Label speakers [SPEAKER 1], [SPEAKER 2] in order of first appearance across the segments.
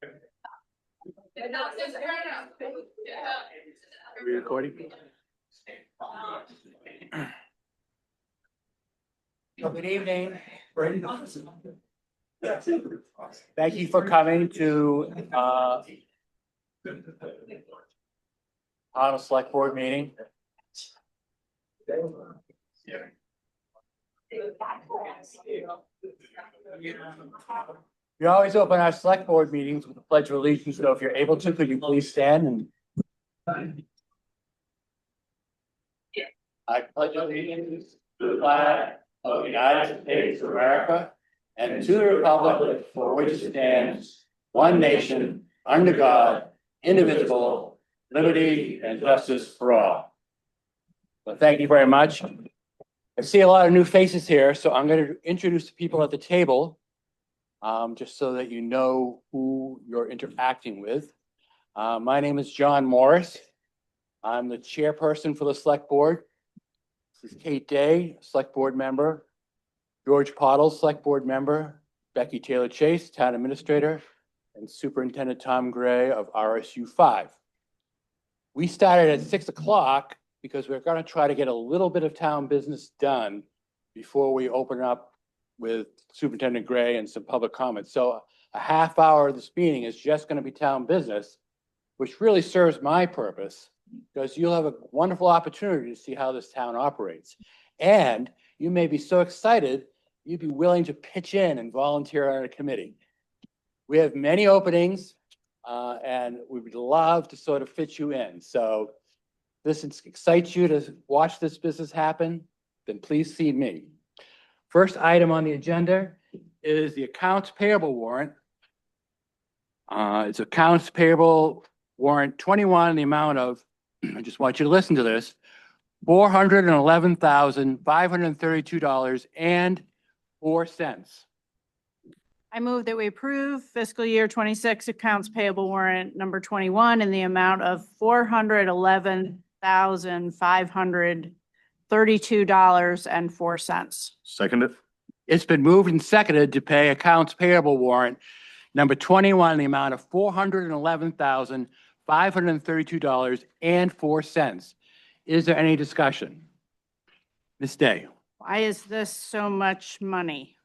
[SPEAKER 1] Are we recording? Good evening. Thank you for coming to Arnold Select Board meeting. We always open our select board meetings with a pledge of allegiance, so if you're able to, could you please stand and I pledge allegiance to the flag of the United States of America and to the republic for which it stands, one nation, under God, indivisible, liberty and justice for all. Well, thank you very much. I see a lot of new faces here, so I'm going to introduce the people at the table, just so that you know who you're interacting with. My name is John Morris. I'm the chairperson for the select board. This is Kate Day, select board member. George Pottle, select board member. Becky Taylor Chase, town administrator, and Superintendent Tom Gray of RSU 5. We started at 6 o'clock because we're going to try to get a little bit of town business done before we open up with Superintendent Gray and some public comments. So a half hour of this meeting is just going to be town business, which really serves my purpose because you'll have a wonderful opportunity to see how this town operates. And you may be so excited, you'd be willing to pitch in and volunteer on a committee. We have many openings and we would love to sort of fit you in. So if this excites you to watch this business happen, then please see me. First item on the agenda is the accounts payable warrant. It's accounts payable warrant 21 in the amount of, I just want you to listen to this, $411,532.04.
[SPEAKER 2] I move that we approve fiscal year 26 accounts payable warrant number 21 in the amount of $411,532.04.
[SPEAKER 3] Second it.
[SPEAKER 1] It's been moved and seconded to pay accounts payable warrant number 21 in the amount of $411,532.04. Is there any discussion? Ms. Day.
[SPEAKER 2] Why is this so much money?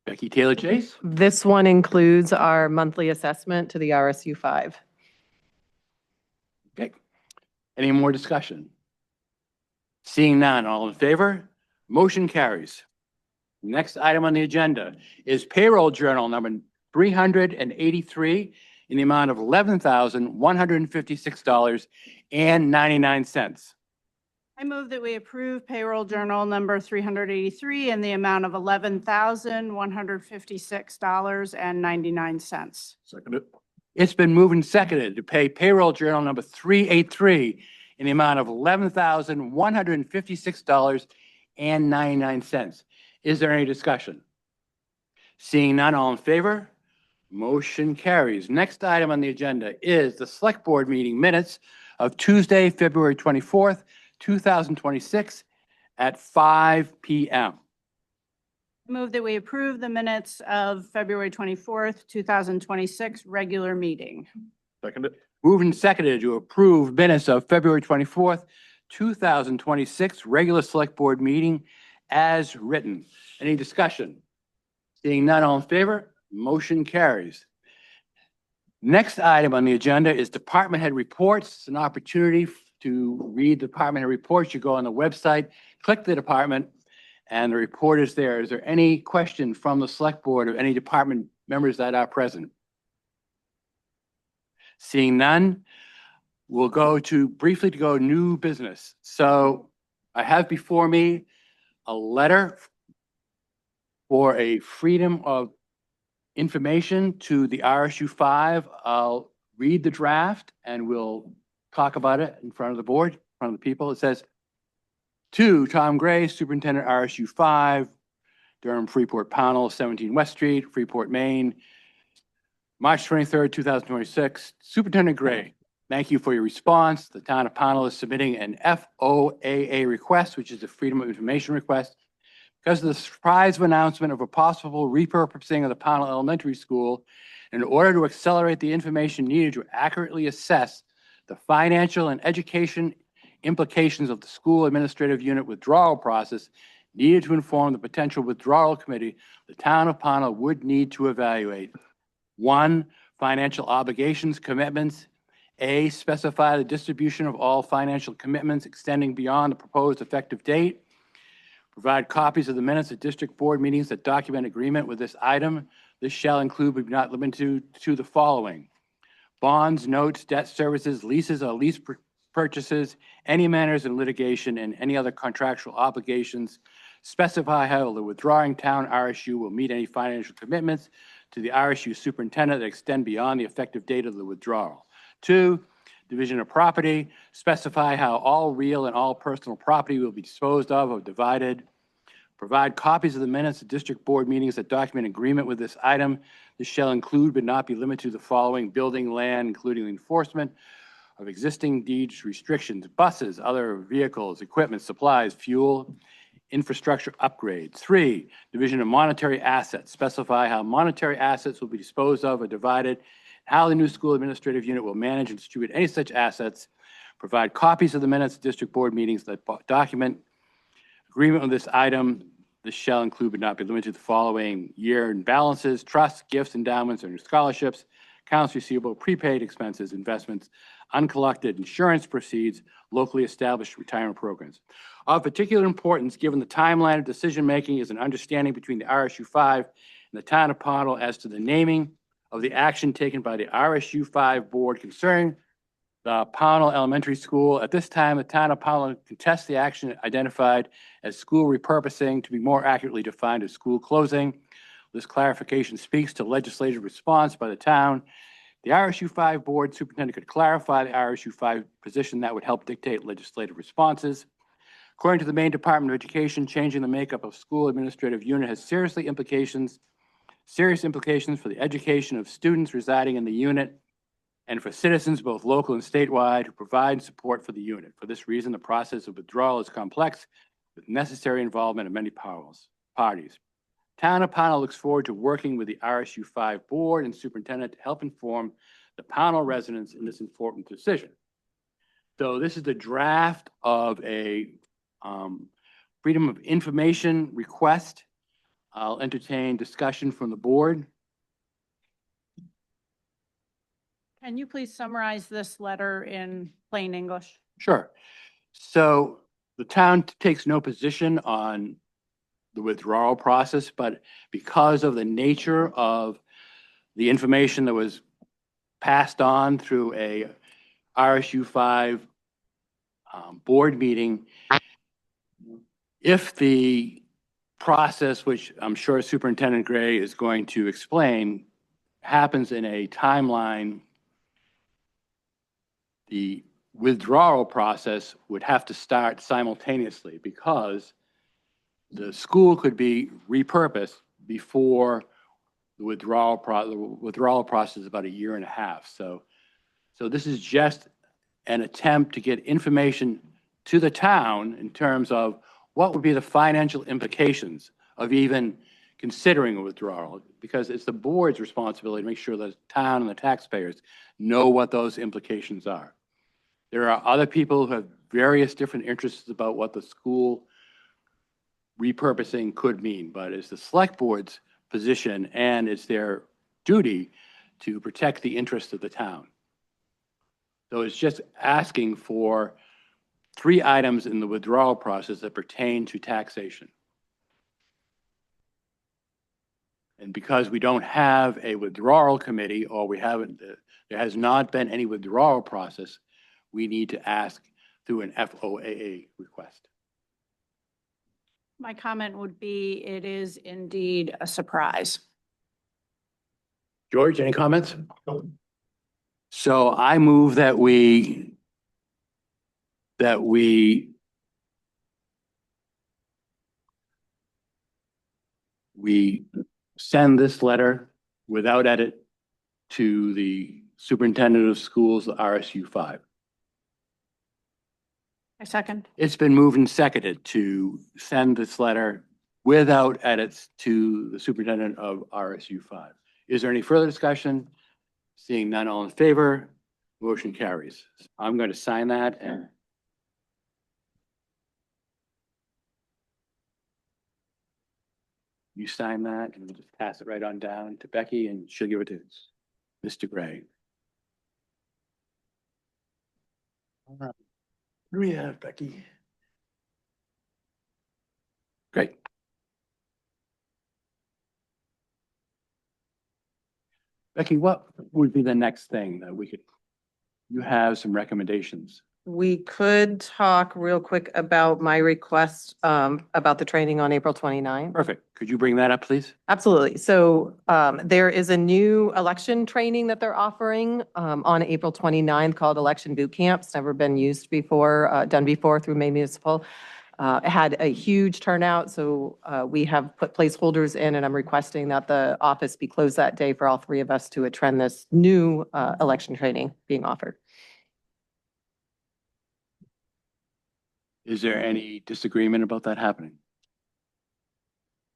[SPEAKER 1] Becky Taylor Chase.
[SPEAKER 4] This one includes our monthly assessment to the RSU 5.
[SPEAKER 1] Okay. Any more discussion? Seeing none, all in favor? Motion carries. Next item on the agenda is payroll journal number 383 in the amount of $11,156.99.
[SPEAKER 2] I move that we approve payroll journal number 383 in the amount of $11,156.99.
[SPEAKER 3] Second it.
[SPEAKER 1] It's been moved and seconded to pay payroll journal number 383 in the amount of $11,156.99. Is there any discussion? Seeing none, all in favor? Motion carries. Next item on the agenda is the select board meeting minutes of Tuesday, February 24th, 2026 at 5 p.m.
[SPEAKER 2] I move that we approve the minutes of February 24th, 2026 regular meeting.
[SPEAKER 3] Second it.
[SPEAKER 1] Moved and seconded to approve minutes of February 24th, 2026 regular select board meeting as written. Any discussion? Seeing none, all in favor? Motion carries. Next item on the agenda is department head reports. It's an opportunity to read department head reports. You go on the website, click the department, and the report is there. Is there any question from the select board or any department members that are present? Seeing none, we'll go to briefly to go new business. So I have before me a letter for a freedom of information to the RSU 5. I'll read the draft and we'll talk about it in front of the board, in front of the people. It says, to Tom Gray, Superintendent RSU 5, Durham Freeport Pownell, 17 West Street, Freeport, Maine, March 23rd, 2026. Superintendent Gray, thank you for your response. The town of Pownell is submitting an FOAA request, which is a Freedom of Information request, because of the surprise announcement of a possible repurposing of the Pownell Elementary School, in order to accelerate the information needed to accurately assess the financial and education implications of the school administrative unit withdrawal process needed to inform the potential withdrawal committee, the town of Pownell would need to evaluate: one, financial obligations, commitments. A, specify the distribution of all financial commitments extending beyond the proposed effective date. Provide copies of the minutes of district board meetings that document agreement with this item. This shall include, but not limited to the following: bonds, notes, debt services, leases or lease purchases, any matters in litigation, and any other contractual obligations. Specify how the withdrawing town RSU will meet any financial commitments to the RSU superintendent that extend beyond the effective date of the withdrawal. 2, division of property. Specify how all real and all personal property will be disposed of or divided. Provide copies of the minutes of district board meetings that document agreement with this item. This shall include but not be limited to the following: building, land, including enforcement of existing deeds, restrictions, buses, other vehicles, equipment, supplies, fuel, infrastructure upgrades. 3, division of monetary assets. Specify how monetary assets will be disposed of or divided, how the new school administrative unit will manage and distribute any such assets. Provide copies of the minutes of district board meetings that document agreement on this item. This shall include but not be limited to the following: year-end balances, trusts, gifts, endowments, and scholarships, accounts receivable, prepaid expenses, investments, uncollected insurance proceeds, locally established retirement programs. Of particular importance, given the timeline of decision-making, is an understanding between the RSU 5 and the town of Pownell as to the naming of the action taken by the RSU 5 board concerning the Pownell Elementary School. At this time, the town of Pownell contests the action identified as school repurposing to be more accurately defined as school closing. This clarification speaks to legislative response by the town. The RSU 5 board superintendent could clarify the RSU 5 position that would help dictate legislative responses. According to the Maine Department of Education, changing the makeup of school administrative unit has serious implications for the education of students residing in the unit and for citizens, both local and statewide, who provide support for the unit. For this reason, the process of withdrawal is complex, with necessary involvement of many parties. Town of Pownell looks forward to working with the RSU 5 board and superintendent to help inform the Pownell residents in this important decision. So this is the draft of a Freedom of Information request. I'll entertain discussion from the board.
[SPEAKER 2] Can you please summarize this letter in plain English?
[SPEAKER 1] Sure. So the town takes no position on the withdrawal process, but because of the nature of the information that was passed on through a RSU 5 board meeting, if the process, which I'm sure Superintendent Gray is going to explain, happens in a timeline, the withdrawal process would have to start simultaneously, because the school could be repurposed before the withdrawal process is about 1.5 years. So this is just an attempt to get information to the town in terms of what would be the financial implications of even considering a withdrawal, because it's the board's responsibility to make sure the town and the taxpayers know what those implications are. There are other people who have various different interests about what the school repurposing could mean, but it's the select board's position and it's their duty to protect the interests of the town. So it's just asking for 3 items in the withdrawal process that pertain to taxation. And because we don't have a withdrawal committee, or there has not been any withdrawal process, we need to ask through an FOAA request.
[SPEAKER 2] My comment would be, it is indeed a surprise.
[SPEAKER 1] George, any comments? No. So I move that we send this letter without edit to the superintendent of schools, RSU 5.
[SPEAKER 2] I second.
[SPEAKER 1] It's been moved and seconded to send this letter without edits to the superintendent of RSU 5. Is there any further discussion? Seeing none, all in favor, motion carries. I'm going to sign that and you sign that and we'll just pass it right on down to Becky and she'll give it to Mr. Gray. All right. What do we have, Becky? Great. Becky, what would be the next thing that we could, you have some recommendations?
[SPEAKER 4] We could talk real quick about my request about the training on April 29th.
[SPEAKER 1] Perfect. Could you bring that up, please?
[SPEAKER 4] Absolutely. So there is a new election training that they're offering on April 29th called Election Boot Camp. It's never been used before, done before through May Municipal. It had a huge turnout, so we have put placeholders in, and I'm requesting that the office be closed that day for all three of us to attend this new election training being offered.
[SPEAKER 1] Is there any disagreement about that happening?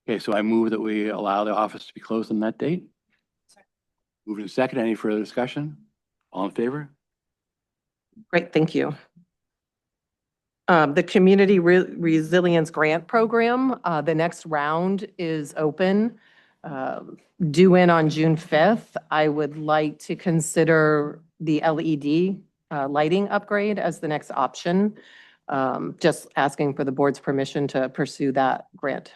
[SPEAKER 1] Okay, so I move that we allow the office to be closed on that date. Moving to second, any further discussion? All in favor?
[SPEAKER 4] Great, thank you. The Community Resilience Grant Program, the next round is open, due in on June 5th. I would like to consider the LED lighting upgrade as the next option. Just asking for the board's permission to pursue that grant.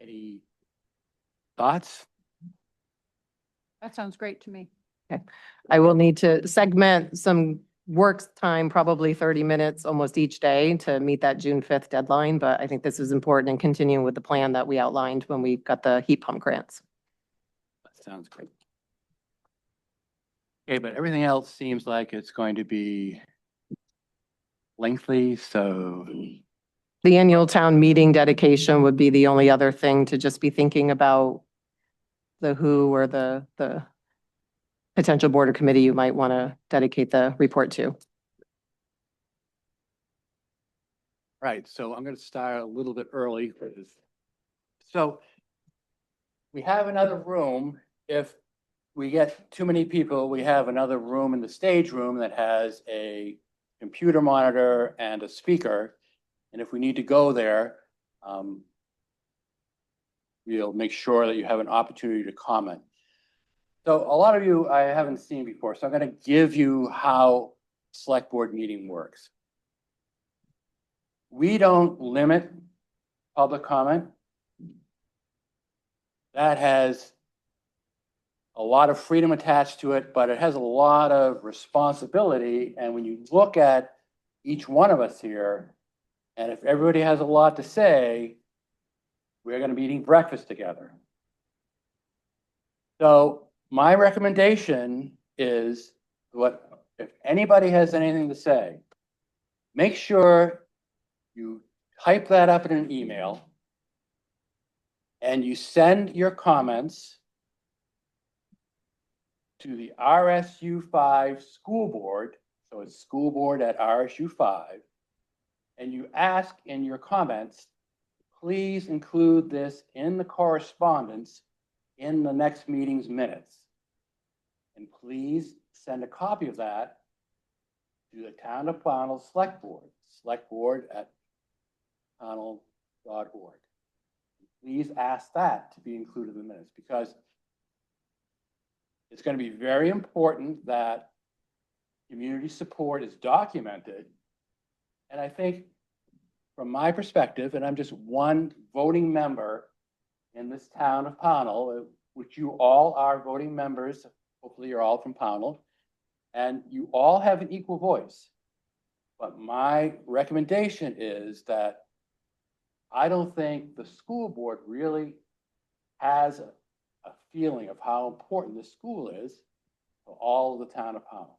[SPEAKER 1] Any thoughts?
[SPEAKER 2] That sounds great to me.
[SPEAKER 4] I will need to segment some work time, probably 30 minutes almost each day to meet that June 5th deadline. But I think this is important and continuing with the plan that we outlined when we got the heat pump grants.
[SPEAKER 1] That sounds great. Okay, but everything else seems like it's going to be lengthy, so
[SPEAKER 4] The annual town meeting dedication would be the only other thing to just be thinking about the who or the potential board or committee you might want to dedicate the report to.
[SPEAKER 1] right, so I'm going to start a little bit early. So we have another room. If we get too many people, we have another room in the stage room that has a computer monitor and a speaker. And if we need to go there, we'll make sure that you have an opportunity to comment. So a lot of you I haven't seen before, so I'm going to give you how select board meeting works. We don't limit public comment. That has a lot of freedom attached to it, but it has a lot of responsibility. And when you look at each one of us here, and if everybody has a lot to say, we're going to be eating breakfast together. So my recommendation is if anybody has anything to say, make sure you type that up in an email and you send your comments to the RSU5 school board. So it's school board at RSU5. And you ask in your comments, please include this in the correspondence in the next meeting's minutes. And please send a copy of that to the Town of Pownell Select Board at pownell.org. Please ask that to be included in the minutes, because it's going to be very important that community support is documented. And I think from my perspective, and I'm just one voting member in this town of Pownell, which you all are voting members, hopefully you're all from Pownell, and you all have an equal voice. But my recommendation is that I don't think the school board really has a feeling of how important this school is for all of the town of Pownell.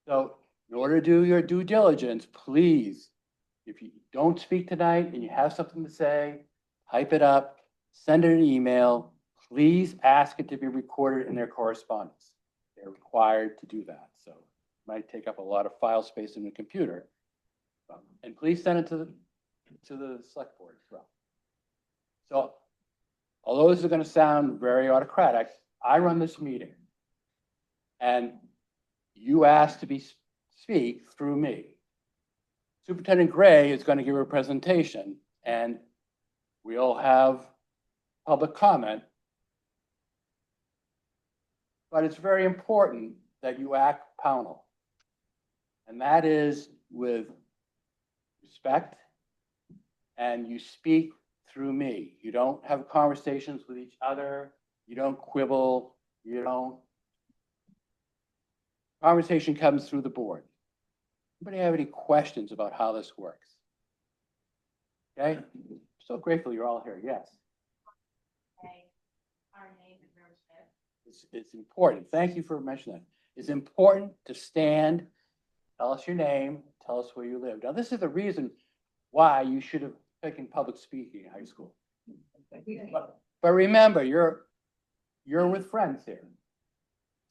[SPEAKER 1] So in order to do your due diligence, please, if you don't speak tonight and you have something to say, type it up, send it an email. Please ask it to be recorded in their correspondence. They're required to do that. So it might take up a lot of file space in the computer. And please send it to to the select board as well. So although this is gonna sound very autocratic, I run this meeting. And you asked to speak through me. Superintendent Gray is gonna give a presentation and we'll have public comment. But it's very important that you act Pownell. And that is with respect and you speak through me. You don't have conversations with each other. You don't quibble. You don't. Conversation comes through the board. Anybody have any questions about how this works? Okay, so grateful you're all here. Yes. It's important. Thank you for mentioning that. It's important to stand, tell us your name, tell us where you live. Now, this is the reason why you should have taken public speaking in high school. But remember, you're with friends here.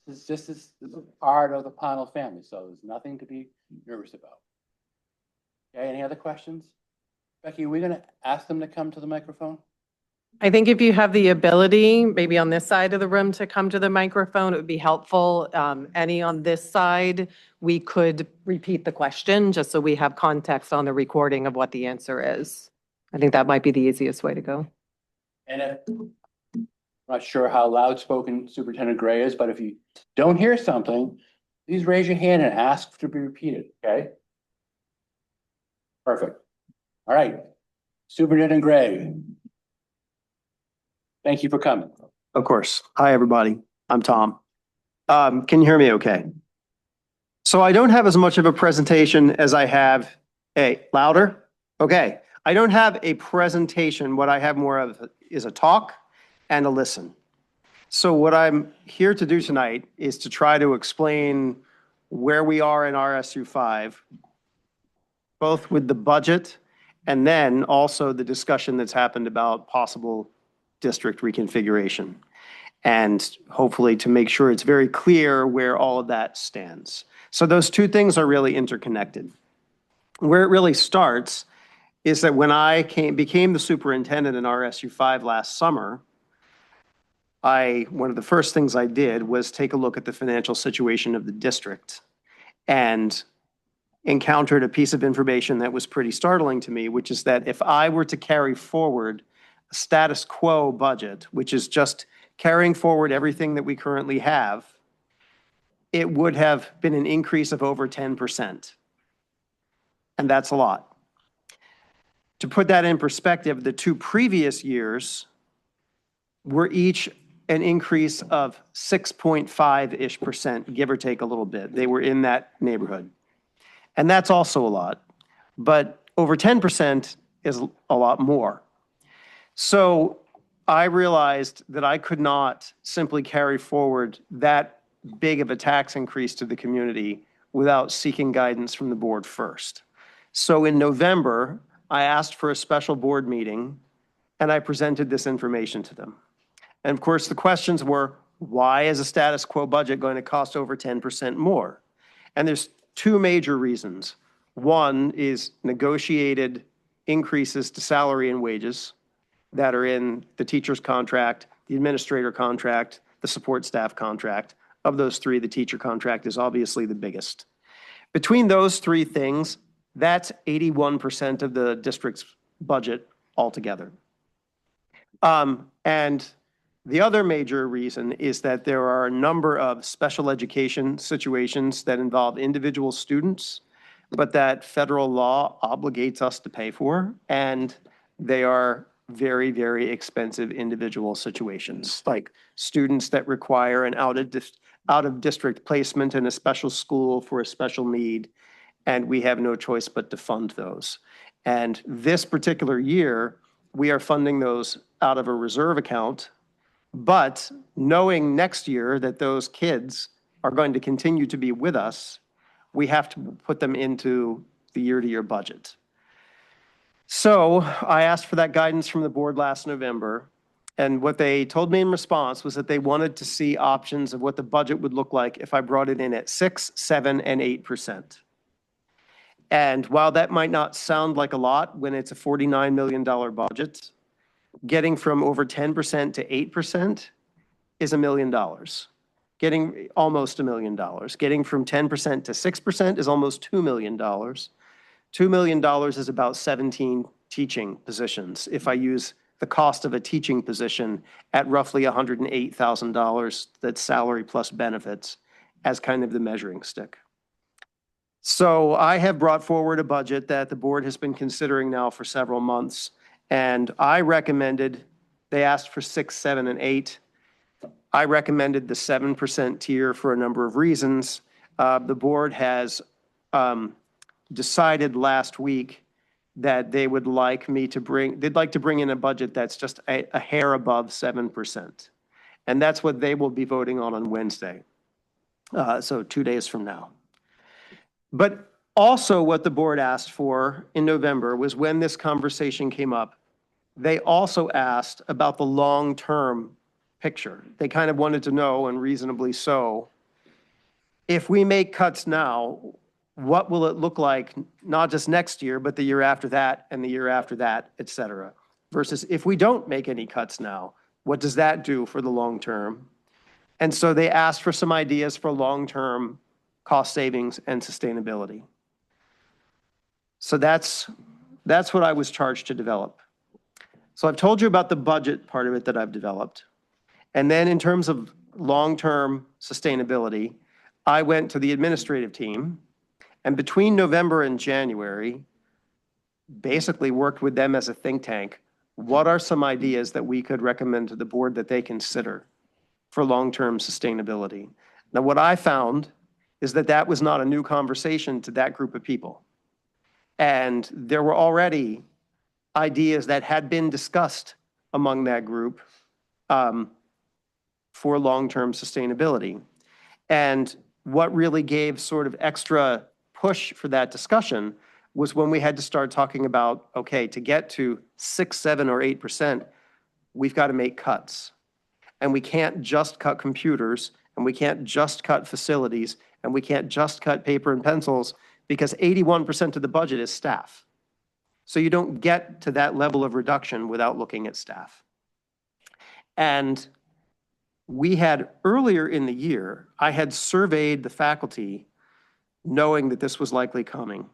[SPEAKER 1] This is part of the Pownell family, so there's nothing to be nervous about. Okay, any other questions? Becky, are we gonna ask them to come to the microphone?
[SPEAKER 4] I think if you have the ability, maybe on this side of the room to come to the microphone, it would be helpful. Any on this side, we could repeat the question just so we have context on the recording of what the answer is. I think that might be the easiest way to go.
[SPEAKER 1] And if, I'm not sure how loud spoken Superintendent Gray is, but if you don't hear something, please raise your hand and ask to be repeated, okay? Perfect. All right, Superintendent Gray. Thank you for coming.
[SPEAKER 3] Of course. Hi, everybody. I'm Tom. Can you hear me okay? So I don't have as much of a presentation as I have, hey, louder? Okay. I don't have a presentation. What I have more of is a talk and a listen. So what I'm here to do tonight is to try to explain where we are in RSU 5, both with the budget and then also the discussion that's happened about possible district reconfiguration. And hopefully to make sure it's very clear where all of that stands. So those two things are really interconnected. Where it really starts is that when I became the superintendent in RSU 5 last summer, one of the first things I did was take a look at the financial situation of the district and encountered a piece of information that was pretty startling to me, which is that if I were to carry forward a status quo budget, which is just carrying forward everything that we currently have, it would have been an increase of over 10%. And that's a lot. To put that in perspective, the two previous years were each an increase of 6.5-ish%, give or take a little bit. They were in that neighborhood. And that's also a lot. But over 10% is a lot more. So I realized that I could not simply carry forward that big of a tax increase to the community without seeking guidance from the board first. So in November, I asked for a special board meeting and I presented this information to them. And of course, the questions were, why is a status quo budget going to cost over 10% more? And there's two major reasons. One is negotiated increases to salary and wages that are in the teacher's contract, the administrator contract, the support staff contract. Of those three, the teacher contract is obviously the biggest. Between those three things, that's 81% of the district's budget altogether. And the other major reason is that there are a number of special education situations that involve individual students, but that federal law obligates us to pay for, and they are very, very expensive individual situations, like students that require an out-of-district placement in a special school for a special need, and we have no choice but to fund those. And this particular year, we are funding those out of a reserve account, but knowing next year that those kids are going to continue to be with us, we have to put them into the year-to-year budget. So I asked for that guidance from the board last November, and what they told me in response was that they wanted to see options of what the budget would look like if I brought it in at 6%, 7%, and 8%. And while that might not sound like a lot when it's a $49 million budget, getting from over 10% to 8% is $1 million. Getting almost $1 million. Getting from 10% to 6% is almost $2 million. $2 million is about 17 teaching positions. If I use the cost of a teaching position at roughly $108,000, that's salary plus benefits, as kind of the measuring stick. So I have brought forward a budget that the board has been considering now for several months. And I recommended, they asked for 6, 7, and 8. I recommended the 7% tier for a number of reasons. The board has decided last week that they would like me to they'd like to bring in a budget that's just a hair above 7%. And that's what they will be voting on Wednesday. So 2 days from now. But also what the board asked for in November was when this conversation came up, they also asked about the long-term picture. They kind of wanted to know, and reasonably so, if we make cuts now, what will it look like, not just next year, but the year after that, and the year after that, et cetera, versus if we don't make any cuts now, what does that do for the long term? And so they asked for some ideas for long-term cost savings and sustainability. So that's what I was charged to develop. So I've told you about the budget part of it that I've developed. And then in terms of long-term sustainability, I went to the administrative team, and between November and January, basically worked with them as a think tank. What are some ideas that we could recommend to the board that they consider for long-term sustainability? Now, what I found is that that was not a new conversation to that group of people. And there were already ideas that had been discussed among that group for long-term sustainability. And what really gave sort of extra push for that discussion was when we had to start talking about, okay, to get to 6, 7, or 8%, we've got to make cuts. And we can't just cut computers, and we can't just cut facilities, and we can't just cut paper and pencils, because 81% of the budget is staff. So you don't get to that level of reduction without looking at staff. And we had, earlier in the year, I had surveyed the faculty, knowing that this was likely coming,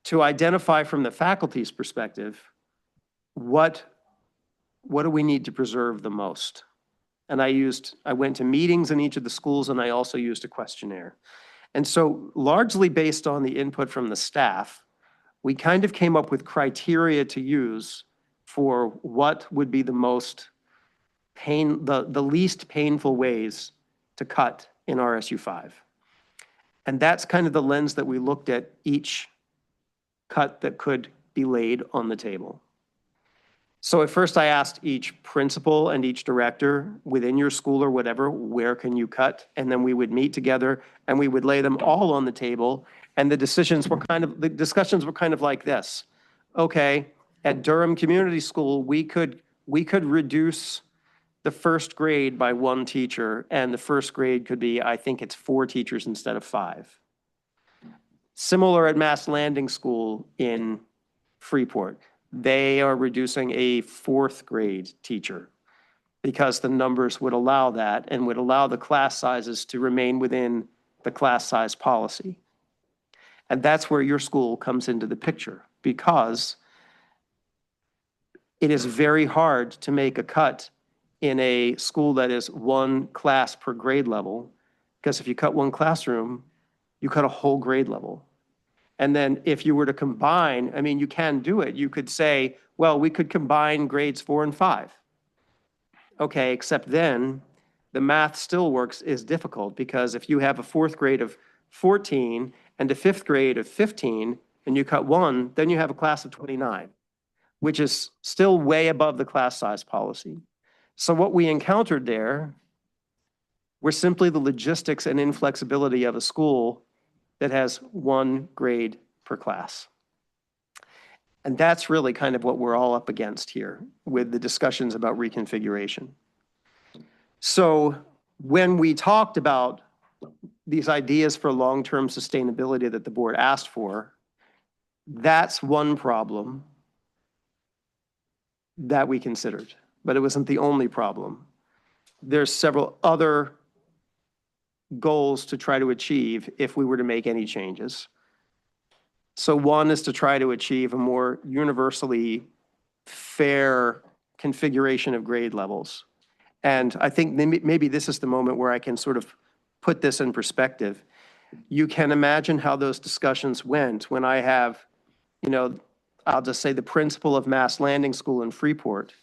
[SPEAKER 3] to identify from the faculty's perspective, what do we need to preserve the most? And I went to meetings in each of the schools, and I also used a questionnaire. And so largely based on the input from the staff, we kind of came up with criteria to use for what would be the most the least painful ways to cut in RSU 5. And that's kind of the lens that we looked at each cut that could be laid on the table. So at first I asked each principal and each director within your school or whatever, where can you cut? And then we would meet together and we would lay them all on the table. And the discussions were kind of like this. Okay, at Durham Community School, we could reduce the first grade by 1 teacher, and the first grade could be, I think it's 4 teachers instead of 5. Similar at Mass Landing School in Freeport. They are reducing a 4th grade teacher because the numbers would allow that and would allow the class sizes to remain within the class size policy. And that's where your school comes into the picture, because it is very hard to make a cut in a school that is 1 class per grade level, because if you cut 1 classroom, you cut a whole grade level. And then if you were to combine, I mean, you can do it. You could say, well, we could combine grades 4 and 5. Okay, except then the math still is difficult, because if you have a 4th grade of 14 and a 5th grade of 15, and you cut 1, then you have a class of 29, which is still way above the class size policy. So what we encountered there were simply the logistics and inflexibility of a school that has 1 grade per class. And that's really kind of what we're all up against here with the discussions about reconfiguration. So when we talked about these ideas for long-term sustainability that the board asked for, That's one problem that we considered, but it wasn't the only problem. There's several other goals to try to achieve if we were to make any changes. So one is to try to achieve a more universally fair configuration of grade levels. And I think maybe this is the moment where I can sort of put this in perspective. You can imagine how those discussions went when I have, I'll just say the principal of Mass Landing School in Freeport,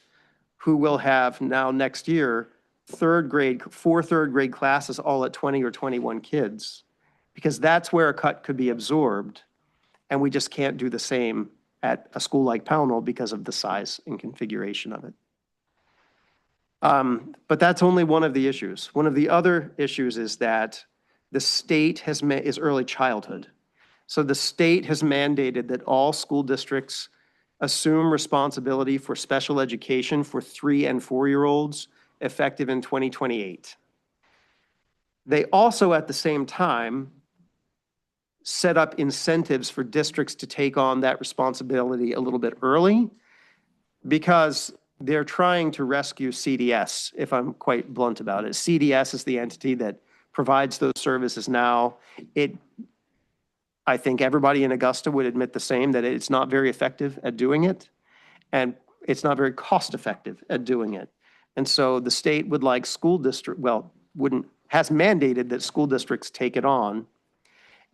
[SPEAKER 3] who will have now next year, four third grade classes all at 20 or 21 kids, because that's where a cut could be absorbed. And we just can't do the same at a school like Pownell because of the size and configuration of it. But that's only one of the issues. One of the other issues is that the state is early childhood. So the state has mandated that all school districts assume responsibility for special education for 3 and 4-year-olds effective in 2028. They also, at the same time, set up incentives for districts to take on that responsibility a little bit early because they're trying to rescue CDS, if I'm quite blunt about it. CDS is the entity that provides those services now. I think everybody in Augusta would admit the same, that it's not very effective at doing it, and it's not very cost-effective at doing it. And so the state would like has mandated that school districts take it on.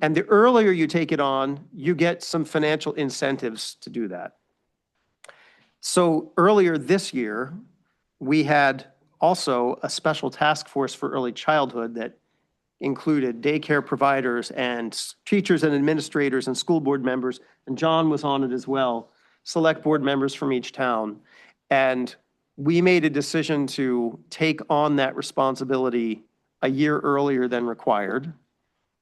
[SPEAKER 3] And the earlier you take it on, you get some financial incentives to do that. So earlier this year, we had also a special task force for early childhood that included daycare providers and teachers and administrators and school board members, and John was on it as well, select board members from each town. And we made a decision to take on that responsibility a year earlier than required.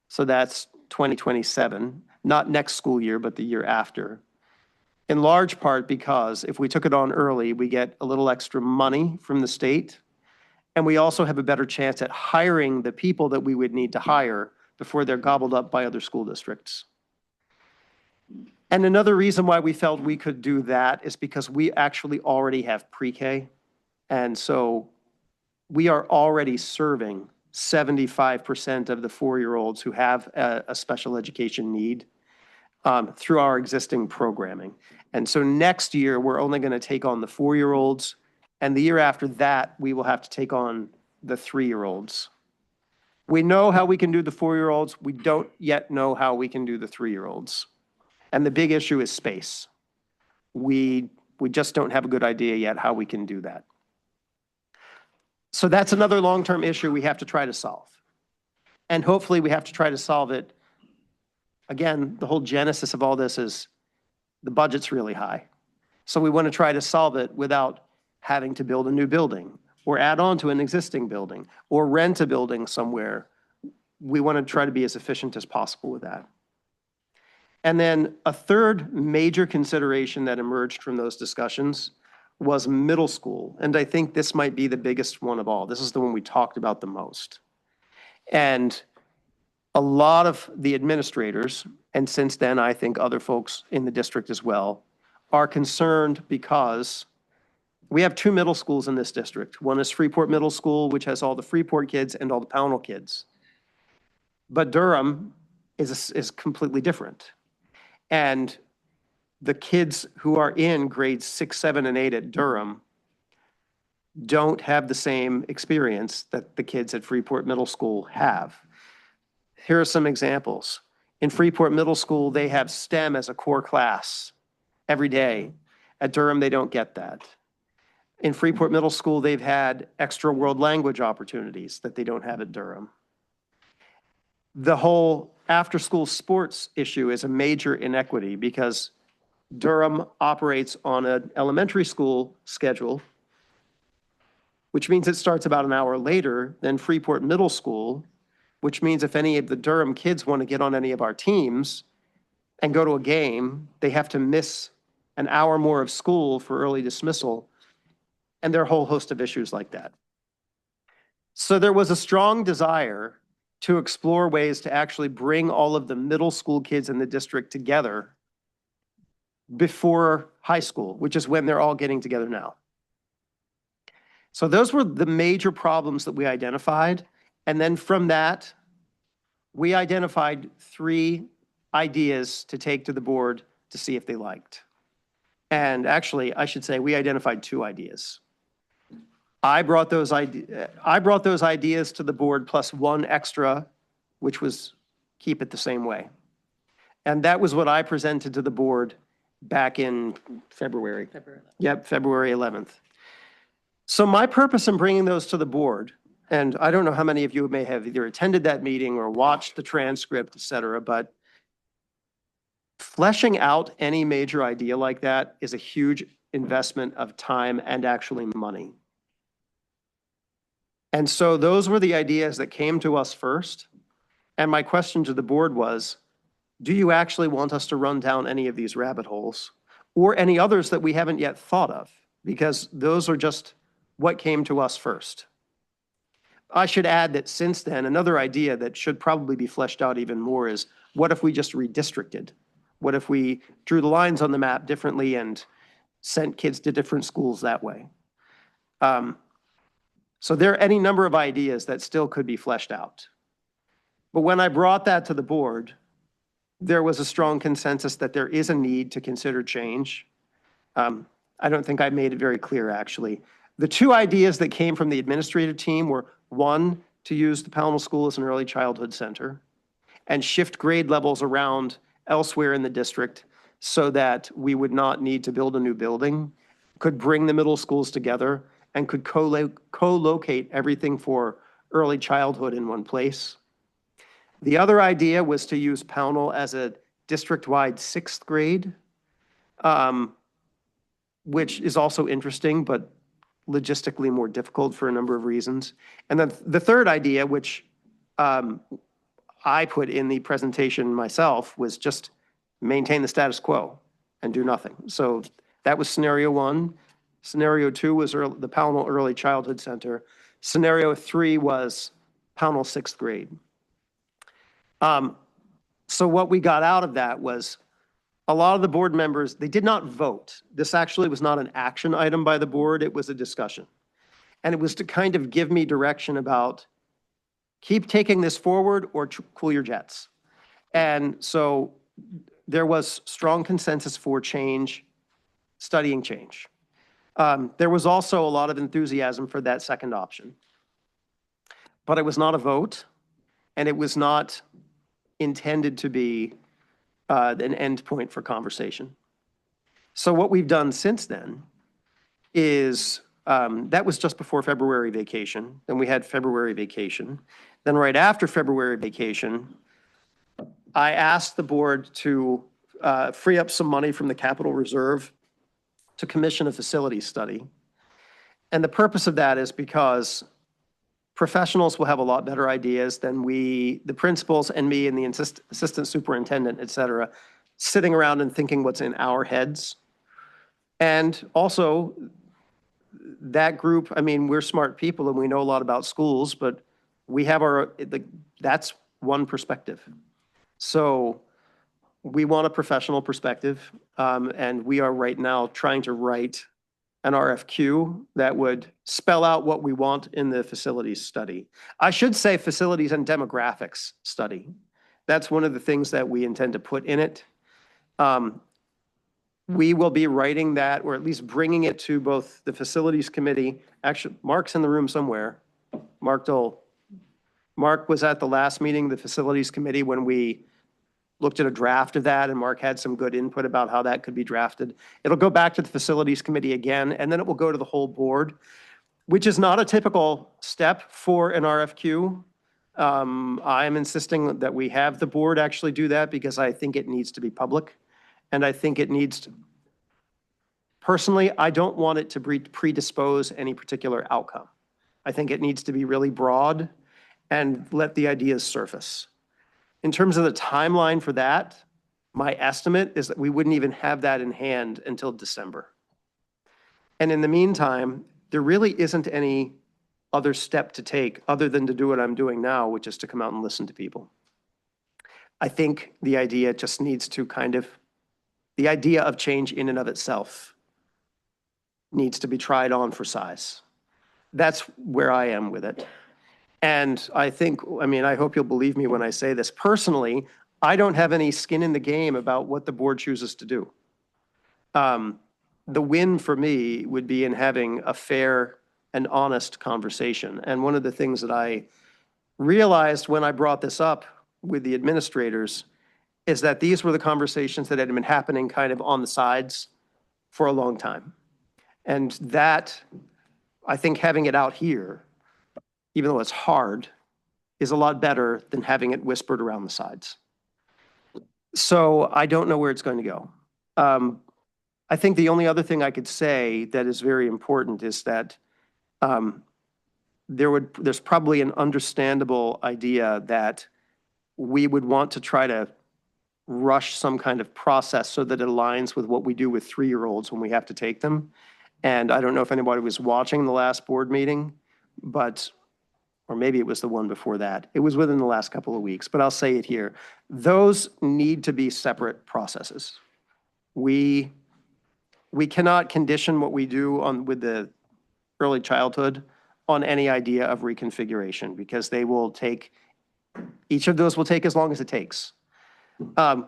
[SPEAKER 3] So that's 2027, not next school year, but the year after. In large part because if we took it on early, we get a little extra money from the state. And we also have a better chance at hiring the people that we would need to hire before they're gobbled up by other school districts. And another reason why we felt we could do that is because we actually already have pre-K. And so we are already serving 75% of the 4-year-olds who have a special education need through our existing programming. And so next year, we're only going to take on the 4-year-olds. And the year after that, we will have to take on the 3-year-olds. We know how we can do the 4-year-olds. We don't yet know how we can do the 3-year-olds. And the big issue is space. We just don't have a good idea yet how we can do that. So that's another long-term issue we have to try to solve. And hopefully we have to try to solve it. Again, the whole genesis of all this is the budget's really high. So we want to try to solve it without having to build a new building or add on to an existing building or rent a building somewhere. We want to try to be as efficient as possible with that. And then a third major consideration that emerged from those discussions was middle school. And I think this might be the biggest one of all. This is the one we talked about the most. And a lot of the administrators, and since then I think other folks in the district as well, are concerned because we have 2 middle schools in this district. One is Freeport Middle School, which has all the Freeport kids and all the Pownell kids. But Durham is completely different. And the kids who are in grades 6, 7, and 8 at Durham don't have the same experience that the kids at Freeport Middle School have. Here are some examples. In Freeport Middle School, they have STEM as a core class every day. At Durham, they don't get that. In Freeport Middle School, they've had extra world language opportunities that they don't have at Durham. The whole after-school sports issue is a major inequity because Durham operates on an elementary school schedule, which means it starts about an hour later than Freeport Middle School, which means if any of the Durham kids want to get on any of our teams and go to a game, they have to miss an hour more of school for early dismissal. And there are a whole host of issues like that. So there was a strong desire to explore ways to actually bring all of the middle school kids in the district together before high school, which is when they're all getting together now. So those were the major problems that we identified. And then from that, we identified 3 ideas to take to the board to see if they liked. And actually, I should say, we identified 2 ideas. I brought those ideas to the board plus 1 extra, which was keep it the same way. And that was what I presented to the board back in February. Yep, February 11th. So my purpose in bringing those to the board, and I don't know how many of you may have either attended that meeting or watched the transcript, et cetera, but fleshing out any major idea like that is a huge investment of time and actually money. And so those were the ideas that came to us first. And my question to the board was, do you actually want us to run down any of these rabbit holes or any others that we haven't yet thought of? Because those are just what came to us first. I should add that since then, another idea that should probably be fleshed out even more is, what if we just redistricted? What if we drew the lines on the map differently and sent kids to different schools that way? So there are any number of ideas that still could be fleshed out. But when I brought that to the board, there was a strong consensus that there is a need to consider change. I don't think I made it very clear, actually. The 2 ideas that came from the administrative team were, 1, to use the Pownell School as an early childhood center and shift grade levels around elsewhere in the district so that we would not need to build a new building, could bring the middle schools together, and could co-locate everything for early childhood in one place. The other idea was to use Pownell as a district-wide 6th grade, which is also interesting, but logistically more difficult for a number of reasons. And then the third idea, which I put in the presentation myself, was just maintain the status quo and do nothing. So that was scenario 1. Scenario 2 was the Pownell Early Childhood Center. Scenario 3 was Pownell 6th grade. So what we got out of that was a lot of the board members, they did not vote. This actually was not an action item by the board, it was a discussion. And it was to kind of give me direction about keep taking this forward or cool your jets. And so there was strong consensus for change, studying change. There was also a lot of enthusiasm for that second option. But it was not a vote, and it was not intended to be an end point for conversation. So what we've done since then is, that was just before February vacation. Then we had February vacation. Then right after February vacation, I asked the board to free up some money from the capital reserve to commission a facilities study. And the purpose of that is because professionals will have a lot better ideas than we, the principals and me and the assistant superintendent, et cetera, sitting around and thinking what's in our heads. And also that group, I mean, we're smart people and we know a lot about schools, but we have that's one perspective. So we want a professional perspective, and we are right now trying to write an RFQ that would spell out what we want in the facilities study. I should say facilities and demographics study. That's one of the things that we intend to put in it. We will be writing that, or at least bringing it to both the facilities committee. Actually, Mark's in the room somewhere. Mark Dole. Mark was at the last meeting, the facilities committee, when we looked at a draft of that, and Mark had some good input about how that could be drafted. It'll go back to the facilities committee again, and then it will go to the whole board, which is not a typical step for an RFQ. I'm insisting that we have the board actually do that because I think it needs to be public. And I think it needs to, personally, I don't want it to predispose any particular outcome. I think it needs to be really broad and let the ideas surface. In terms of the timeline for that, my estimate is that we wouldn't even have that in hand until December. And in the meantime, there really isn't any other step to take other than to do what I'm doing now, which is to come out and listen to people. I think the idea just needs to kind of the idea of change in and of itself needs to be tried on for size. That's where I am with it. And I think, I mean, I hope you'll believe me when I say this. Personally, I don't have any skin in the game about what the board chooses to do. The win for me would be in having a fair and honest conversation. And one of the things that I realized when I brought this up with the administrators is that these were the conversations that had been happening kind of on the sides for a long time. And that, I think having it out here, even though it's hard, is a lot better than having it whispered around the sides. So I don't know where it's going to go. I think the only other thing I could say that is very important is that there's probably an understandable idea that we would want to try to rush some kind of process so that it aligns with what we do with 3-year-olds when we have to take them. And I don't know if anybody was watching the last board meeting, but, or maybe it was the one before that. It was within the last couple of weeks, but I'll say it here. Those need to be separate processes. We cannot condition what we do with the early childhood on any idea of reconfiguration, because they will take, each of those will take as long as it takes.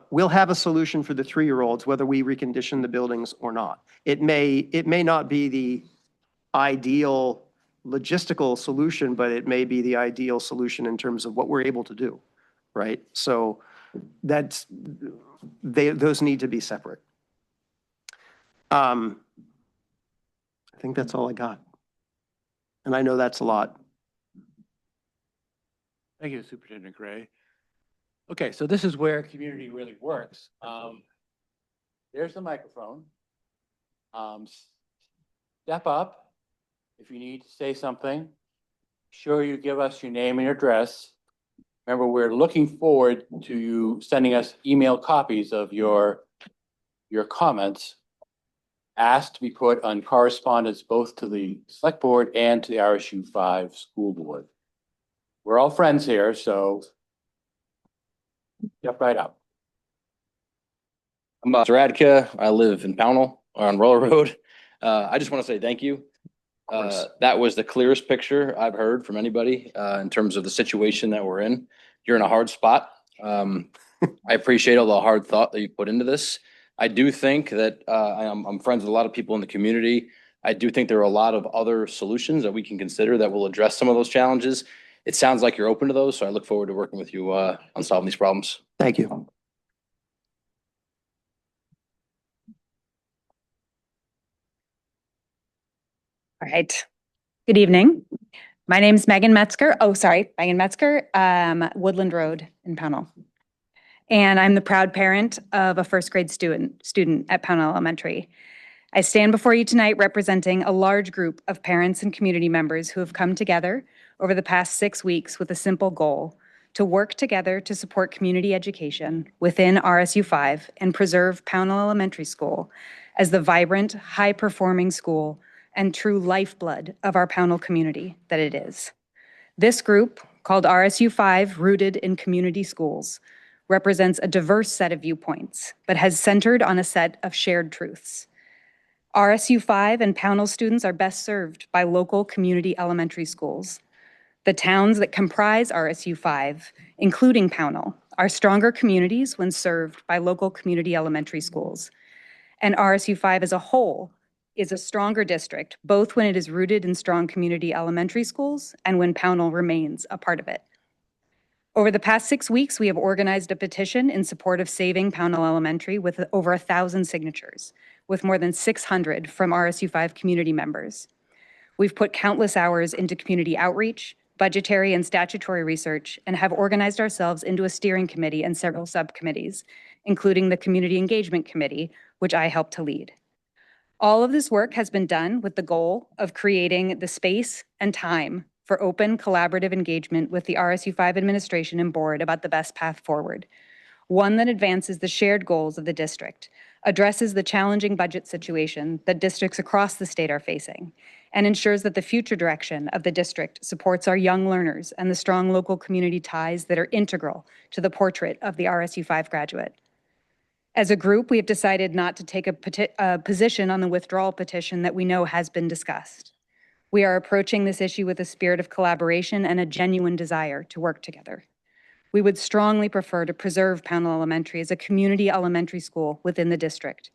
[SPEAKER 3] We'll have a solution for the 3-year-olds, whether we recondition the buildings or not. It may not be the ideal logistical solution, but it may be the ideal solution in terms of what we're able to do, right? So those need to be separate. I think that's all I got. And I know that's a lot.
[SPEAKER 1] Thank you, Superintendent Gray. Okay, so this is where community really works. There's the microphone. Step up if you need to say something. Sure, you give us your name and your address. Remember, we're looking forward to you sending us email copies of your comments, asked to be put on correspondence both to the select board and to the RSU 5 school board. We're all friends here, so step right up.
[SPEAKER 5] I'm Radka. I live in Pownell on Roller Road. I just want to say thank you. That was the clearest picture I've heard from anybody in terms of the situation that we're in. You're in a hard spot. I appreciate all the hard thought that you put into this. I do think that I'm friends with a lot of people in the community. I do think there are a lot of other solutions that we can consider that will address some of those challenges. It sounds like you're open to those, so I look forward to working with you on solving these problems.
[SPEAKER 3] Thank you.
[SPEAKER 6] All right. Good evening. My name is Megan Metzger. Oh, sorry, Megan Metzger, Woodland Road in Pownell. And I'm the proud parent of a first grade student at Pownell Elementary. I stand before you tonight representing a large group of parents and community members who have come together over the past 6 weeks with a simple goal: to work together to support community education within RSU 5 and preserve Pownell Elementary School as the vibrant, high-performing school and true lifeblood of our Pownell community that it is. This group, called RSU 5 Rooted in Community Schools, represents a diverse set of viewpoints, but has centered on a set of shared truths. RSU 5 and Pownell students are best served by local community elementary schools. The towns that comprise RSU 5, including Pownell, are stronger communities when served by local community elementary schools. And RSU 5 as a whole is a stronger district, both when it is rooted in strong community elementary schools and when Pownell remains a part of it. Over the past 6 weeks, we have organized a petition in support of saving Pownell Elementary with over 1,000 signatures, with more than 600 from RSU 5 community members. We've put countless hours into community outreach, budgetary and statutory research, and have organized ourselves into a steering committee and several subcommittees, including the Community Engagement Committee, which I helped to lead. All of this work has been done with the goal of creating the space and time for open, collaborative engagement with the RSU 5 administration and board about the best path forward, one that advances the shared goals of the district, addresses the challenging budget situation that districts across the state are facing, and ensures that the future direction of the district supports our young learners and the strong local community ties that are integral to the portrait of the RSU 5 graduate. As a group, we have decided not to take a position on the withdrawal petition that we know has been discussed. We are approaching this issue with a spirit of collaboration and a genuine desire to work together. We would strongly prefer to preserve Pownell Elementary as a community elementary school within the district.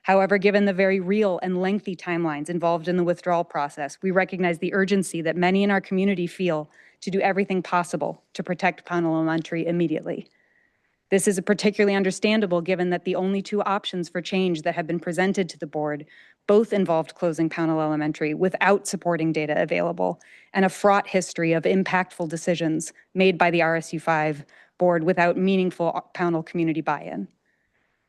[SPEAKER 6] However, given the very real and lengthy timelines involved in the withdrawal process, we recognize the urgency that many in our community feel to do everything possible to protect Pownell Elementary immediately. This is particularly understandable given that the only two options for change that have been presented to the board both involved closing Pownell Elementary without supporting data available and a fraught history of impactful decisions made by the RSU 5 board without meaningful Pownell community buy-in.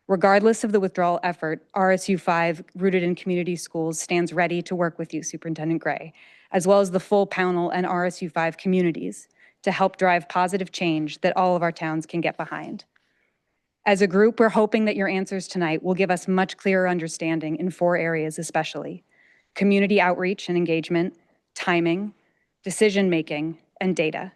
[SPEAKER 6] Regardless of the withdrawal effort, RSU 5, rooted in community schools, stands ready to work with you, Superintendent Gray, as well as the full Pownell and RSU 5 communities to help drive positive change that all of our towns can get behind. As a group, we're hoping that your answers tonight will give us much clearer understanding in 4 areas especially: community outreach and engagement, timing, decision-making, and data.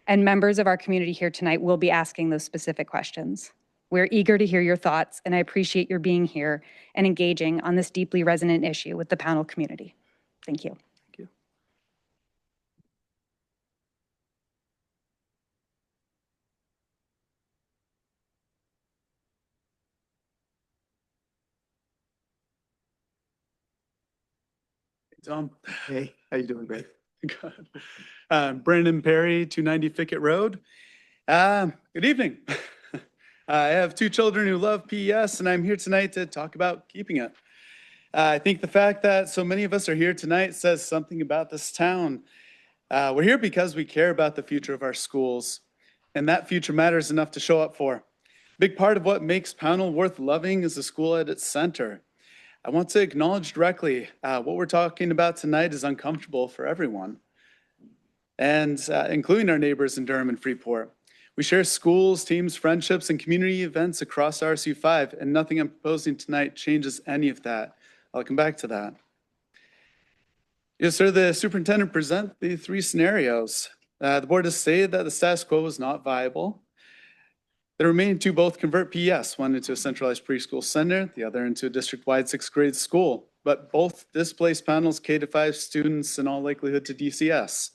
[SPEAKER 6] And members of our community here tonight will be asking those specific questions. We're eager to hear your thoughts, and I appreciate your being here and engaging on this deeply resonant issue with the Pownell community. Thank you.
[SPEAKER 7] Tom.
[SPEAKER 3] Hey, how you doing, Greg?
[SPEAKER 7] Good. Brandon Perry, 290 Fickett Road. Good evening. I have 2 children who love PES, and I'm here tonight to talk about keeping it. I think the fact that so many of us are here tonight says something about this town. We're here because we care about the future of our schools, and that future matters enough to show up for. A big part of what makes Pownell worth loving is the school at its center. I want to acknowledge directly what we're talking about tonight is uncomfortable for everyone, and including our neighbors in Durham and Freeport. We share schools, teams, friendships, and community events across RSU 5, and nothing I'm proposing tonight changes any of that. I'll come back to that. Yes, sir, the superintendent present the 3 scenarios. The board has stated that the status quo is not viable. The remaining 2 both convert PES, one into a centralized preschool center, the other into a district-wide 6th grade school, but both displace Pownell's K-5 students in all likelihood to DCS.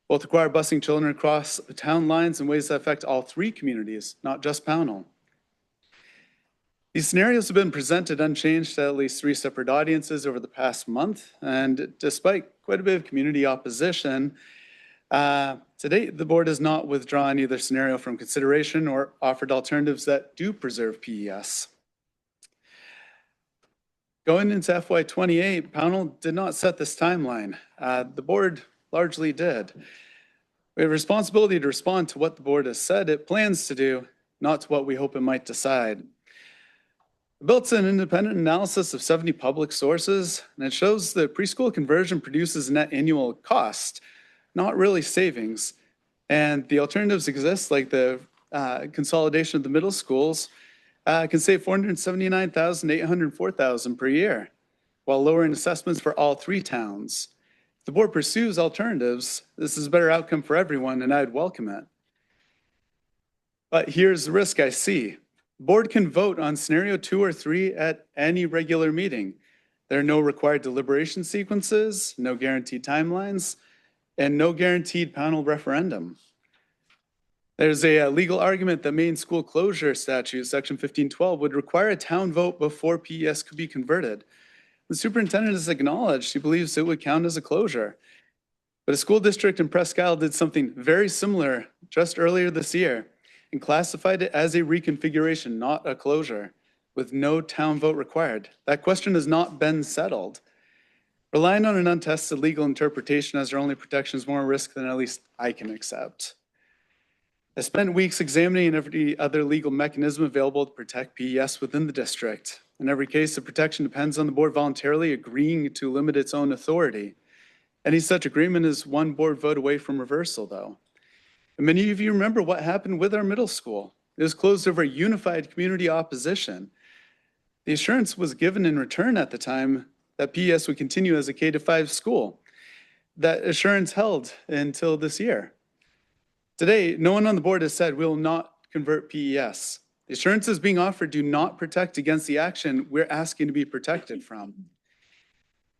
[SPEAKER 7] Both require busing children across town lines in ways that affect all 3 communities, not just Pownell. These scenarios have been presented unchanged to at least 3 separate audiences over the past month, and despite quite a bit of community opposition, to date, the board has not withdrawn either scenario from consideration or offered alternatives that do preserve PES. Going into FY28, Pownell did not set this timeline. The board largely did. We have a responsibility to respond to what the board has said it plans to do, not to what we hope it might decide. I built an independent analysis of 70 public sources, and it shows that preschool conversion produces a net annual cost, not really savings. And the alternatives exist, like the consolidation of the middle schools can save $479,000 to $804,000 per year, while lowering assessments for all 3 towns. If the board pursues alternatives, this is a better outcome for everyone, and I'd welcome it. But here's the risk I see. The board can vote on scenario 2 or 3 at any regular meeting. There are no required deliberation sequences, no guaranteed timelines, and no guaranteed Pownell referendum. There's a legal argument that Maine school closure statute, section 1512, would require a town vote before PES could be converted. The superintendent has acknowledged he believes it would count as a closure. But a school district in Presque Isle did something very similar just earlier this year and classified it as a reconfiguration, not a closure, with no town vote required. That question has not been settled. Relying on an untested legal interpretation as our only protection is more risk than at least I can accept. I spent weeks examining every other legal mechanism available to protect PES within the district. In every case, the protection depends on the board voluntarily agreeing to limit its own authority. Any such agreement is one board vote away from reversal, though. And many of you remember what happened with our middle school. It was closed over unified community opposition. The assurance was given in return at the time that PES would continue as a K-5 school. That assurance held until this year. Today, no one on the board has said we will not convert PES. The assurances being offered do not protect against the action we're asking to be protected from.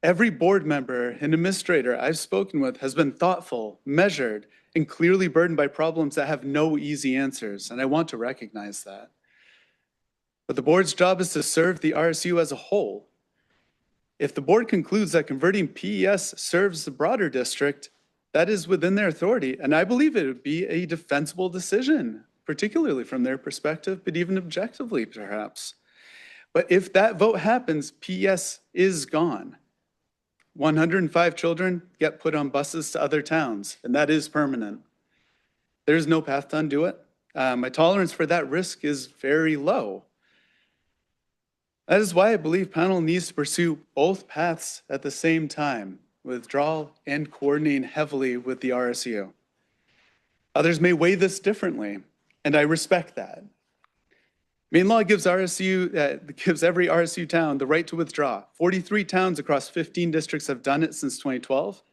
[SPEAKER 7] Every board member and administrator I've spoken with has been thoughtful, measured, and clearly burdened by problems that have no easy answers, and I want to recognize that. But the board's job is to serve the RSU as a whole. If the board concludes that converting PES serves the broader district, that is within their authority, and I believe it would be a defensible decision, particularly from their perspective, but even objectively perhaps. But if that vote happens, PES is gone. 105 children get put on buses to other towns, and that is permanent. There's no path to undo it. My tolerance for that risk is very low. That is why I believe panel needs to pursue both paths at the same time, withdrawal and coordinating heavily with the RSU. Others may weigh this differently, and I respect that. Maine law gives every RSU town the right to withdraw. 43 towns across 15 districts have done it since 2012.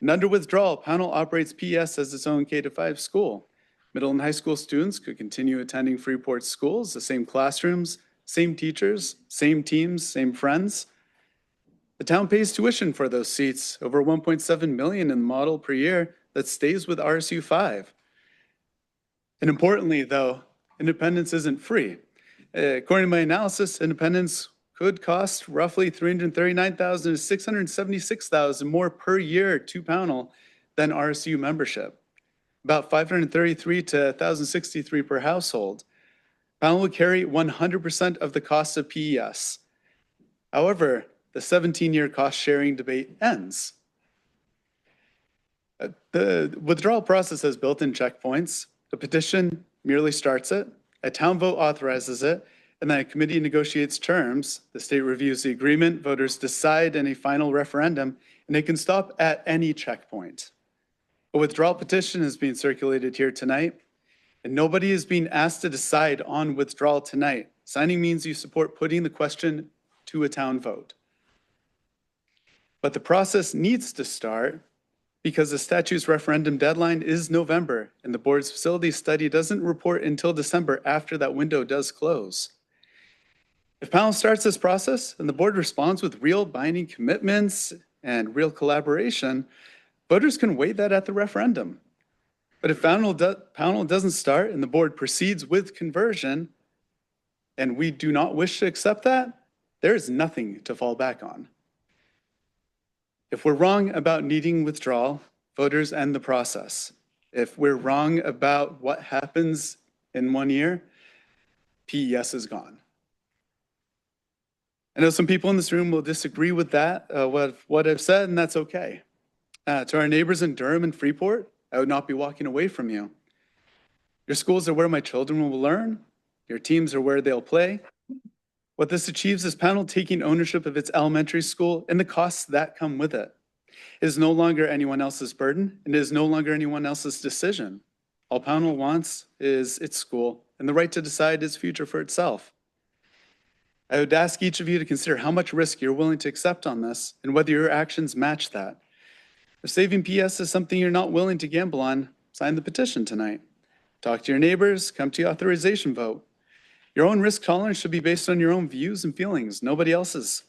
[SPEAKER 7] And under withdrawal, Pownell operates PES as its own K-5 school. Middle and high school students could continue attending Freeport schools, the same classrooms, same teachers, same teams, same friends. The town pays tuition for those seats, over $1.7 million in the model per year that stays with RSU 5. And importantly, though, independence isn't free. According to my analysis, independence could cost roughly $339,000 to $676,000 more per year to Pownell than RSU membership, about $533 to $1,063 per household. Pownell would carry 100% of the cost of PES. However, the 17-year cost-sharing debate ends. The withdrawal process has built-in checkpoints. The petition merely starts it. A town vote authorizes it, and then a committee negotiates terms. The state reviews the agreement, voters decide in a final referendum, and it can stop at any checkpoint. A withdrawal petition is being circulated here tonight, and nobody is being asked to decide on withdrawal tonight. Signing means you support putting the question to a town vote. But the process needs to start because the statute's referendum deadline is November, and the board's facility study doesn't report until December after that window does close. If Pownell starts this process and the board responds with real binding commitments and real collaboration, voters can weigh that at the referendum. But if Pownell doesn't start and the board proceeds with conversion, and we do not wish to accept that, there is nothing to fall back on. If we're wrong about needing withdrawal, voters end the process. If we're wrong about what happens in 1 year, PES is gone. I know some people in this room will disagree with that, what I've said, and that's okay. To our neighbors in Durham and Freeport, I would not be walking away from you. Your schools are where my children will learn. Your teams are where they'll play. What this achieves is Pownell taking ownership of its elementary school and the costs that come with it. It is no longer anyone else's burden, and it is no longer anyone else's decision. All Pownell wants is its school and the right to decide its future for itself. I would ask each of you to consider how much risk you're willing to accept on this and whether your actions match that. If saving PES is something you're not willing to gamble on, sign the petition tonight. Talk to your neighbors, come to the authorization vote. Your own risk tolerance should be based on your own views and feelings, nobody else's.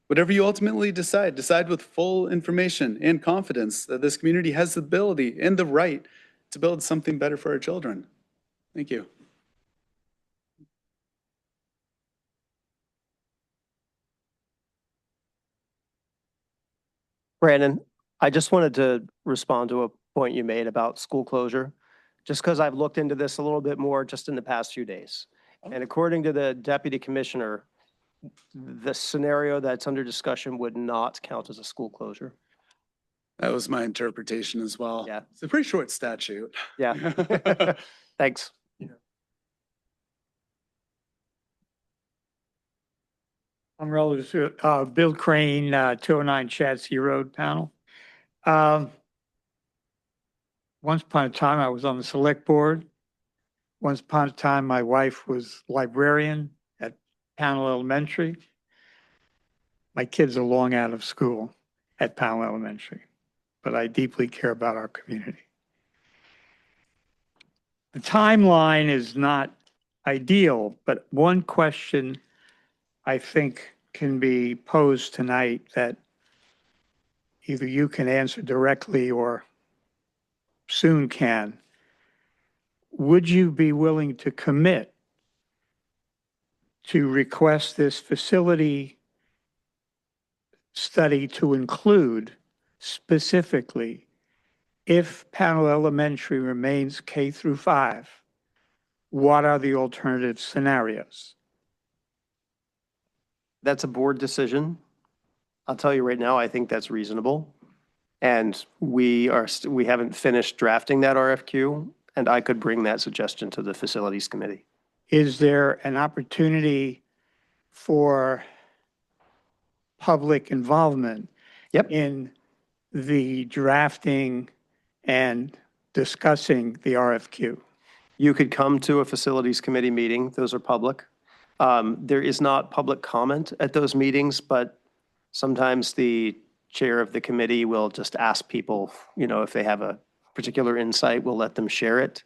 [SPEAKER 7] Whatever you ultimately decide, decide with full information and confidence that this community has the ability and the right to build something better for our children. Thank you.
[SPEAKER 3] Brandon, I just wanted to respond to a point you made about school closure, just because I've looked into this a little bit more just in the past few days. And according to the deputy commissioner, the scenario that's under discussion would not count as a school closure.
[SPEAKER 7] That was my interpretation as well.
[SPEAKER 3] Yeah.
[SPEAKER 7] It's a pretty short statute.
[SPEAKER 3] Yeah. Thanks.
[SPEAKER 8] I'm relative to Bill Crane, 209 Chadsey Road, Pownell. Once upon a time, I was on the select board. Once upon a time, my wife was librarian at Pownell Elementary. My kids are long out of school at Pownell Elementary, but I deeply care about our community. The timeline is not ideal, but one question I think can be posed tonight that either you can answer directly or soon can. Would you be willing to commit to request this facility study to include specifically if Pownell Elementary remains K through 5, what are the alternative scenarios?
[SPEAKER 3] That's a board decision. I'll tell you right now, I think that's reasonable. And we haven't finished drafting that RFQ, and I could bring that suggestion to the facilities committee.
[SPEAKER 8] Is there an opportunity for public involvement
[SPEAKER 3] Yep.
[SPEAKER 8] in the drafting and discussing the RFQ?
[SPEAKER 3] You could come to a facilities committee meeting. Those are public. There is not public comment at those meetings, but sometimes the chair of the committee will just ask people, if they have a particular insight, we'll let them share it.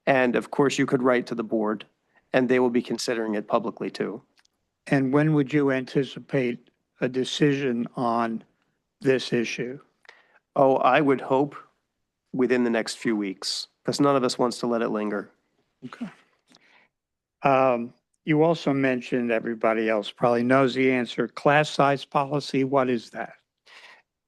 [SPEAKER 3] And of course, you could write to the board, and they will be considering it publicly too.
[SPEAKER 8] And when would you anticipate a decision on this issue?
[SPEAKER 3] Oh, I would hope within the next few weeks, because none of us wants to let it linger.
[SPEAKER 8] Okay. You also mentioned, everybody else probably knows the answer, class size policy. What is that?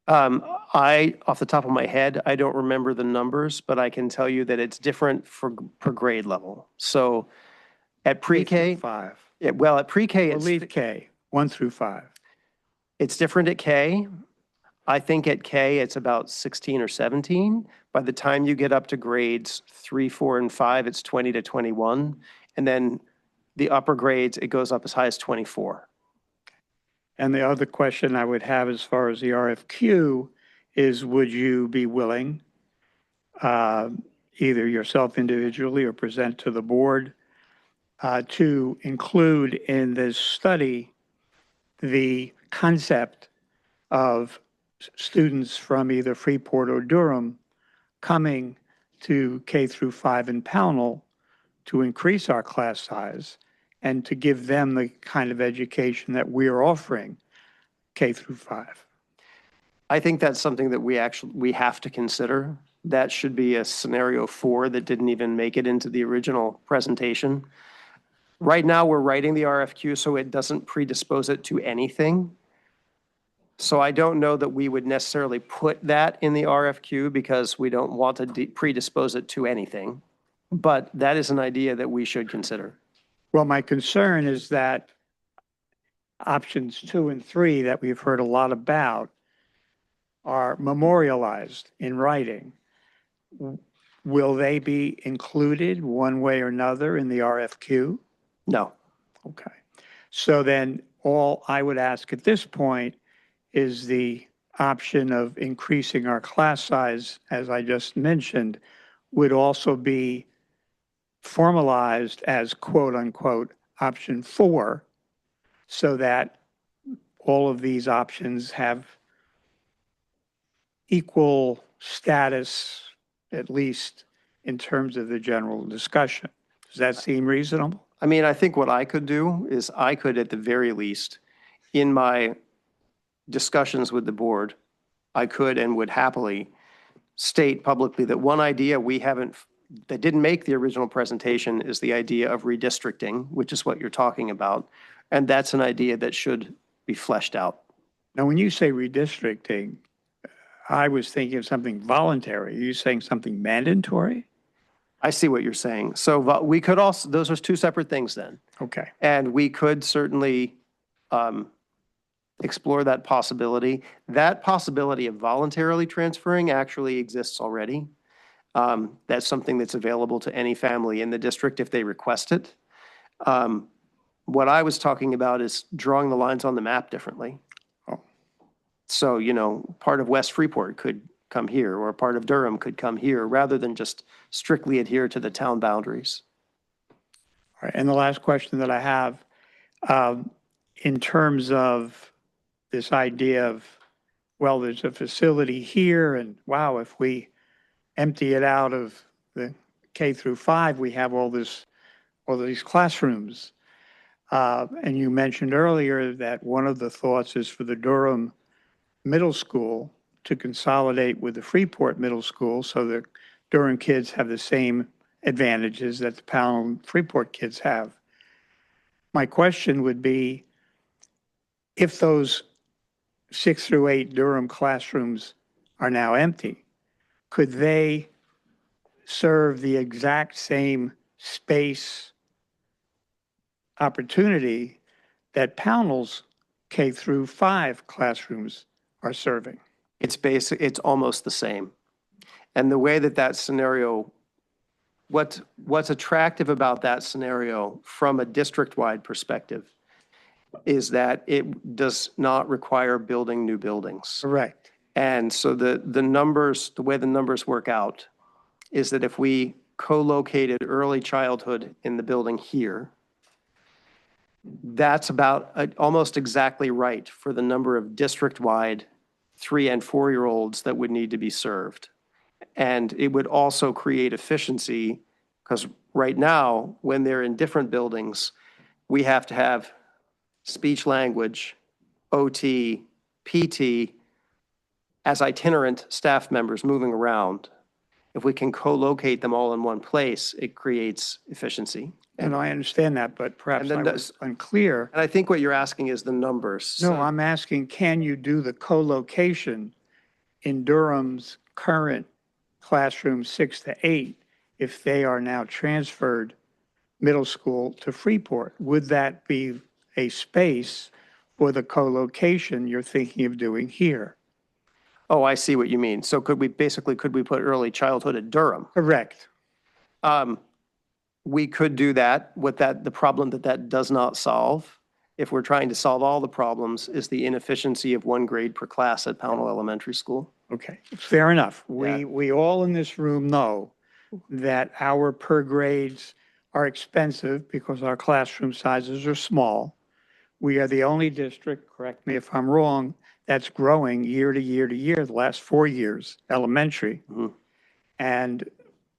[SPEAKER 3] Off the top of my head, I don't remember the numbers, but I can tell you that it's different per grade level. So at pre-K,
[SPEAKER 8] 5.
[SPEAKER 3] at pre-K,
[SPEAKER 8] Or leave K, 1 through 5.
[SPEAKER 3] it's different at K. I think at K, it's about 16 or 17. By the time you get up to grades 3, 4, and 5, it's 20 to 21. And then the upper grades, it goes up as high as 24.
[SPEAKER 8] And the other question I would have as far as the RFQ is, would you be willing, either yourself individually or present to the board, to include in this study the concept of students from either Freeport or Durham coming to K through 5 in Pownell to increase our class size and to give them the kind of education that we're offering K through 5?
[SPEAKER 3] I think that's something that we have to consider. That should be a scenario 4 that didn't even make it into the original presentation. Right now, we're writing the RFQ, so it doesn't predispose it to anything. So I don't know that we would necessarily put that in the RFQ because we don't want to predispose it to anything. But that is an idea that we should consider.
[SPEAKER 8] Well, my concern is that options 2 and 3 that we've heard a lot about are memorialized in writing. Will they be included one way or another in the RFQ?
[SPEAKER 3] No.
[SPEAKER 8] Okay. So then all I would ask at this point is the option of increasing our class size, as I just mentioned, would also be formalized as quote unquote option 4, so that all of these options have equal status, at least in terms of the general discussion. Does that seem reasonable?
[SPEAKER 3] I mean, I think what I could do is I could, at the very least, in my discussions with the board, I could and would happily state publicly that one idea that didn't make the original presentation is the idea of redistricting, which is what you're talking about. And that's an idea that should be fleshed out.
[SPEAKER 8] Now, when you say redistricting, I was thinking of something voluntary. Are you saying something mandatory?
[SPEAKER 3] I see what you're saying. So we could also, those are 2 separate things then.
[SPEAKER 8] Okay.
[SPEAKER 3] And we could certainly explore that possibility. That possibility of voluntarily transferring actually exists already. That's something that's available to any family in the district if they request it. What I was talking about is drawing the lines on the map differently.
[SPEAKER 8] Oh.
[SPEAKER 3] So, part of West Freeport could come here, or part of Durham could come here, rather than just strictly adhere to the town boundaries.
[SPEAKER 8] All right. And the last question that I have, in terms of this idea of, well, there's a facility here, and wow, if we empty it out of the K through 5, we have all this or these classrooms. And you mentioned earlier that one of the thoughts is for the Durham Middle School to consolidate with the Freeport Middle School so that Durham kids have the same advantages that the Powell and Freeport kids have. My question would be, if those 6 through 8 Durham classrooms are now empty, could they serve the exact same space opportunity that Pownell's K through 5 classrooms are serving?
[SPEAKER 3] It's almost the same. And the way that scenario, what's attractive about that scenario from a district-wide perspective is that it does not require building new buildings.
[SPEAKER 8] Correct.
[SPEAKER 3] And so the numbers, the way the numbers work out is that if we co-located early childhood in the building here, that's about almost exactly right for the number of district-wide 3 and 4-year-olds that would need to be served. And it would also create efficiency because right now, when they're in different buildings, we have to have speech language, OT, PT, as itinerant staff members moving around. If we can co-locate them all in one place, it creates efficiency.
[SPEAKER 8] And I understand that, but perhaps
[SPEAKER 3] And then
[SPEAKER 8] I
[SPEAKER 3] that's-
[SPEAKER 8] was unclear.
[SPEAKER 3] And I think what you're asking is the numbers.
[SPEAKER 8] No, I'm asking, can you do the co-location in Durham's current classroom 6 to 8 if they are now transferred middle school to Freeport? Would that be a space for the co-location you're thinking of doing here?
[SPEAKER 3] Oh, I see what you mean. So could we put early childhood at Durham?
[SPEAKER 8] Correct.
[SPEAKER 3] We could do that. The problem that does not solve, if we're trying to solve all the problems, is the inefficiency of 1 grade per class at Pownell Elementary School.
[SPEAKER 8] Okay, fair enough.
[SPEAKER 3] Yeah.
[SPEAKER 8] We all in this room know that our per grades are expensive because our classroom sizes are small. We are the only district, correct me if I'm wrong, that's growing year to year to year, the last 4 years, elementary.
[SPEAKER 3] Mhm.
[SPEAKER 8] And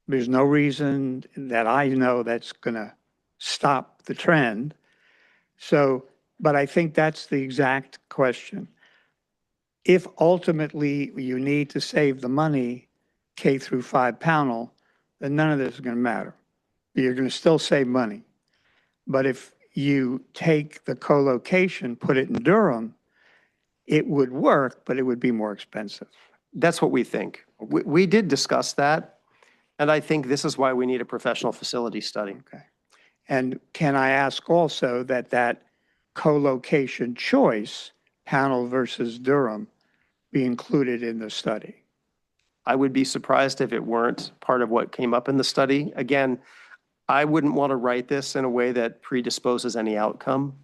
[SPEAKER 8] there's no reason that I know that's going to stop the trend. So, but I think that's the exact question. If ultimately you need to save the money, K through 5 Pownell, then none of this is going to matter. You're going to still save money. But if you take the co-location, put it in Durham, it would work, but it would be more expensive.
[SPEAKER 3] That's what we think. We did discuss that, and I think this is why we need a professional facility study.
[SPEAKER 8] Okay. And can I ask also that co-location choice, Pownell versus Durham, be included in the study?
[SPEAKER 3] I would be surprised if it weren't part of what came up in the study. Again, I wouldn't want to write this in a way that predisposes any outcome,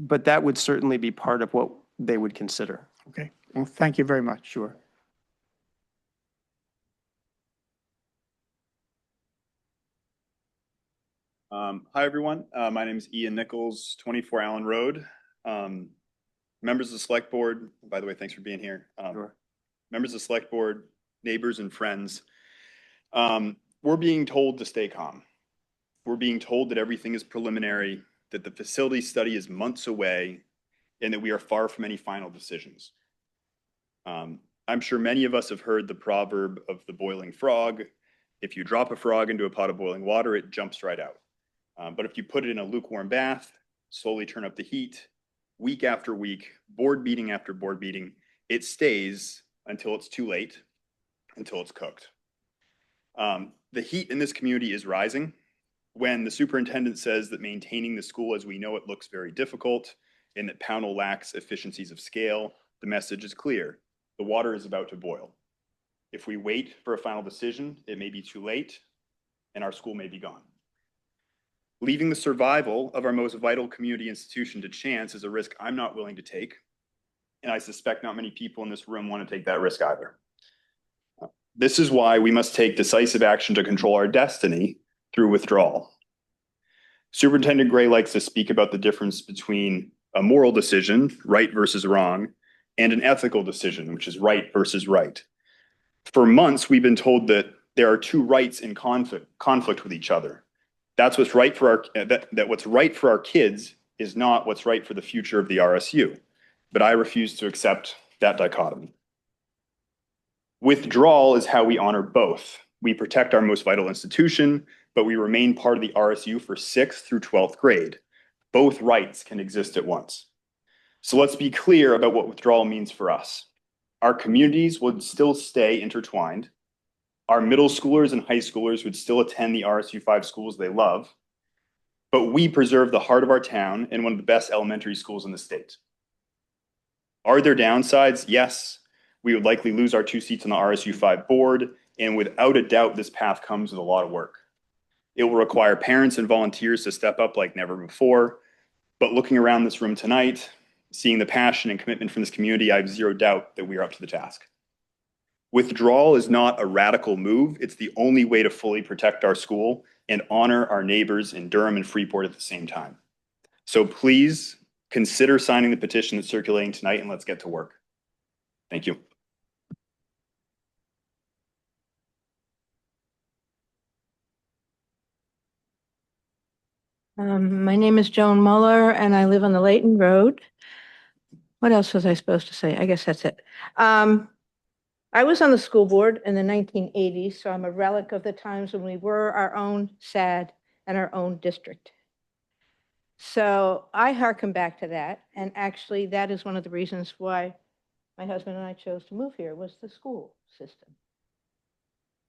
[SPEAKER 3] but that would certainly be part of what they would consider.
[SPEAKER 8] Okay, well, thank you very much.
[SPEAKER 3] Sure.
[SPEAKER 9] Hi, everyone. My name is Ian Nichols, 24 Allen Road. Members of the Select Board, by the way, thanks for being here.
[SPEAKER 3] Sure.
[SPEAKER 9] Members of the Select Board, neighbors and friends, we're being told to stay calm. We're being told that everything is preliminary, that the facility study is months away, and that we are far from any final decisions. I'm sure many of us have heard the proverb of the boiling frog. If you drop a frog into a pot of boiling water, it jumps right out. But if you put it in a lukewarm bath, slowly turn up the heat, week after week, board meeting after board meeting, it stays until it's too late, until it's cooked. The heat in this community is rising. When the superintendent says that maintaining the school as we know it looks very difficult and that Pownell lacks efficiencies of scale, the message is clear. The water is about to boil. If we wait for a final decision, it may be too late and our school may be gone. Leaving the survival of our most vital community institution to chance is a risk I'm not willing to take. And I suspect not many people in this room want to take that risk either. This is why we must take decisive action to control our destiny through withdrawal. Superintendent Gray likes to speak about the difference between a moral decision, right versus wrong, and an ethical decision, which is right versus right. For months, we've been told that there are two rights in conflict with each other. That's what's right for that what's right for our kids is not what's right for the future of the RSU. But I refuse to accept that dichotomy. Withdrawal is how we honor both. We protect our most vital institution, but we remain part of the RSU for 6th through 12th grade. Both rights can exist at once. So let's be clear about what withdrawal means for us. Our communities would still stay intertwined. Our middle schoolers and high schoolers would still attend the RSU 5 schools they love, but we preserve the heart of our town and one of the best elementary schools in the state. Are there downsides? Yes. We would likely lose our 2 seats on the RSU 5 board, and without a doubt, this path comes with a lot of work. It will require parents and volunteers to step up like never before, but looking around this room tonight, seeing the passion and commitment from this community, I have zero doubt that we are up to the task. Withdrawal is not a radical move. It's the only way to fully protect our school and honor our neighbors in Durham and Freeport at the same time. So please consider signing the petition that's circulating tonight, and let's get to work. Thank you.
[SPEAKER 10] My name is Joan Muller and I live on the Layton Road. What else was I supposed to say? I guess that's it. I was on the school board in the 1980s, so I'm a relic of the times when we were our own SAD and our own district. So I hearken back to that. And actually that is one of the reasons why my husband and I chose to move here was the school system.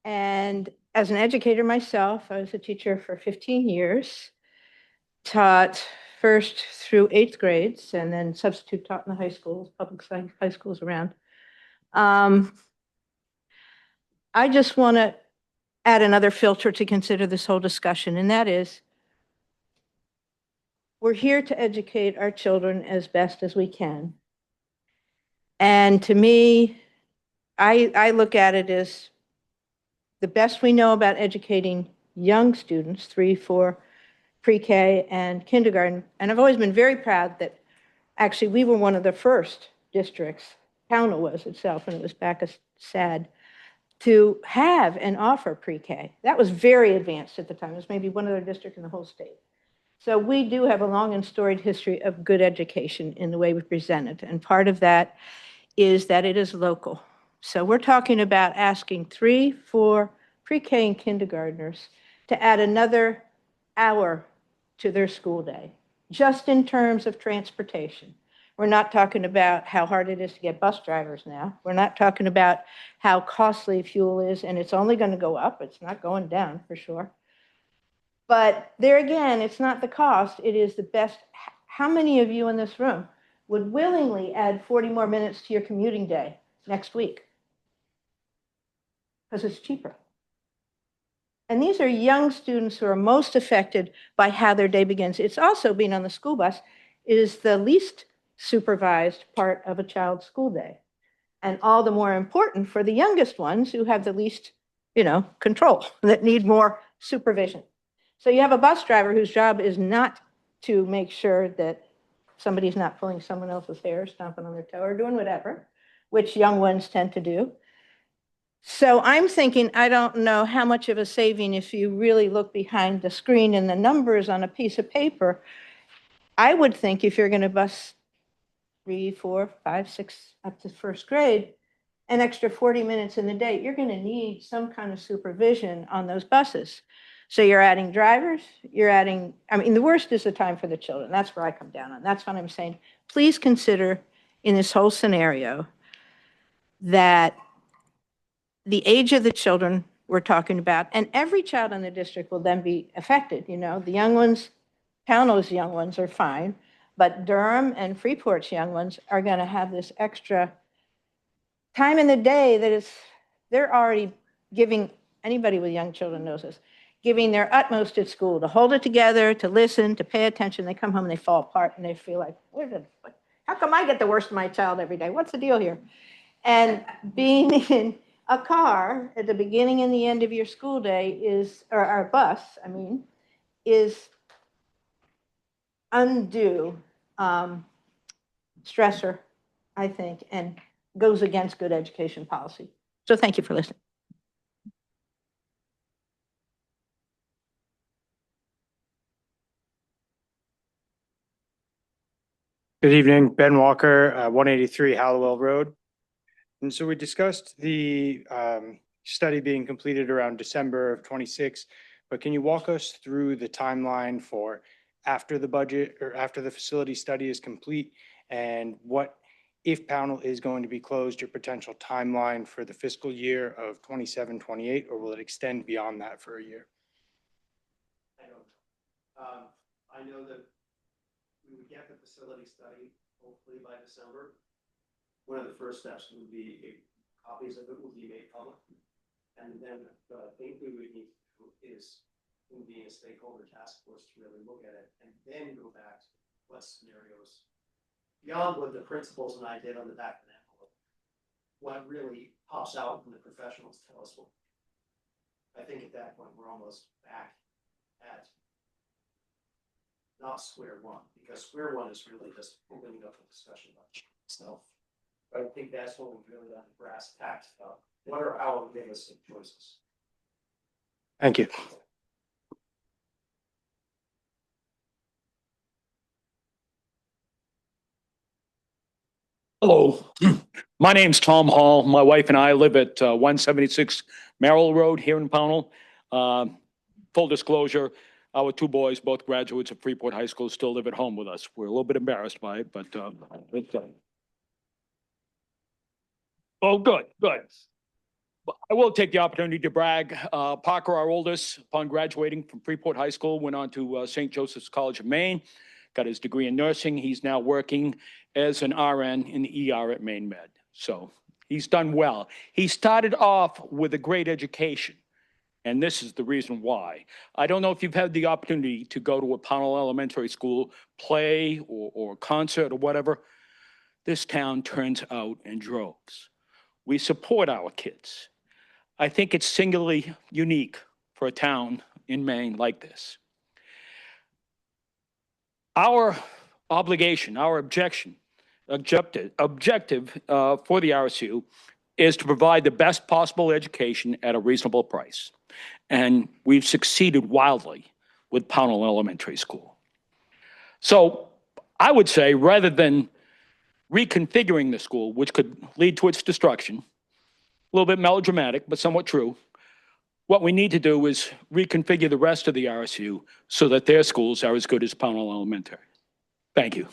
[SPEAKER 10] And as an educator myself, I was a teacher for 15 years. Taught 1st through 8th grades and then substitute taught in the high schools, public high schools around. I just want to add another filter to consider this whole discussion, and that is we're here to educate our children as best as we can. And to me, I look at it as the best we know about educating young students, 3, 4, pre-K and kindergarten. And I've always been very proud that actually we were one of the first districts, Pownell was itself, and it was back as SAD, to have and offer pre-K. That was very advanced at the time. It was maybe one other district in the whole state. So we do have a long and storied history of good education in the way we present it. And part of that is that it is local. So we're talking about asking 3, 4 pre-K and kindergartners to add another hour to their school day, just in terms of transportation. We're not talking about how hard it is to get bus drivers now. We're not talking about how costly fuel is, and it's only going to go up. It's not going down for sure. But there again, it's not the cost, it is the best. How many of you in this room would willingly add 40 more minutes to your commuting day next week? Because it's cheaper. And these are young students who are most affected by how their day begins. It's also, being on the school bus is the least supervised part of a child's school day. And all the more important for the youngest ones who have the least, control, that need more supervision. So you have a bus driver whose job is not to make sure that somebody's not pulling someone else's hair, stomping on their toe, or doing whatever, which young ones tend to do. So I'm thinking, I don't know how much of a saving if you really look behind the screen and the numbers on a piece of paper. I would think if you're going to bus 3, 4, 5, 6 up to 1st grade, an extra 40 minutes in the day, you're going to need some kind of supervision on those buses. So you're adding drivers, the worst is the time for the children. That's where I come down on. That's what I'm saying. Please consider in this whole scenario that the age of the children we're talking about, and every child in the district will then be affected. The young ones, Pownell's young ones are fine, but Durham and Freeport's young ones are going to have this extra time in the day that they're already giving, anybody with young children knows this, giving their utmost at school to hold it together, to listen, to pay attention. They come home and they fall apart and they feel like, how come I get the worst of my child every day? What's the deal here? And being in a car at the beginning and the end of your school day is, or our bus, is undue stressor, I think, and goes against good education policy. So thank you for listening.
[SPEAKER 11] Good evening, Ben Walker, 183 Hallowell Road. And so we discussed the study being completed around December of '26, but can you walk us through the timeline for after the budget or after the facility study is complete? And what, if Pownell is going to be closed, your potential timeline for the fiscal year of 27, 28, or will it extend beyond that for a year?
[SPEAKER 3] I don't know. I know that we would get the facility study hopefully by December. One of the first steps would be copies of it would be made public. And then the thing we would need to do is convene a stakeholder task force to really look at it and then go back to what scenarios beyond what the principals and I did on the back of the envelope. What really pops out when the professionals tell us what. I think at that point, we're almost back at not square one, because square one is really just opening up a discussion about stuff. But I think that's what we've really done brass tacks about. What are our realistic choices?
[SPEAKER 11] Thank you.
[SPEAKER 12] Hello, my name's Tom Hall. My wife and I live at 176 Merrill Road here in Pownell. Full disclosure, our two boys, both graduates of Freeport High School, still live at home with us. We're a little bit embarrassed by it, but oh, good. But I will take the opportunity to brag. Parker, our oldest, upon graduating from Freeport High School, went on to St. Joseph's College of Maine, got his degree in nursing. He's now working as an RN in the ER at Maine Med. So he's done well. He started off with a great education. And this is the reason why. I don't know if you've had the opportunity to go to a Pownell Elementary School play or concert or whatever. This town turns out in droves. We support our kids. I think it's singularly unique for a town in Maine like this. Our obligation, our objective for the RSU is to provide the best possible education at a reasonable price. And we've succeeded wildly with Pownell Elementary School. So I would say, rather than reconfiguring the school, which could lead to its destruction, a little bit melodramatic, but somewhat true, what we need to do is reconfigure the rest of the RSU so that their schools are as good as Pownell Elementary. Thank you.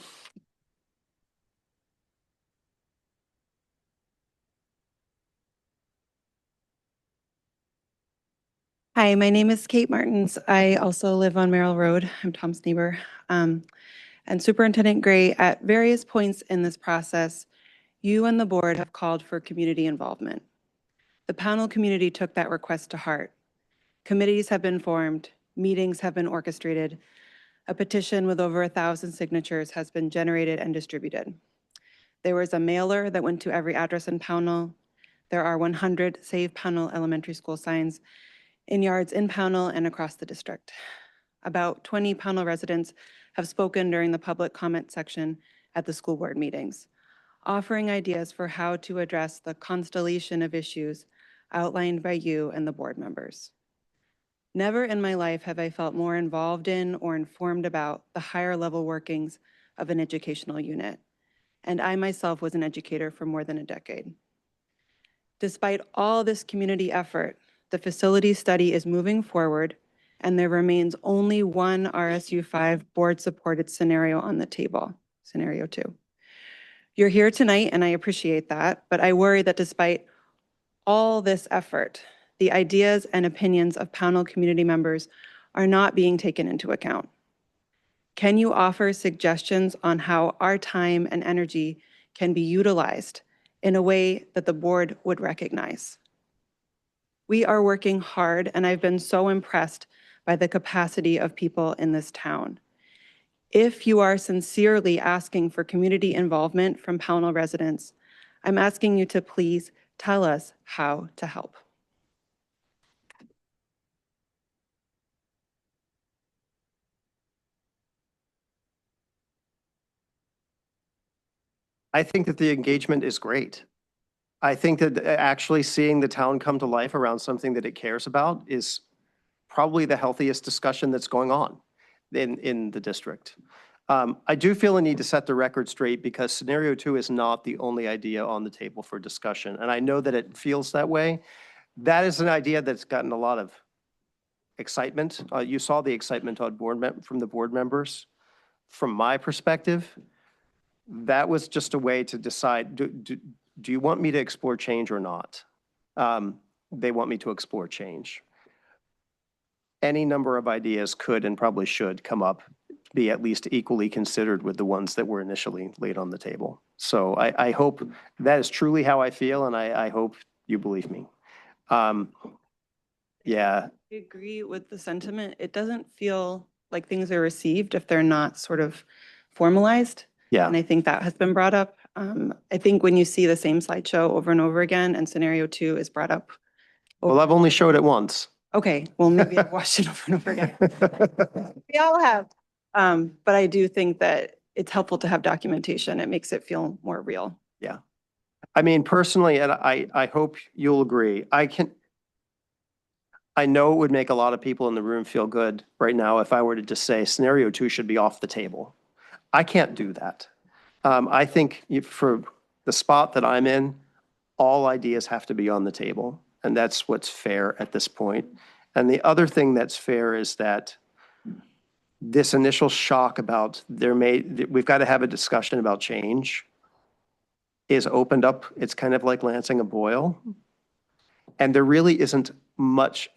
[SPEAKER 13] Hi, my name is Kate Martins. I also live on Merrill Road. I'm Tom's neighbor. And Superintendent Gray, at various points in this process, you and the board have called for community involvement. The Pownell community took that request to heart. Committees have been formed, meetings have been orchestrated, a petition with over 1,000 signatures has been generated and distributed. There was a mailer that went to every address in Pownell. There are 100 Save Pownell Elementary School signs in yards in Pownell and across the district. About 20 Pownell residents have spoken during the public comment section at the school board meetings, offering ideas for how to address the constellation of issues outlined by you and the board members. Never in my life have I felt more involved in or informed about the higher level workings of an educational unit, and I myself was an educator for more than a decade. Despite all this community effort, the facility study is moving forward, and there remains only one RSU 5 board-supported scenario on the table, scenario 2. You're here tonight, and I appreciate that, but I worry that despite all this effort, the ideas and opinions of Pownell community members are not being taken into account. Can you offer suggestions on how our time and energy can be utilized in a way that the board would recognize? We are working hard, and I've been so impressed by the capacity of people in this town. If you are sincerely asking for community involvement from Pownell residents, I'm asking you to please tell us how to help.
[SPEAKER 3] I think that the engagement is great. I think that actually seeing the town come to life around something that it cares about is probably the healthiest discussion that's going on in the district. I do feel a need to set the record straight because scenario 2 is not the only idea on the table for discussion. And I know that it feels that way. That is an idea that's gotten a lot of excitement. You saw the excitement on from the board members. From my perspective, that was just a way to decide, do you want me to explore change or not? They want me to explore change. Any number of ideas could and probably should come up, be at least equally considered with the ones that were initially laid on the table. So I hope that is truly how I feel, and I hope you believe me. Yeah,
[SPEAKER 13] I agree with the sentiment. It doesn't feel like things are received if they're not sort of formalized.
[SPEAKER 3] yeah.
[SPEAKER 13] And I think that has been brought up. I think when you see the same slideshow over and over again and scenario 2 is brought up.
[SPEAKER 3] Well, I've only showed it once.
[SPEAKER 13] Okay, well, maybe I've watched it over and over again. We all have. But I do think that it's helpful to have documentation. It makes it feel more real.
[SPEAKER 3] Yeah. I mean, personally, and I hope you'll agree, I know it would make a lot of people in the room feel good right now if I were to just say scenario 2 should be off the table. I can't do that. I think for the spot that I'm in, all ideas have to be on the table, and that's what's fair at this point. And the other thing that's fair is that this initial shock about we've got to have a discussion about change is opened up. It's kind of like lancing a boil. And there really isn't much,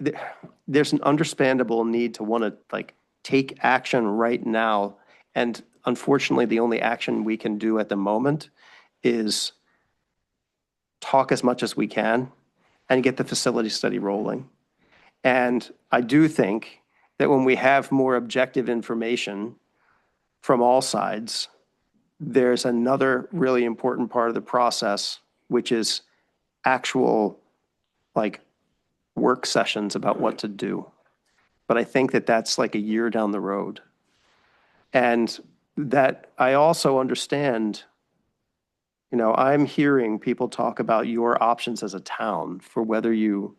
[SPEAKER 3] there's an understandable need to want to like take action right now. And unfortunately, the only action we can do at the moment is talk as much as we can and get the facility study rolling. And I do think that when we have more objective information from all sides, there's another really important part of the process, which is actual like work sessions about what to do. But I think that that's like a year down the road. And that I also understand, you know, I'm hearing people talk about your options as a town for whether you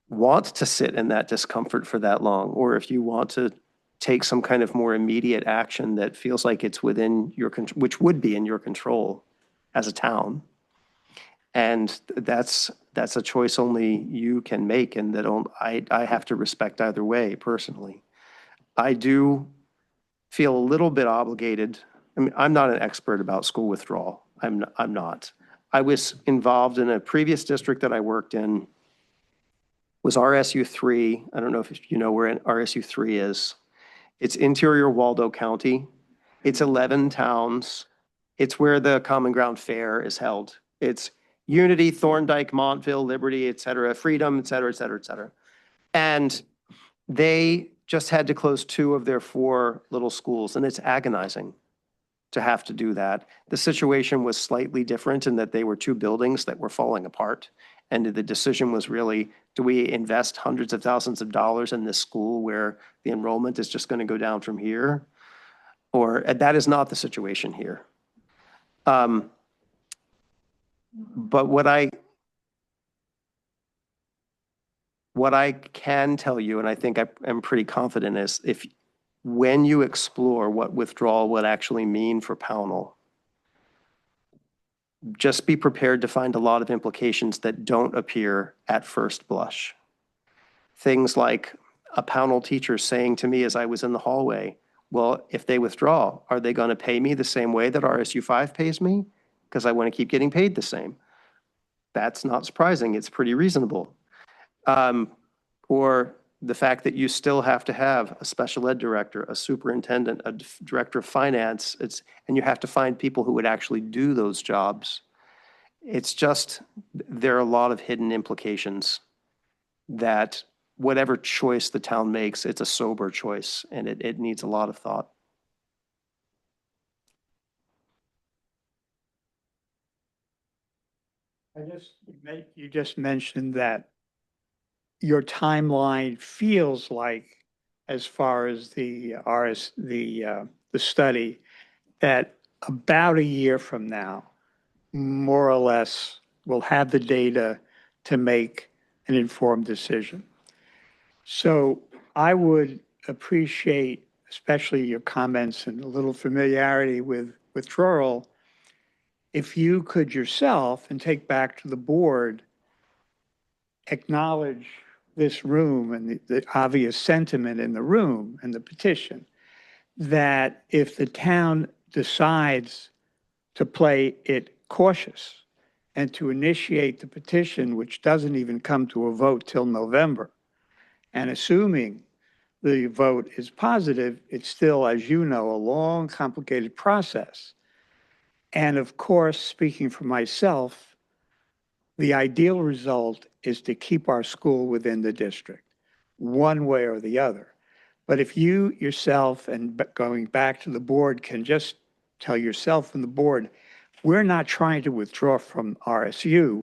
[SPEAKER 3] want to sit in that discomfort for that long, or if you want to take some kind of more immediate action that feels like it's within your control, which would be in your control as a town. And that's a choice only you can make, and that I have to respect either way personally. I do feel a little bit obligated. I mean, I'm not an expert about school withdrawal. I'm not. I was involved in a previous district that I worked in, was RSU 3. I don't know if you know where RSU 3 is. It's interior Waldo County. It's 11 towns. It's where the Common Ground Fair is held. It's Unity, Thorndike, Montville, Liberty, et cetera, Freedom, et cetera, et cetera, et cetera. And they just had to close 2 of their 4 little schools, and it's agonizing to have to do that. The situation was slightly different in that they were 2 buildings that were falling apart. And the decision was really, do we invest hundreds of thousands of dollars in this school where the enrollment is just going to go down from here? Or that is not the situation here. But what I can tell you, and I think I'm pretty confident, is when you explore what withdrawal would actually mean for Pownell, just be prepared to find a lot of implications that don't appear at first blush. Things like a Pownell teacher saying to me as I was in the hallway, well, if they withdraw, are they going to pay me the same way that RSU 5 pays me? Because I want to keep getting paid the same. That's not surprising. It's pretty reasonable. Or the fact that you still have to have a special ed director, a superintendent, a director of finance, and you have to find people who would actually do those jobs. It's just, there are a lot of hidden implications that whatever choice the town makes, it's a sober choice, and it needs a lot of thought.
[SPEAKER 8] You just mentioned that your timeline feels like, as far as the study, that about a year from now, more or less, we'll have the data to make an informed decision. So I would appreciate especially your comments and a little familiarity with withdrawal, if you could yourself, and take back to the board, acknowledge this room and the obvious sentiment in the room and the petition, that if the town decides to play it cautious and to initiate the petition, which doesn't even come to a vote till November, and assuming the vote is positive, it's still, as you know, a long, complicated process. And of course, speaking for myself, the ideal result is to keep our school within the district, one way or the other. But if you yourself, and going back to the board, can just tell yourself and the board, we're not trying to withdraw from RSU.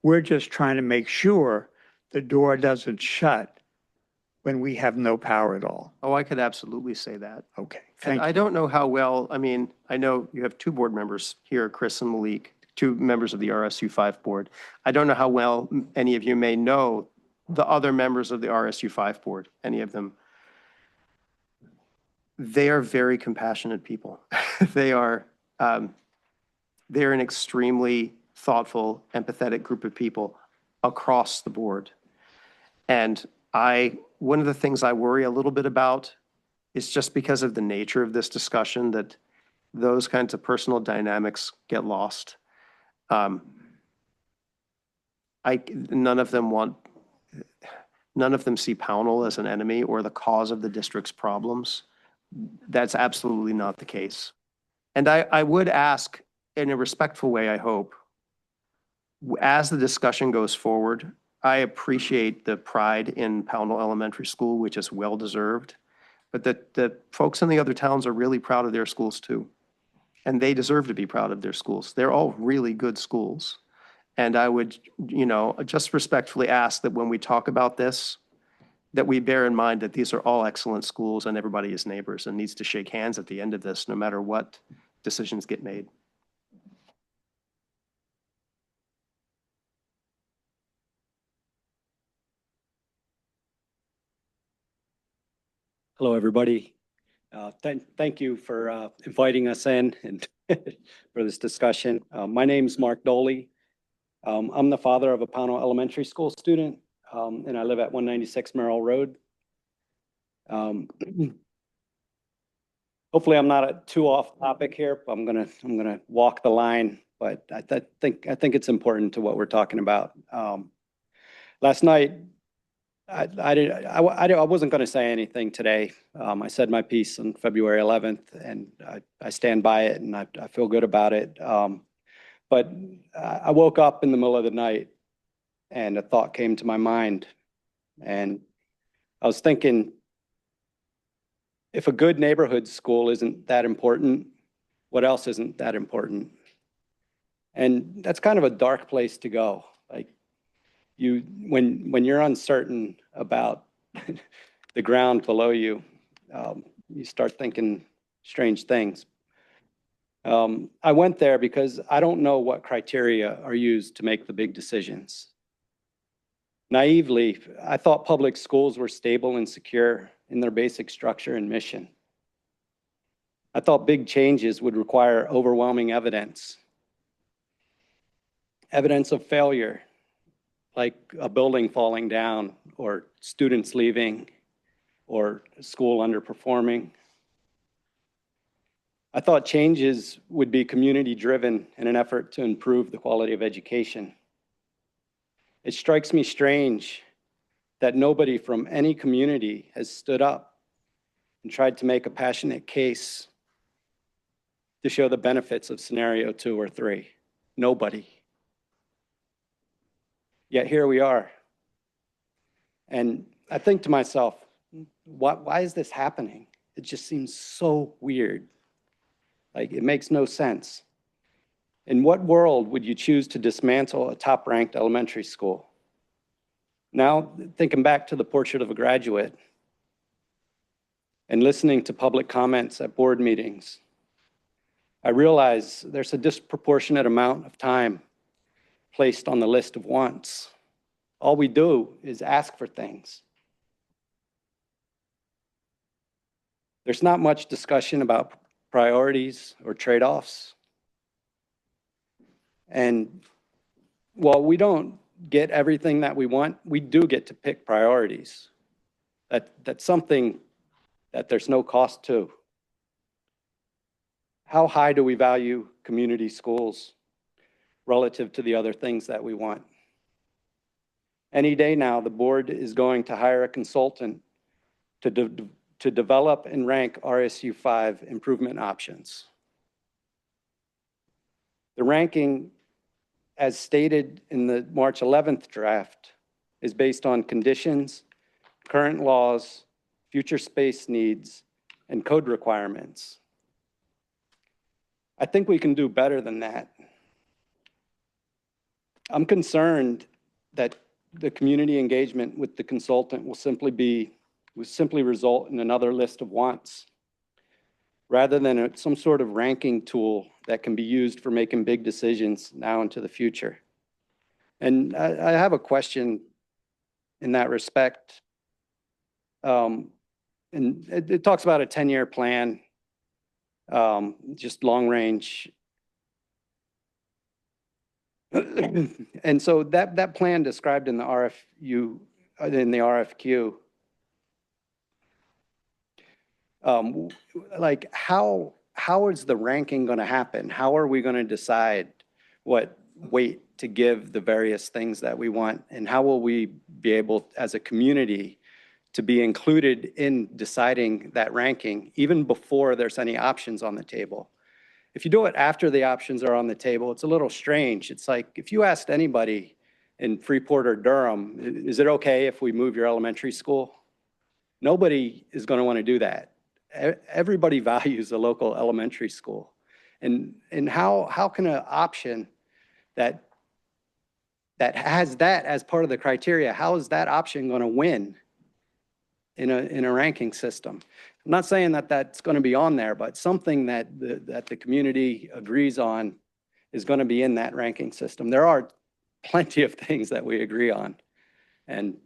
[SPEAKER 8] We're just trying to make sure the door doesn't shut when we have no power at all.
[SPEAKER 3] Oh, I could absolutely say that.
[SPEAKER 8] Okay,
[SPEAKER 3] And
[SPEAKER 8] thank
[SPEAKER 3] I
[SPEAKER 8] you.
[SPEAKER 3] don't know how well, I mean, I know you have two board members here, Chris and Malik, two members of the RSU 5 board. I don't know how well any of you may know the other members of the RSU 5 board, any of them. They are very compassionate people. They are, they're an extremely thoughtful, empathetic group of people across the board. And one of the things I worry a little bit about is just because of the nature of this discussion, that those kinds of personal dynamics get lost. None of them see Pownell as an enemy or the cause of the district's problems. That's absolutely not the case. And I would ask, in a respectful way, I hope, as the discussion goes forward, I appreciate the pride in Pownell Elementary School, which is well-deserved, but the folks in the other towns are really proud of their schools too. And they deserve to be proud of their schools. They're all really good schools. And I would, just respectfully ask that when we talk about this, that we bear in mind that these are all excellent schools and everybody is neighbors and needs to shake hands at the end of this, no matter what decisions get made.
[SPEAKER 14] Hello, everybody. Thank you for inviting us in and for this discussion. My name's Mark Doley. I'm the father of a Pownell Elementary School student, and I live at 196 Merrill Road. Hopefully, I'm not too off topic here. I'm gonna walk the line, but I think it's important to what we're talking about. Last night, I wasn't going to say anything today. I said my piece on February 11th, and I stand by it, and I feel good about it. But I woke up in the middle of the night, and a thought came to my mind, and I was thinking, if a good neighborhood school isn't that important, what else isn't that important? And that's kind of a dark place to go. Like, when you're uncertain about the ground below you, you start thinking strange things. I went there because I don't know what criteria are used to make the big decisions. Naively, I thought public schools were stable and secure in their basic structure and mission. I thought big changes would require overwhelming evidence of failure, like a building falling down or students leaving or school underperforming. I thought changes would be community-driven in an effort to improve the quality of education. It strikes me strange that nobody from any community has stood up and tried to make a passionate case to show the benefits of scenario 2 or 3. Nobody. Yet here we are. And I think to myself, why is this happening? It just seems so weird. Like, it makes no sense. In what world would you choose to dismantle a top-ranked elementary school? Now, thinking back to the Portrait of a Graduate and listening to public comments at board meetings, I realize there's a disproportionate amount of time placed on the list of wants. All we do is ask for things. There's not much discussion about priorities or trade-offs. And while we don't get everything that we want, we do get to pick priorities. That's something that there's no cost to. How high do we value community schools relative to the other things that we want? Any day now, the board is going to hire a consultant to develop and rank RSU 5 improvement options. The ranking, as stated in the March 11th draft, is based on conditions, current laws, future space needs, and code requirements. I think we can do better than that. I'm concerned that the community engagement with the consultant will simply result in another list of wants, rather than some sort of ranking tool that can be used for making big decisions now into the future. And I have a question in that respect. And it talks about a 10-year plan, just long range. And so that plan described in the RFQ, like how is the ranking going to happen? How are we going to decide what weight to give the various things that we want? And how will we be able, as a community, to be included in deciding that ranking even before there's any options on the table? If you do it after the options are on the table, it's a little strange. It's like if you asked anybody in Freeport or Durham, is it okay if we move your elementary school? Nobody is going to want to do that. Everybody values a local elementary school. And how can an option that has that as part of the criteria, how is that option going to win in a ranking system? I'm not saying that that's going to be on there, but something that the community agrees on is going to be in that ranking system. There are plenty of things that we agree on. And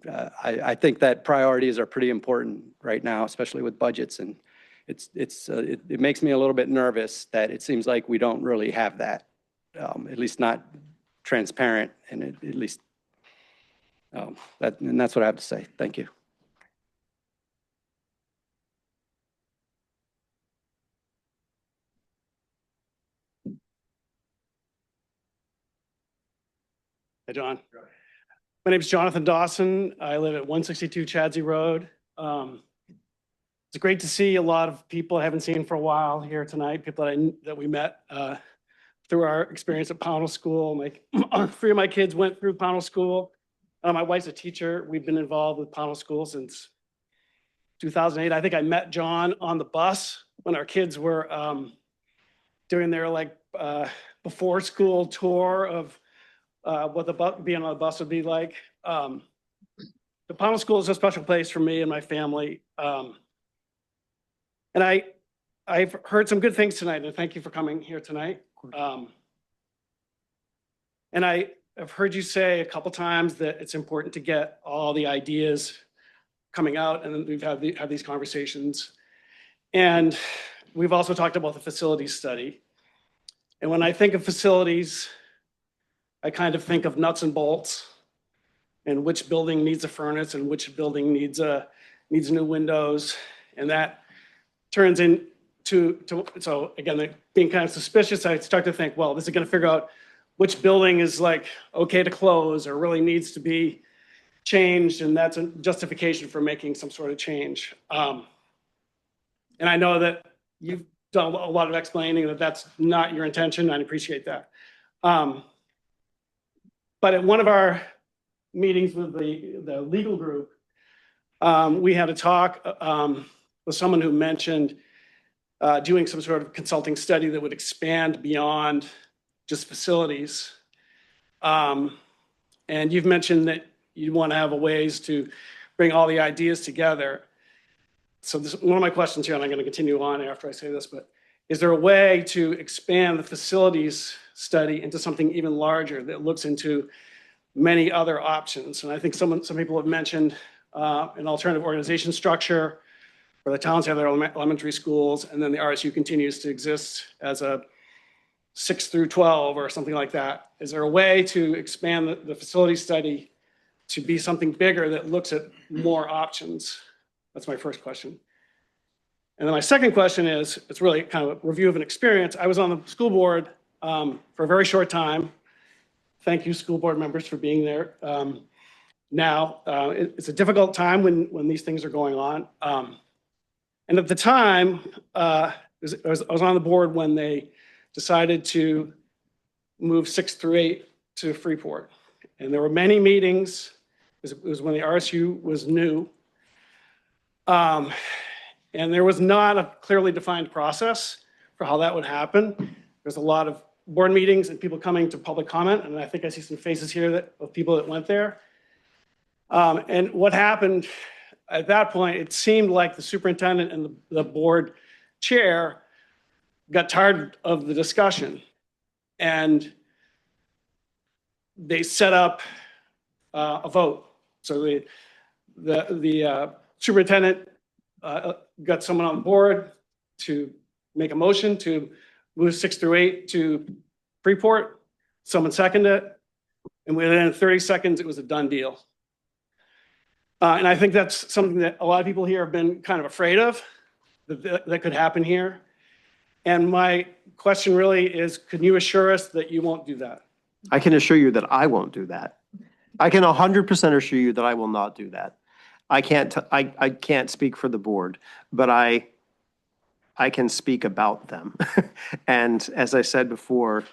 [SPEAKER 14] I think that priorities are pretty important right now, especially with budgets. And it makes me a little bit nervous that it seems like we don't really have that, at least not transparent, and at least and that's what I have to say. Thank you.
[SPEAKER 15] Hi, John. My name is Jonathan Dawson. I live at 162 Chadsey Road. It's great to see a lot of people I haven't seen for a while here tonight, people that we met through our experience at Pownell School. 3 of my kids went through Pownell School. My wife's a teacher. We've been involved with Pownell School since 2008. I think I met John on the bus when our kids were doing their before school tour of what being on the bus would be like. The Pownell School is a special place for me and my family. And I've heard some good things tonight, and thank you for coming here tonight. And I've heard you say a couple times that it's important to get all the ideas coming out, and then we've had these conversations. And we've also talked about the facilities study. And when I think of facilities, I kind of think of nuts and bolts and which building needs a furnace and which building needs new windows. And that turns into, so again, being kind of suspicious, I start to think, well, this is going to figure out which building is okay to close or really needs to be changed. And that's a justification for making some sort of change. And I know that you've done a lot of explaining that that's not your intention. I appreciate that. But at one of our meetings with the legal group, we had a talk with someone who mentioned doing some sort of consulting study that would expand beyond just facilities. And you've mentioned that you want to have ways to bring all the ideas together. So this, one of my questions here, and I'm going to continue on after I say this, but is there a way to expand the facilities study into something even larger that looks into many other options? And I think some people have mentioned an alternative organization structure, where the towns have their elementary schools, and then the RSU continues to exist as a 6 through 12 or something like that. Is there a way to expand the facility study to be something bigger that looks at more options? That's my first question. And then my second question is, it's really kind of a review of an experience. I was on the school board for a very short time. Thank you, school board members, for being there. It's a difficult time when these things are going on. And at the time, I was on the board when they decided to move 6 through 8 to Freeport. And there were many meetings. It was when the RSU was new. And there was not a clearly defined process for how that would happen. There's a lot of board meetings and people coming to public comment, and I think I see some faces here of people that went there. And what happened at that point, it seemed like the superintendent and the board chair got tired of the discussion, and they set up a vote. So the superintendent got someone on the board to make a motion to move 6 through 8 to Freeport. Someone seconded it, and within 30 seconds, it was a done deal. And I think that's something that a lot of people here have been kind of afraid of, that could happen here. And my question really is, can you assure us that you won't do that?
[SPEAKER 3] I can assure you that I won't do that. I can 100% assure you that I will not do that. I can't speak for the board, but I can speak about them. And as I said before,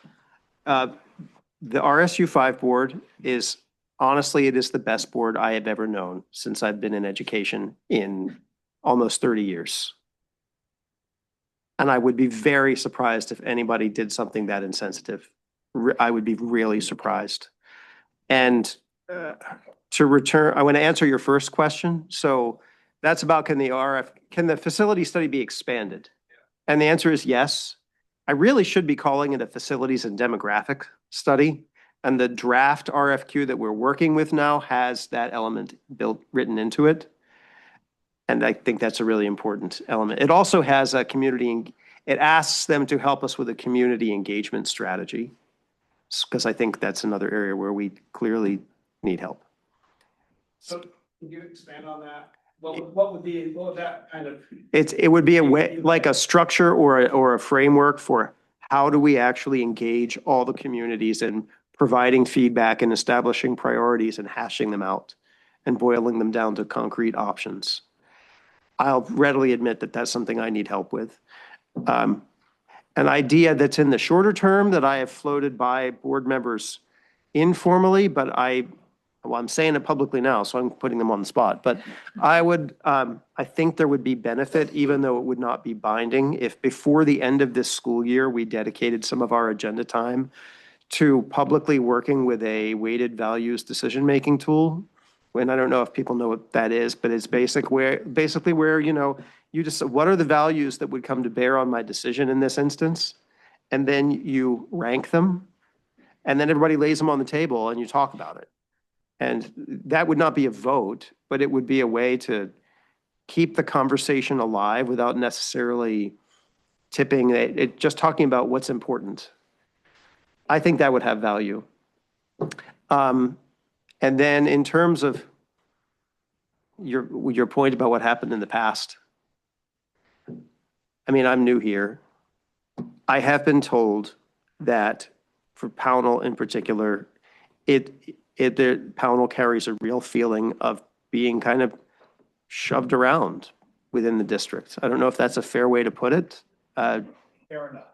[SPEAKER 3] the RSU 5 board is, honestly, it is the best board I have ever known since I've been in education in almost 30 years. And I would be very surprised if anybody did something that insensitive. I would be really surprised. And to return, I want to answer your first question. So that's about can the facility study be expanded? And the answer is yes. I really should be calling it a facilities and demographic study. And the draft RFQ that we're working with now has that element written into it. And I think that's a really important element. It also has a it asks them to help us with a community engagement strategy, because I think that's another area where we clearly need help.
[SPEAKER 15] So can you expand on that? What would that kind of?
[SPEAKER 3] It would be a way, like a structure or a framework for how do we actually engage all the communities in providing feedback and establishing priorities and hashing them out and boiling them down to concrete options. I'll readily admit that that's something I need help with. An idea that's in the shorter term that I have floated by board members informally, but I'm saying it publicly now, so I'm putting them on the spot. But I think there would be benefit, even though it would not be binding, if before the end of this school year, we dedicated some of our agenda time to publicly working with a weighted values decision-making tool. And I don't know if people know what that is, but it's basically where, you just, what are the values that would come to bear on my decision in this instance? And then you rank them, and then everybody lays them on the table and you talk about it. And that would not be a vote, but it would be a way to keep the conversation alive without necessarily tipping it, just talking about what's important. I think that would have value. And then in terms of your point about what happened in the past, I mean, I'm new here. I have been told that for Pownell in particular, Pownell carries a real feeling of being kind of shoved around within the district. I don't know if that's a fair way to put it.
[SPEAKER 12] Fair enough.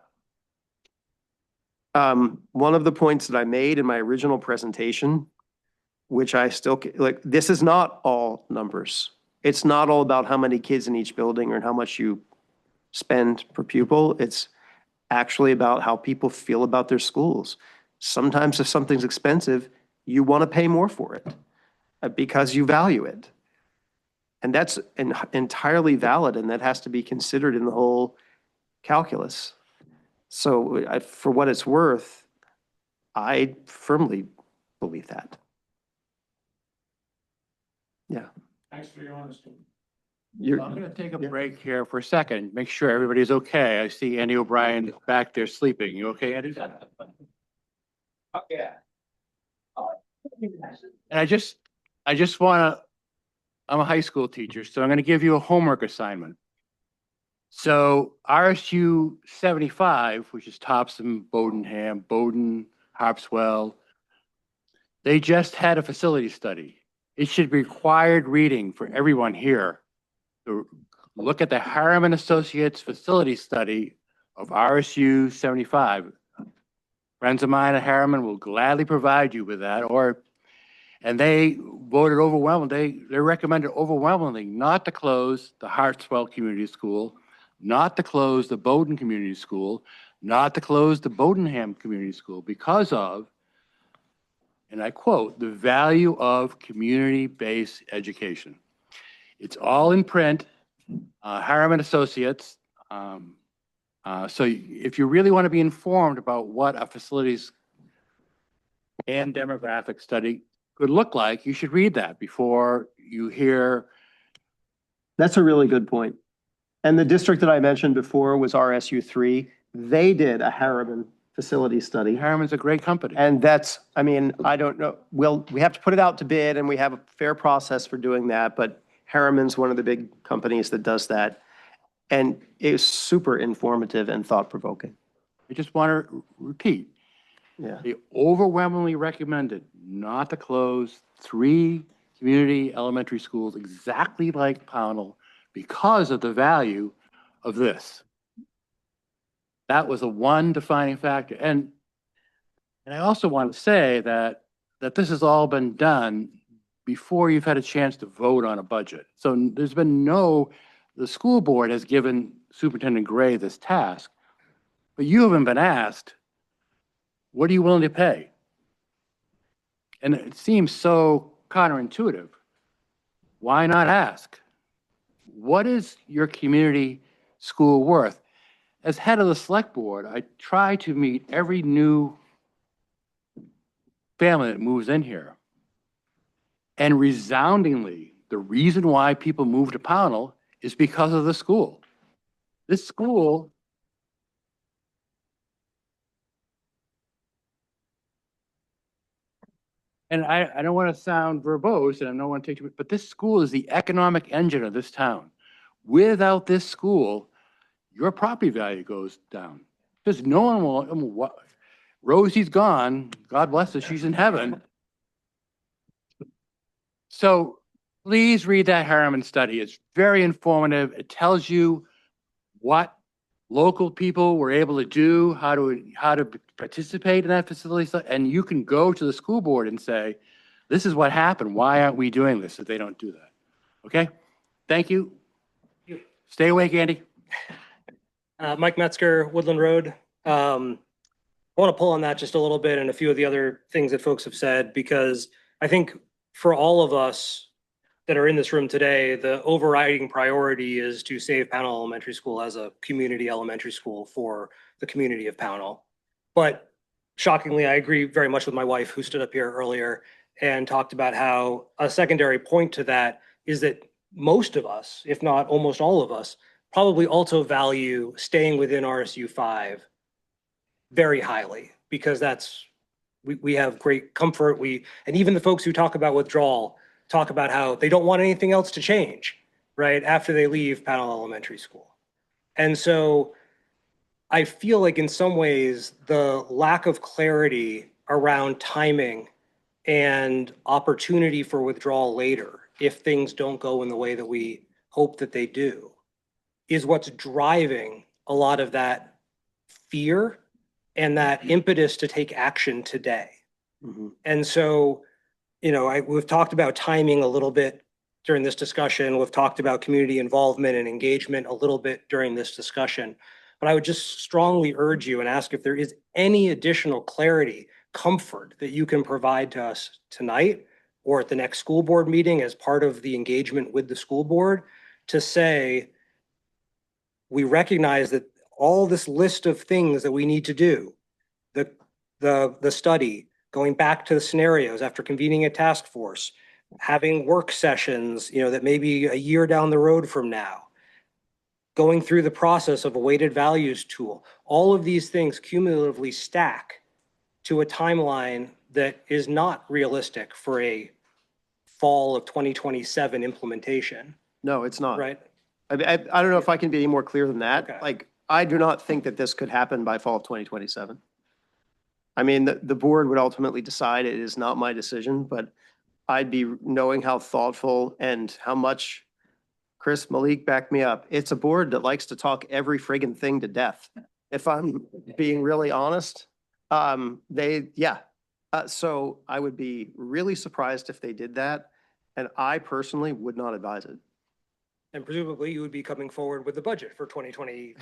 [SPEAKER 3] One of the points that I made in my original presentation, which I still, this is not all numbers. It's not all about how many kids in each building or how much you spend per pupil. It's actually about how people feel about their schools. Sometimes if something's expensive, you want to pay more for it because you value it. And that's entirely valid, and that has to be considered in the whole calculus. So for what it's worth, I firmly believe that. Yeah.
[SPEAKER 12] Thanks for your honesty.
[SPEAKER 3] You're,
[SPEAKER 1] I'm gonna take a break here for a second, make sure everybody's okay. I see Andy O'Brien back there sleeping. You okay, Andy? Yeah. And I just wanna, I'm a high school teacher, so I'm gonna give you a homework assignment. So RSU 75, which is Topsom, Bowdenham, Bowden, Harpswell, they just had a facility study. It should be required reading for everyone here to look at the Harriman Associates facility study of RSU 75. Friends of mine at Harriman will gladly provide you with that, and they voted overwhelmingly, they recommended overwhelmingly not to close the Hartswell Community School, not to close the Bowden Community School, not to close the Bowdenham Community School because of, and I quote, the value of community-based education. It's all in print, Harriman Associates. So if you really want to be informed about what a facilities and demographic study could look like, you should read that before you hear.
[SPEAKER 3] that's a really good point. And the district that I mentioned before was RSU 3. They did a Harriman facility study.
[SPEAKER 1] Harriman's a great company.
[SPEAKER 3] And that's, I mean, I don't know, we have to put it out to bid and we have a fair process for doing that, but Harriman's one of the big companies that does that. And it's super informative and thought-provoking.
[SPEAKER 1] I just want to repeat,
[SPEAKER 3] Yeah.
[SPEAKER 1] they overwhelmingly recommended not to close 3 community elementary schools exactly like Pownell because of the value of this. That was the one defining factor. And I also want to say that this has all been done before you've had a chance to vote on a budget. So there's been the school board has given Superintendent Gray this task, but you haven't been asked, what are you willing to pay? And it seems so counterintuitive. Why not ask? What is your community school worth? As head of the select board, I try to meet every new family that moves in here. And resoundingly, the reason why people move to Pownell is because of the school. This school and I don't want to sound verbose and I don't want to take too much, but this school is the economic engine of this town. Without this school, your property value goes down. Because no one will, I mean, Rosie's gone, God bless her, she's in heaven. So please read that Harriman study. It's very informative. It tells you what local people were able to do, how to participate in that facility. And you can go to the school board and say, this is what happened. Why aren't we doing this if they don't do that? Okay? Thank you. Stay awake, Andy.
[SPEAKER 16] Mike Metzger, Woodland Road. I want to pull on that just a little bit and a few of the other things that folks have said, because I think for all of us that are in this room today, the overriding priority is to save Pownell Elementary School as a community elementary school for the community of Pownell. But shockingly, I agree very much with my wife who stood up here earlier and talked about how a secondary point to that is that most of us, if not almost all of us, probably also value staying within RSU 5 very highly, because we have great comfort. And even the folks who talk about withdrawal talk about how they don't want anything else to change, right, after they leave Pownell Elementary School. And so I feel like in some ways, the lack of clarity around timing and opportunity for withdrawal later, if things don't go in the way that we hope that they do, is what's driving a lot of that fear and that impetus to take action today.
[SPEAKER 3] Mm-hmm.
[SPEAKER 16] And so, you know, we've talked about timing a little bit during this discussion. We've talked about community involvement and engagement a little bit during this discussion. But I would just strongly urge you and ask if there is any additional clarity, comfort that you can provide to us tonight or at the next school board meeting as part of the engagement with the school board to say, we recognize that all this list of things that we need to do, the study, going back to the scenarios after convening a task force, having work sessions, that maybe a year down the road from now, going through the process of a weighted values tool, all of these things cumulatively stack to a timeline that is not realistic for a fall of 2027 implementation,
[SPEAKER 3] No, it's not.
[SPEAKER 16] right?
[SPEAKER 3] I don't know if I can be any more clear than that.
[SPEAKER 16] Okay.
[SPEAKER 3] Like, I do not think that this could happen by fall of 2027. I mean, the board would ultimately decide. It is not my decision, but I'd be knowing how thoughtful and how much Chris, Malik backed me up. It's a board that likes to talk every friggin' thing to death. If I'm being really honest, so I would be really surprised if they did that. And I personally would not advise it.
[SPEAKER 16] And presumably you would be coming forward with the budget for 2028,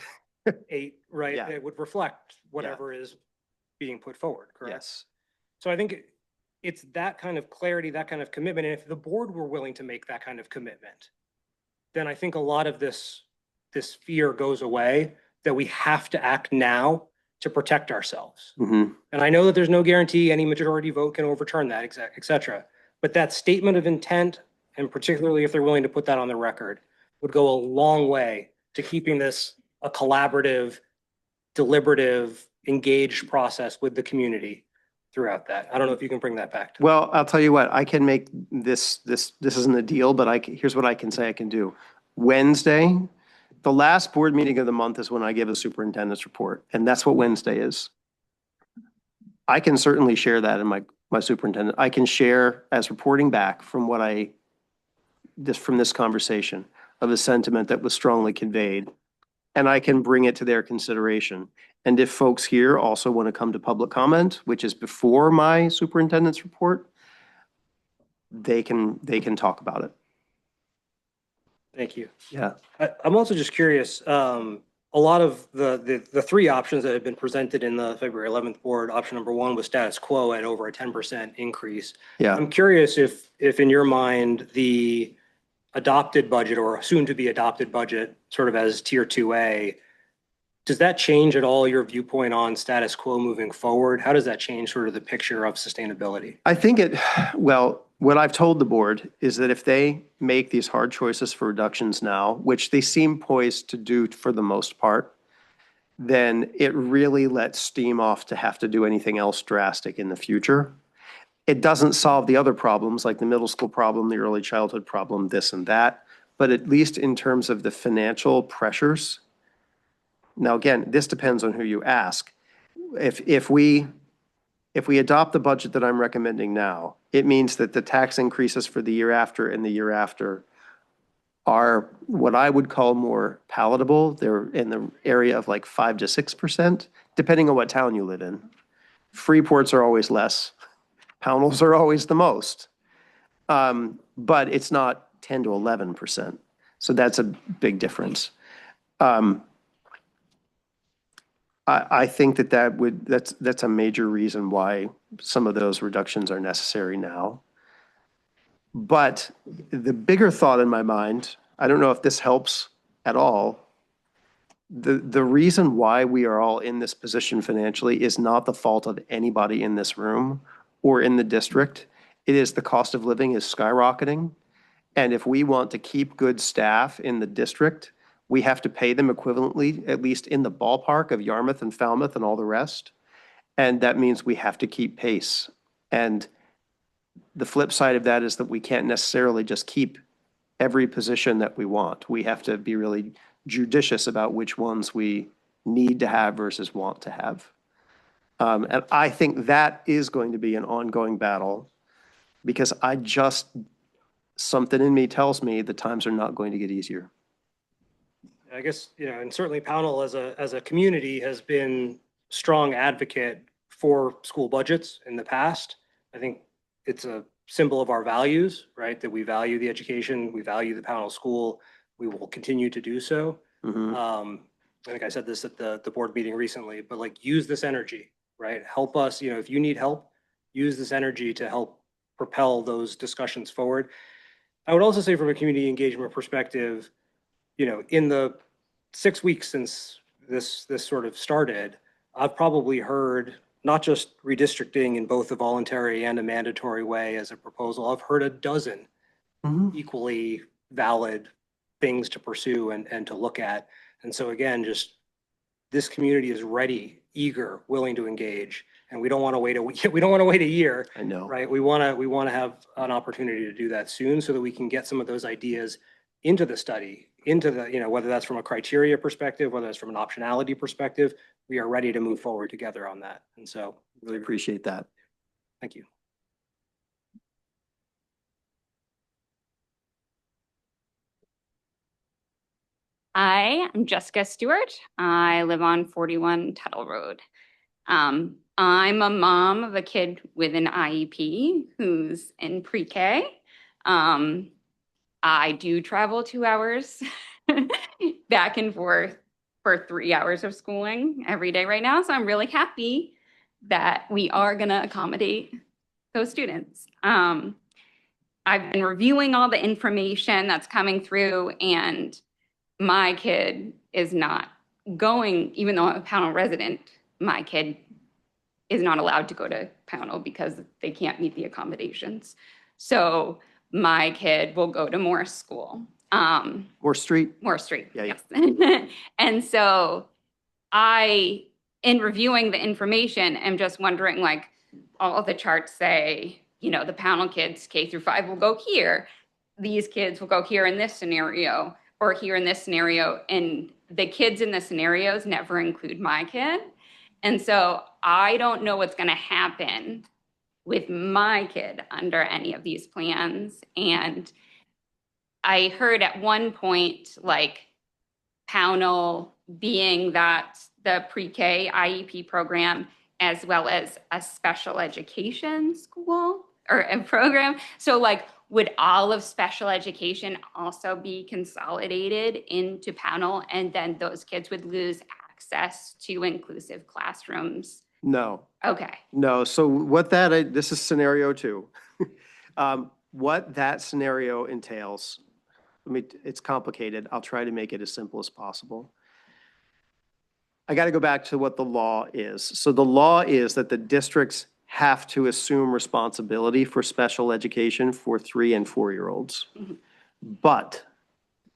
[SPEAKER 16] right?
[SPEAKER 3] Yeah.
[SPEAKER 16] It would reflect whatever is being put forward, correct?
[SPEAKER 3] Yes.
[SPEAKER 16] So I think it's that kind of clarity, that kind of commitment. And if the board were willing to make that kind of commitment, then I think a lot of this fear goes away that we have to act now to protect ourselves.
[SPEAKER 3] Mm-hmm.
[SPEAKER 16] And I know that there's no guarantee any majority vote can overturn that, et cetera. But that statement of intent, and particularly if they're willing to put that on the record, would go a long way to keeping this a collaborative, deliberative, engaged process with the community throughout that. I don't know if you can bring that back to.
[SPEAKER 3] Well, I'll tell you what, I can make this isn't a deal, but here's what I can say I can do. Wednesday, the last board meeting of the month is when I give a superintendent's report, and that's what Wednesday is. I can certainly share that in my superintendent. I can share as reporting back from from this conversation of a sentiment that was strongly conveyed, and I can bring it to their consideration. And if folks here also want to come to public comment, which is before my superintendent's report, they can talk about it.
[SPEAKER 16] Thank you.
[SPEAKER 3] Yeah.
[SPEAKER 16] I'm also just curious, a lot of the three options that have been presented in the February 11th board, option number one was status quo at over a 10% increase.
[SPEAKER 3] Yeah.
[SPEAKER 16] I'm curious if in your mind, the adopted budget or soon to be adopted budget sort of as tier 2A, does that change at all your viewpoint on status quo moving forward? How does that change sort of the picture of sustainability?
[SPEAKER 3] I think what I've told the board is that if they make these hard choices for reductions now, which they seem poised to do for the most part, then it really lets steam off to have to do anything else drastic in the future. It doesn't solve the other problems like the middle school problem, the early childhood problem, this and that, but at least in terms of the financial pressures. Now, again, this depends on who you ask. If we adopt the budget that I'm recommending now, it means that the tax increases for the year after and the year after are what I would call more palatable. They're in the area of like 5 to 6%, depending on what town you live in. Freeports are always less. Pownals are always the most. But it's not 10 to 11%. So that's a big difference. I think that's a major reason why some of those reductions are necessary now. But the bigger thought in my mind, I don't know if this helps at all. The reason why we are all in this position financially is not the fault of anybody in this room or in the district. It is the cost of living is skyrocketing. And if we want to keep good staff in the district, we have to pay them equivalently, at least in the ballpark of Yarmouth and Falmouth and all the rest. And that means we have to keep pace. And the flip side of that is that we can't necessarily just keep every position that we want. We have to be really judicious about which ones we need to have versus want to have. And I think that is going to be an ongoing battle because something in me tells me the times are not going to get easier.
[SPEAKER 16] I guess, and certainly Pownell as a community has been strong advocate for school budgets in the past. I think it's a symbol of our values, right? That we value the education, we value the Pownell school. We will continue to do so.
[SPEAKER 3] Mm-hmm.
[SPEAKER 16] I think I said this at the board meeting recently, but like use this energy, right? Help us, if you need help, use this energy to help propel those discussions forward. I would also say from a community engagement perspective, in the 6 weeks since this sort of started, I've probably heard not just redistricting in both a voluntary and a mandatory way as a proposal. I've heard a dozen equally valid things to pursue and to look at. And so again, just this community is ready, eager, willing to engage. And we don't want to wait we don't want to wait a year.
[SPEAKER 3] I know.
[SPEAKER 16] Right? We want to have an opportunity to do that soon so that we can get some of those ideas into the study, into the, whether that's from a criteria perspective, whether that's from an optionality perspective, we are ready to move forward together on that. And so
[SPEAKER 3] Really appreciate that.
[SPEAKER 16] thank you.
[SPEAKER 17] I am Jessica Stewart. I live on 41 Tuttle Road. I'm a mom of a kid with an IEP who's in pre-K. I do travel 2 hours back and forth for 3 hours of schooling every day right now. So I'm really happy that we are going to accommodate those students. I've been reviewing all the information that's coming through, and my kid is not going, even though I'm a Pownell resident, my kid is not allowed to go to Pownell because they can't meet the accommodations. So my kid will go to Morris School.
[SPEAKER 3] Morris Street?
[SPEAKER 17] Morris Street,
[SPEAKER 3] Yeah,
[SPEAKER 17] yes. And so in reviewing the information, I'm just wondering, like, all of the charts say, the Pownell kids K-5 will go here. These kids will go here in this scenario, or here in this scenario. And the kids in the scenarios never include my kid. And so I don't know what's going to happen with my kid under any of these plans. And I heard at one point, like, Pownell being that the pre-K IEP program, as well as a special education school or a program. So, like, would all of special education also be consolidated into Pownell, and then those kids would lose access to inclusive classrooms?
[SPEAKER 3] No.
[SPEAKER 17] Okay.
[SPEAKER 3] No, so this is scenario 2. What that scenario entails, it's complicated. I'll try to make it as simple as possible. I got to go back to what the law is. So the law is that the districts have to assume responsibility for special education for 3 and 4-year-olds. But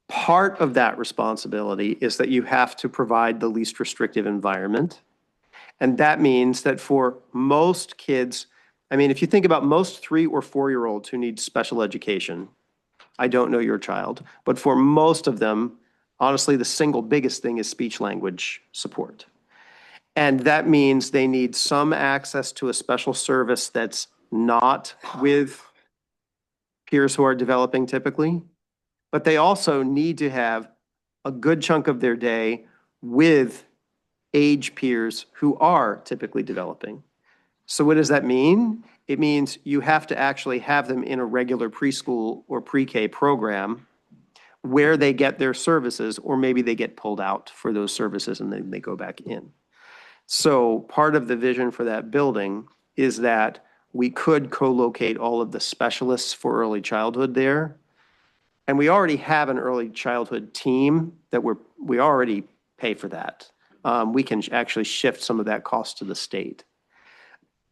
[SPEAKER 3] part of that responsibility is that you have to provide the least restrictive environment. And that means that for most kids, if you think about most 3 or 4-year-olds who need special education, I don't know your child, but for most of them, honestly, the single biggest thing is speech language support. And that means they need some access to a special service that's not with peers who are developing typically, but they also need to have a good chunk of their day with age peers who are typically developing. So what does that mean? It means you have to actually have them in a regular preschool or pre-K program where they get their services, or maybe they get pulled out for those services and then they go back in. So part of the vision for that building is that we could co-locate all of the specialists for early childhood there. And we already have an early childhood team that we already pay for that. We can actually shift some of that cost to the state.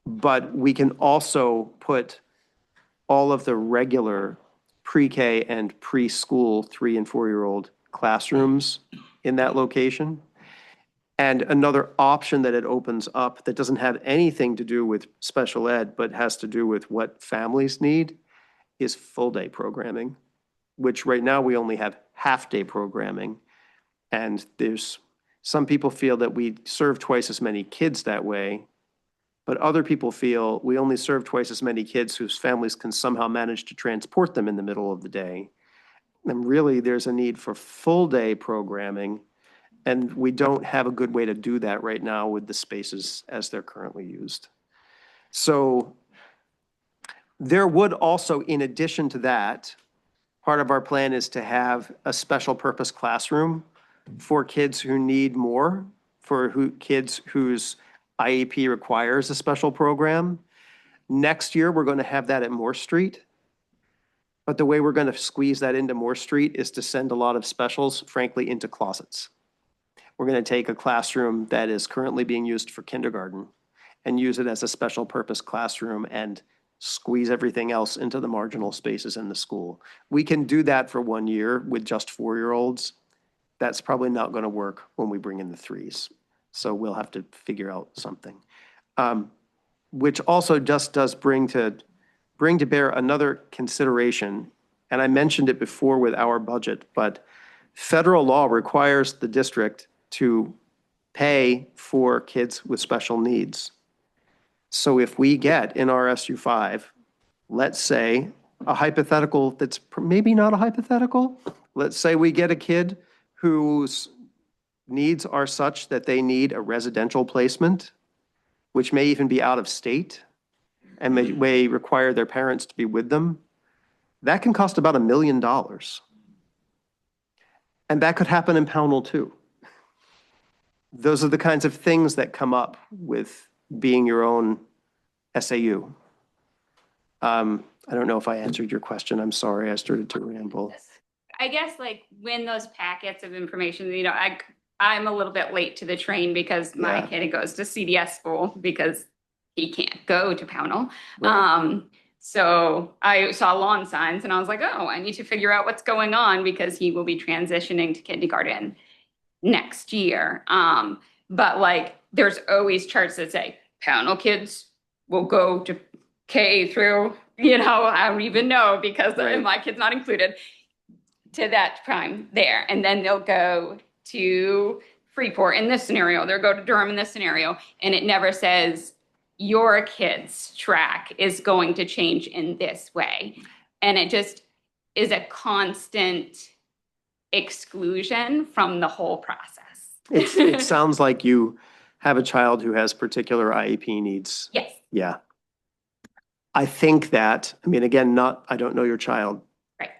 [SPEAKER 3] But we can also put all of the regular pre-K and preschool 3 and 4-year-old classrooms in that location. And another option that it opens up that doesn't have anything to do with special ed, but has to do with what families need, is full-day programming, which right now we only have half-day programming. And some people feel that we serve twice as many kids that way, but other people feel we only serve twice as many kids whose families can somehow manage to transport them in the middle of the day. And really, there's a need for full-day programming, and we don't have a good way to do that right now with the spaces as they're currently used. So there would also, in addition to that, part of our plan is to have a special purpose classroom for kids who need more, kids whose IEP requires a special program. Next year, we're going to have that at Moore Street. But the way we're going to squeeze that into Moore Street is to send a lot of specials, frankly, into closets. We're going to take a classroom that is currently being used for kindergarten and use it as a special purpose classroom and squeeze everything else into the marginal spaces in the school. We can do that for 1 year with just 4-year-olds. That's probably not going to work when we bring in the 3s. So we'll have to figure out something. Which also just does bring to bear another consideration. And I mentioned it before with our budget, but federal law requires the district to pay for kids with special needs. So if we get in RSU 5, let's say a hypothetical that's maybe not a hypothetical, let's say we get a kid whose needs are such that they need a residential placement, which may even be out of state and may require their parents to be with them. That can cost about $1 million. And that could happen in Pownell too. Those are the kinds of things that come up with being your own SAU. I don't know if I answered your question. I'm sorry, I started to ramble.
[SPEAKER 17] I guess like when those packets of information, I'm a little bit late to the train because my
[SPEAKER 3] Yeah.
[SPEAKER 17] kid goes to CDS school because he can't go to Pownell.
[SPEAKER 3] Right.
[SPEAKER 17] So I saw lawn signs and I was like, oh, I need to figure out what's going on because he will be transitioning to kindergarten next year. But like, there's always charts that say Pownell kids will go to K through, I don't even know because
[SPEAKER 3] Right.
[SPEAKER 17] my kid's not included to that prime there. And then they'll go to Freeport in this scenario, they'll go to Durham in this scenario. And it never says your kid's track is going to change in this way. And it just is a constant exclusion from the whole process.
[SPEAKER 3] It sounds like you have a child who has particular IEP needs.
[SPEAKER 17] Yes.
[SPEAKER 3] Yeah. I think that, again, I don't know your child.
[SPEAKER 17] Right.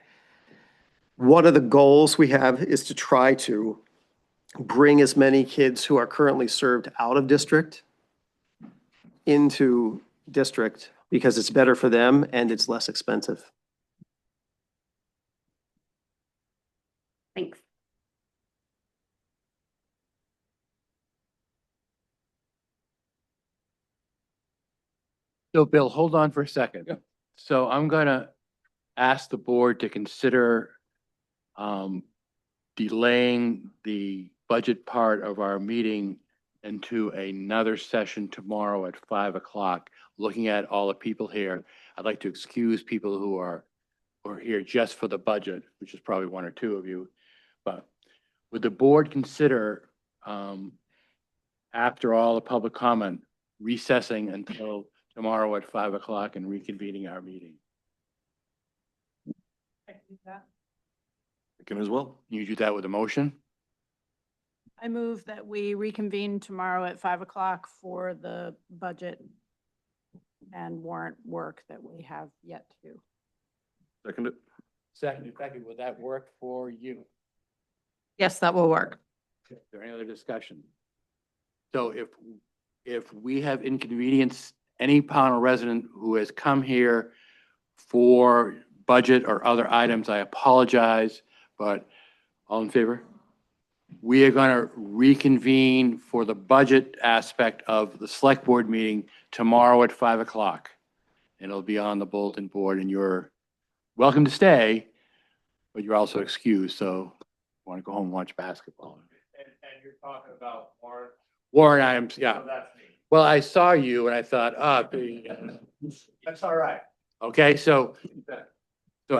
[SPEAKER 3] One of the goals we have is to try to bring as many kids who are currently served out of district into district because it's better for them and it's less expensive.
[SPEAKER 17] Thanks.
[SPEAKER 1] So Bill, hold on for a second. So I'm gonna ask the board to consider delaying the budget part of our meeting into another session tomorrow at 5 o'clock. Looking at all the people here, I'd like to excuse people who are here just for the budget, which is probably 1 or 2 of you. But would the board consider, after all the public comment, recessing until tomorrow at 5 o'clock and reconvening our meeting?
[SPEAKER 18] I can as well.
[SPEAKER 1] You do that with a motion?
[SPEAKER 2] I move that we reconvene tomorrow at 5 o'clock for the budget and warrant work that we have yet to do.
[SPEAKER 18] Second it.
[SPEAKER 1] Second, Becky, would that work for you?
[SPEAKER 4] Yes, that will work.
[SPEAKER 1] Is there any other discussion? So if we have inconvenienced any Pownell resident who has come here for budget or other items, I apologize, but all in favor? We are going to reconvene for the budget aspect of the select board meeting tomorrow at 5 o'clock. And it'll be on the bulletin board and you're welcome to stay, but you're also excused. So you want to go home and watch basketball. And you're talking about warrant items, yeah. Well, I saw you and I thought, that's all right. Okay, so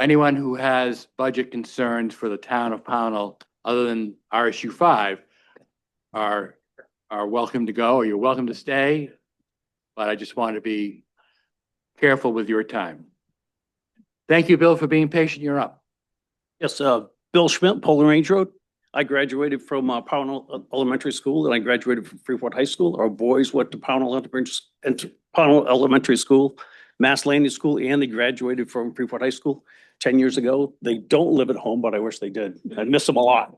[SPEAKER 1] anyone who has budget concerns for the town of Pownell, other than RSU 5, are welcome to go, or you're welcome to stay. But I just want to be careful with your time. Thank you, Bill, for being patient. You're up.
[SPEAKER 19] Yes, Bill Schmidt, Poland Range Road. I graduated from Pownell Elementary School, and I graduated from Freeport High School. Our boys went to Pownell Elementary School, Mass Landing School, and they graduated from Freeport High School 10 years ago. They don't live at home, but I wish they did. I miss them a lot.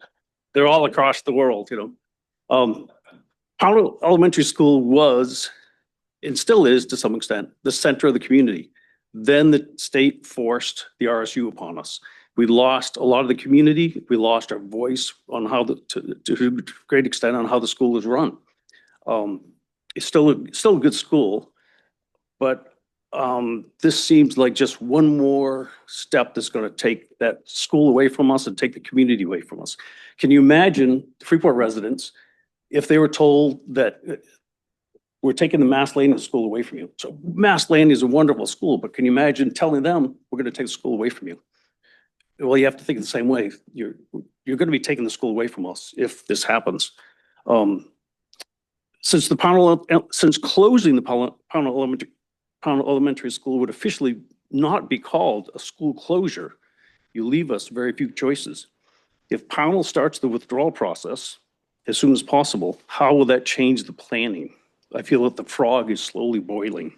[SPEAKER 19] They're all across the world, Pownell Elementary School was, and still is to some extent, the center of the community. Then the state forced the RSU upon us. We lost a lot of the community. We lost our voice on how to a great extent on how the school is run. it's still a good school, but this seems like just one more step that's going to take that school away from us and take the community away from us. Can you imagine Freeport residents if they were told that we're taking the Mass Landing School away from you? So Mass Landing is a wonderful school, but can you imagine telling them we're going to take the school away from you? Well, you have to think the same way. You're going to be taking the school away from us if this happens. Since closing the Pownell Elementary School would officially not be called a school closure, you leave us very few choices. If Pownell starts the withdrawal process as soon as possible, how will that change the planning? I feel that the frog is slowly boiling.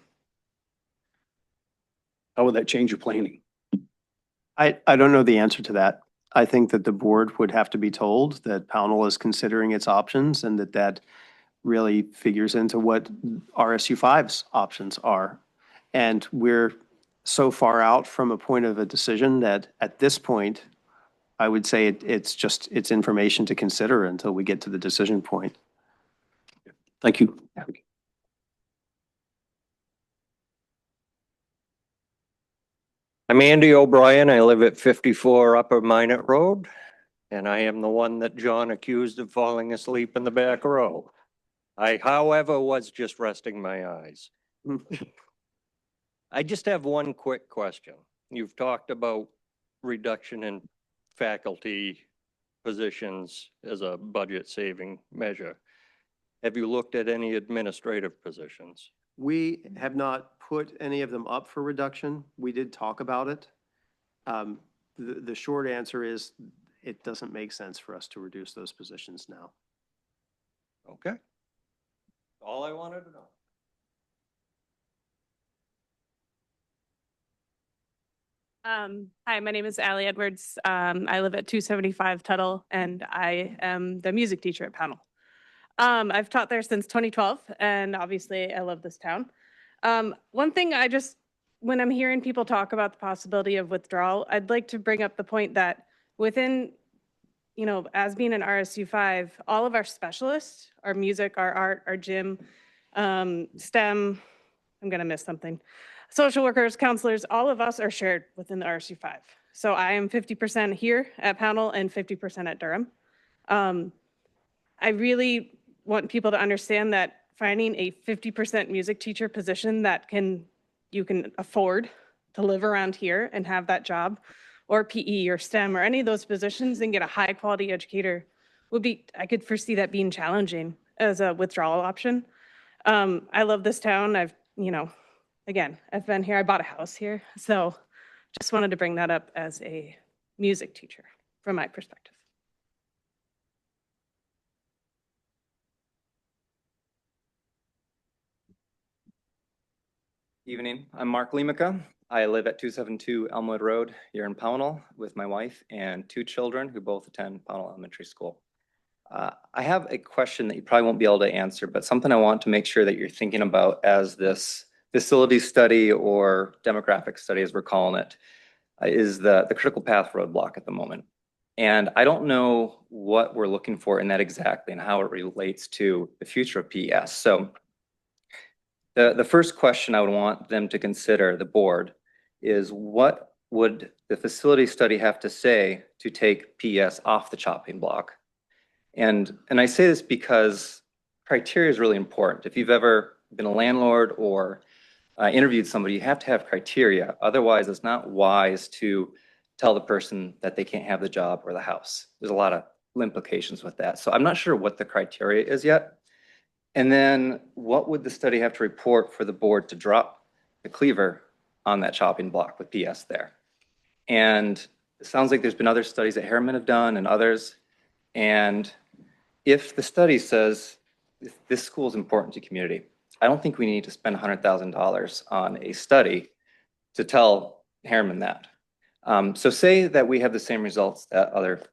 [SPEAKER 19] How would that change your planning?
[SPEAKER 3] I don't know the answer to that. I think that the board would have to be told that Pownell is considering its options and that really figures into what RSU 5's options are. And we're so far out from a point of a decision that at this point, I would say it's information to consider until we get to the decision point.
[SPEAKER 19] Thank you.
[SPEAKER 18] I'm Andy O'Brien. I live at 54 Upper Minot Road, and I am the one that John accused of falling asleep in the back row. I, however, was just resting my eyes. I just have one quick question. You've talked about reduction in faculty positions as a budget saving measure. Have you looked at any administrative positions?
[SPEAKER 3] We have not put any of them up for reduction. We did talk about it. The short answer is it doesn't make sense for us to reduce those positions now.
[SPEAKER 18] Okay. All I wanted to know.
[SPEAKER 20] Hi, my name is Allie Edwards. I live at 275 Tuttle, and I am the music teacher at Pownell. I've taught there since 2012, and obviously I love this town. One thing when I'm hearing people talk about the possibility of withdrawal, I'd like to bring up the point that within, as being an RSU 5, all of our specialists, our music, our art, our gym, STEM, I'm gonna miss something, social workers, counselors, all of us are shared within the RSU 5. So I am 50% here at Pownell and 50% at Durham. I really want people to understand that finding a 50% music teacher position that you can afford to live around here and have that job, or PE or STEM or any of those positions and get a high quality educator I could foresee that being challenging as a withdrawal option. I love this town. I've been here, I bought a house here. So just wanted to bring that up as a music teacher from my perspective.
[SPEAKER 21] Evening, I'm Mark Lemica. I live at 272 Elmwood Road here in Pownell with my wife and 2 children who both attend Pownell Elementary School. I have a question that you probably won't be able to answer, but something I want to make sure that you're thinking about as this facility study or demographic study, as we're calling it, is the critical path roadblock at the moment. And I don't know what we're looking for in that exactly and how it relates to the future of PES. So the first question I would want them to consider, the board, is what would the facility study have to say to take PES off the chopping block? And I say this because criteria is really important. If you've ever been a landlord or interviewed somebody, you have to have criteria. Otherwise, it's not wise to tell the person that they can't have the job or the house. There's a lot of implications with that. So I'm not sure what the criteria is yet. And then what would the study have to report for the board to drop the cleaver on that chopping block with PS there? And it sounds like there's been other studies that Harriman have done and others. And if the study says this school is important to community, I don't think we need to spend $100,000 on a study to tell Harriman that. So say that we have the same results that other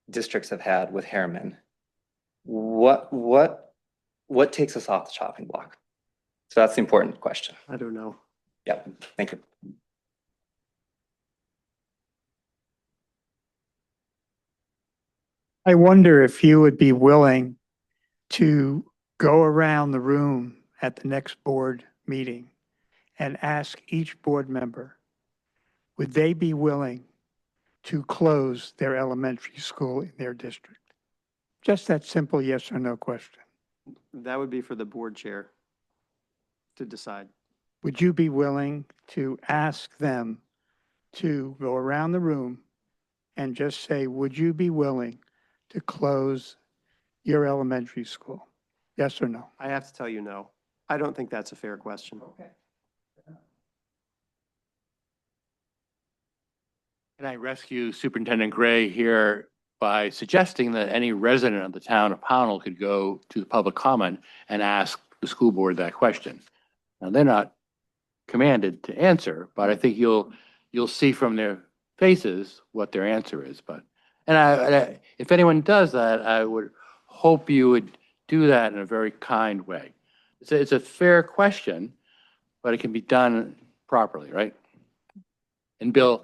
[SPEAKER 21] districts have had with Harriman. What takes us off the chopping block? So that's the important question.
[SPEAKER 3] I don't know.
[SPEAKER 21] Yeah, thank you.
[SPEAKER 8] I wonder if you would be willing to go around the room at the next board meeting and ask each board member, would they be willing to close their elementary school in their district? Just that simple yes or no question.
[SPEAKER 3] That would be for the board chair to decide.
[SPEAKER 8] Would you be willing to ask them to go around the room and just say, would you be willing to close your elementary school? Yes or no?
[SPEAKER 3] I have to tell you no. I don't think that's a fair question.
[SPEAKER 8] Okay.
[SPEAKER 1] Can I rescue Superintendent Gray here by suggesting that any resident of the town of Pownell could go to the public comment and ask the school board that question? Now, they're not commanded to answer, but I think you'll see from their faces what their answer is. But, and if anyone does that, I would hope you would do that in a very kind way. It's a fair question, but it can be done properly, right? And Bill,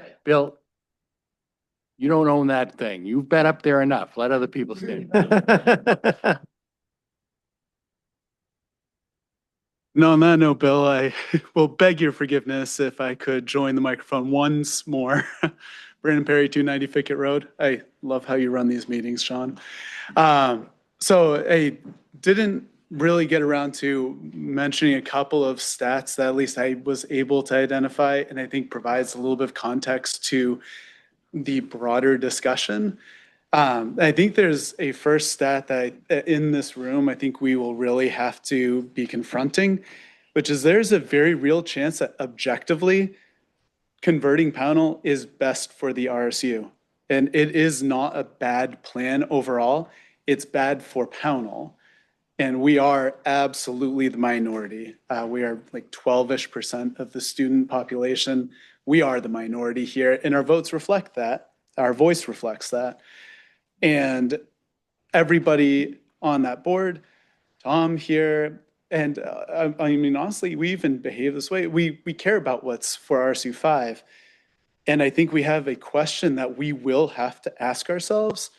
[SPEAKER 1] you don't own that thing. You've been up there enough. Let other people stand.
[SPEAKER 7] No, on that note, Bill, I will beg your forgiveness if I could join the microphone once more. Brandon Perry, 290 Fickett Road. I love how you run these meetings, Sean. So I didn't really get around to mentioning a couple of stats that at least I was able to identify, and I think provides a little bit of context to the broader discussion. I think there's a first stat that in this room, I think we will really have to be confronting, which is there's a very real chance that objectively converting Pownell is best for the RSU. And it is not a bad plan overall. It's bad for Pownell. And we are absolutely the minority. We are like 12-ish% of the student population. We are the minority here, and our votes reflect that. Our voice reflects that. And everybody on that board, Tom here, and I mean, honestly, we even behave this way. We care about what's for RSU 5. And I think we have a question that we will have to ask ourselves.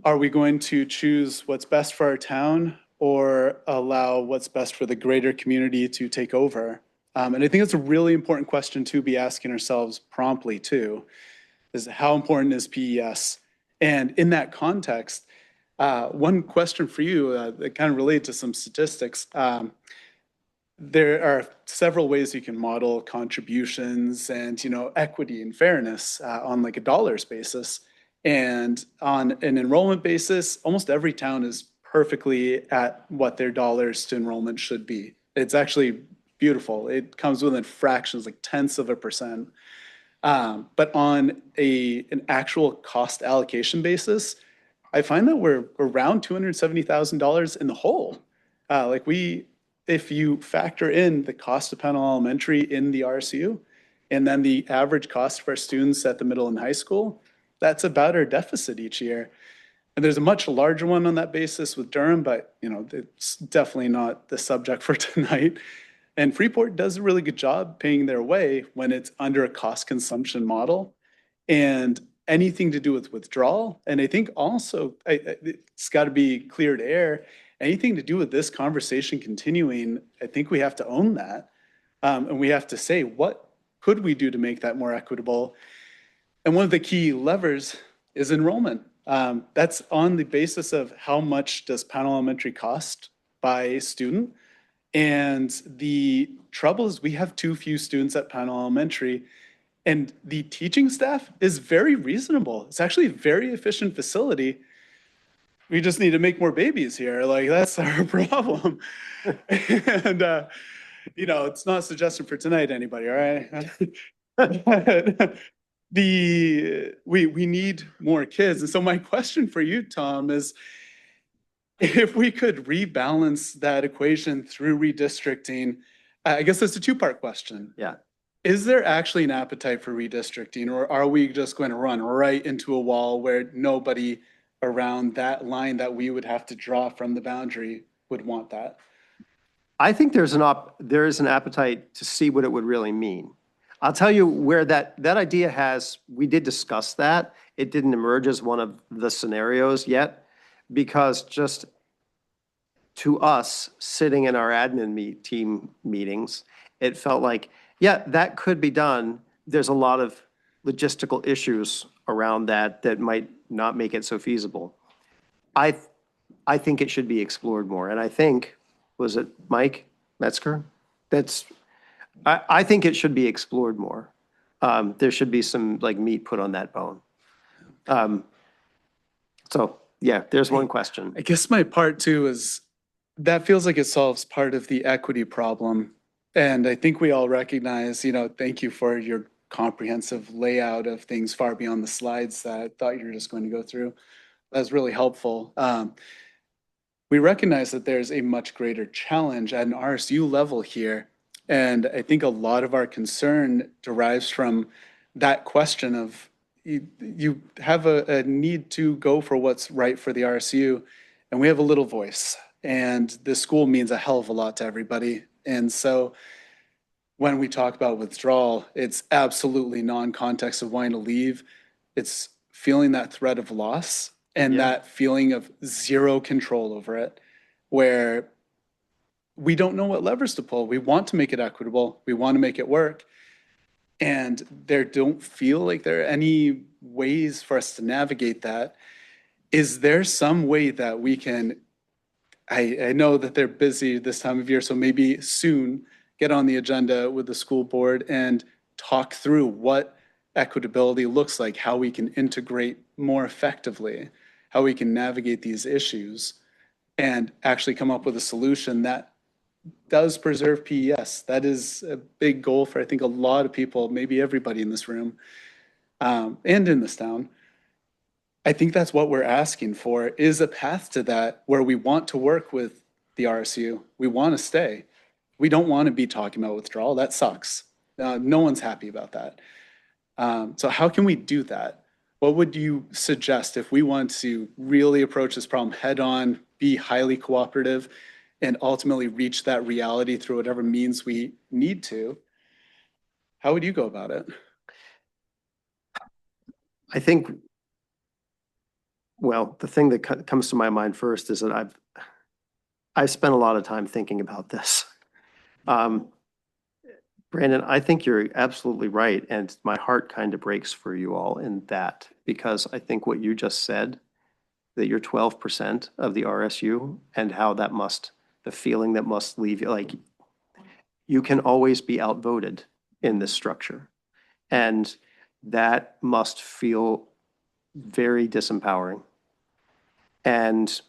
[SPEAKER 7] Are we going to choose what's best for our town or allow what's best for the greater community to take over? And I think it's a really important question to be asking ourselves promptly too, is how important is PES? And in that context, one question for you that kind of relates to some statistics. There are several ways you can model contributions and, equity and fairness on like a dollars basis. And on an enrollment basis, almost every town is perfectly at what their dollars to enrollment should be. It's actually beautiful. It comes within fractions, like tenths of a percent. But on an actual cost allocation basis, I find that we're around $270,000 in the hole. If you factor in the cost of Pownell Elementary in the RSU, and then the average cost for our students at the middle and high school, that's about our deficit each year. And there's a much larger one on that basis with Durham, but it's definitely not the subject for tonight. And Freeport does a really good job paying their way when it's under a cost consumption model. And anything to do with withdrawal, and I think also it's got to be cleared air, anything to do with this conversation continuing, I think we have to own that. And we have to say, what could we do to make that more equitable? And one of the key levers is enrollment. That's on the basis of how much does Pownell Elementary cost by student. And the trouble is we have too few students at Pownell Elementary, and the teaching staff is very reasonable. It's actually a very efficient facility. We just need to make more babies here. Like, that's our problem. And, it's not a suggestion for tonight, anybody, all right? We need more kids. And so my question for you, Tom, is if we could rebalance that equation through redistricting, I guess that's a two-part question.
[SPEAKER 3] Yeah.
[SPEAKER 7] Is there actually an appetite for redistricting, or are we just going to run right into a wall where nobody around that line that we would have to draw from the boundary would want that?
[SPEAKER 3] I think there is an appetite to see what it would really mean. I'll tell you where that idea we did discuss that. It didn't emerge as one of the scenarios yet, because just to us, sitting in our team meetings, it felt like, yeah, that could be done. There's a lot of logistical issues around that that might not make it so feasible. I think it should be explored more. And I think, was it Mike Metzger? I think it should be explored more. There should be some like meat put on that bone. So yeah, there's one question.
[SPEAKER 7] I guess my part two is that feels like it solves part of the equity problem. And I think we all recognize, thank you for your comprehensive layout of things far beyond the slides that I thought you were just going to go through. That's really helpful. We recognize that there's a much greater challenge at an RSU level here. And I think a lot of our concern derives from that question of you have a need to go for what's right for the RSU, and we have a little voice. And the school means a hell of a lot to everybody. And so when we talk about withdrawal, it's absolutely non-context of wanting to leave. It's feeling that threat of loss and that feeling of zero control over it, where we don't know what levers to pull. We want to make it equitable. We want to make it work. And there don't feel like there are any ways for us to navigate that. Is there some way that we can, I know that they're busy this time of year, so maybe soon get on the agenda with the school board and talk through what equitability looks like, how we can integrate more effectively, how we can navigate these issues and actually come up with a solution that does preserve PES. That is a big goal for, I think, a lot of people, maybe everybody in this room and in this town. I think that's what we're asking for, is a path to that where we want to work with the RSU. We want to stay. We don't want to be talking about withdrawal. That sucks. No one's happy about that. So how can we do that? What would you suggest if we want to really approach this problem head on, be highly cooperative, and ultimately reach that reality through whatever means we need to? How would you go about it?
[SPEAKER 3] I think, well, the thing that comes to my mind first is that I've spent a lot of time thinking about this. Brandon, I think you're absolutely right, and my heart kind of breaks for you all in that, because I think what you just said, that you're 12% of the RSU, and how that must, the feeling that must leave you, like, you can always be outvoted in this structure. And that must feel very disempowering. And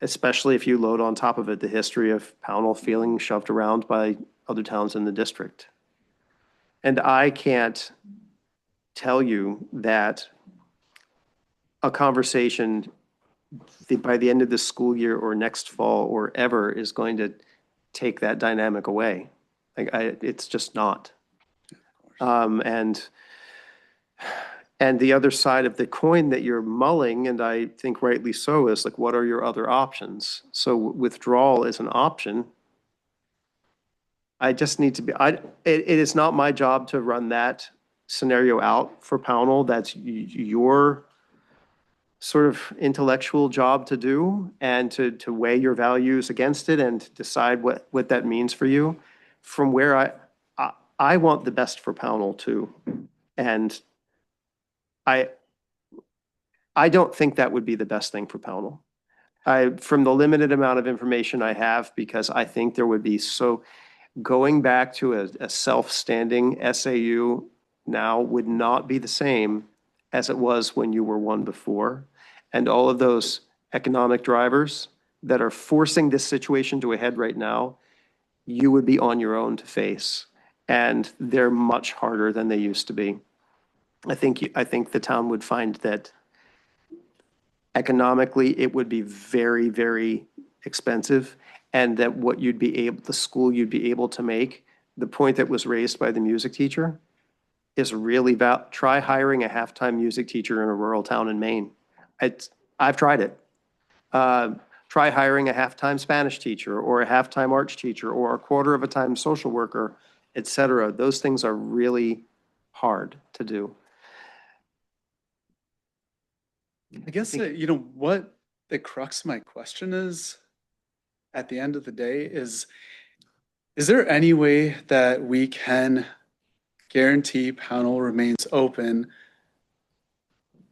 [SPEAKER 3] especially if you load on top of it the history of Pownell feeling shoved around by other towns in the district. And I can't tell you that a conversation by the end of this school year or next fall or ever is going to take that dynamic away. Like it's just not. And the other side of the coin that you're mulling, and I think rightly so, is like, what are your other options? So withdrawal is an option. I just need to be, it is not my job to run that scenario out for Pownell. That's your sort of intellectual job to do, and to weigh your values against it and decide what that means for you. From where I want the best for Pownell too. And I don't think that would be the best thing for Pownell. From the limited amount of information I have, because I think there would be going back to a self-standing SAU now would not be the same as it was when you were one before. And all of those economic drivers that are forcing this situation to a head right now, you would be on your own to face. And they're much harder than they used to be. I think the town would find that economically it would be very, very expensive, and that the school you'd be able to make, the point that was raised by the music teacher, is really about try hiring a half-time music teacher in a rural town in Maine. I've tried it. Try hiring a half-time Spanish teacher or a half-time arts teacher or a quarter of a time social worker, et cetera. Those things are really hard to do.
[SPEAKER 7] I guess, what the crux of my question is, at the end of the day is there any way that we can guarantee Pownell remains open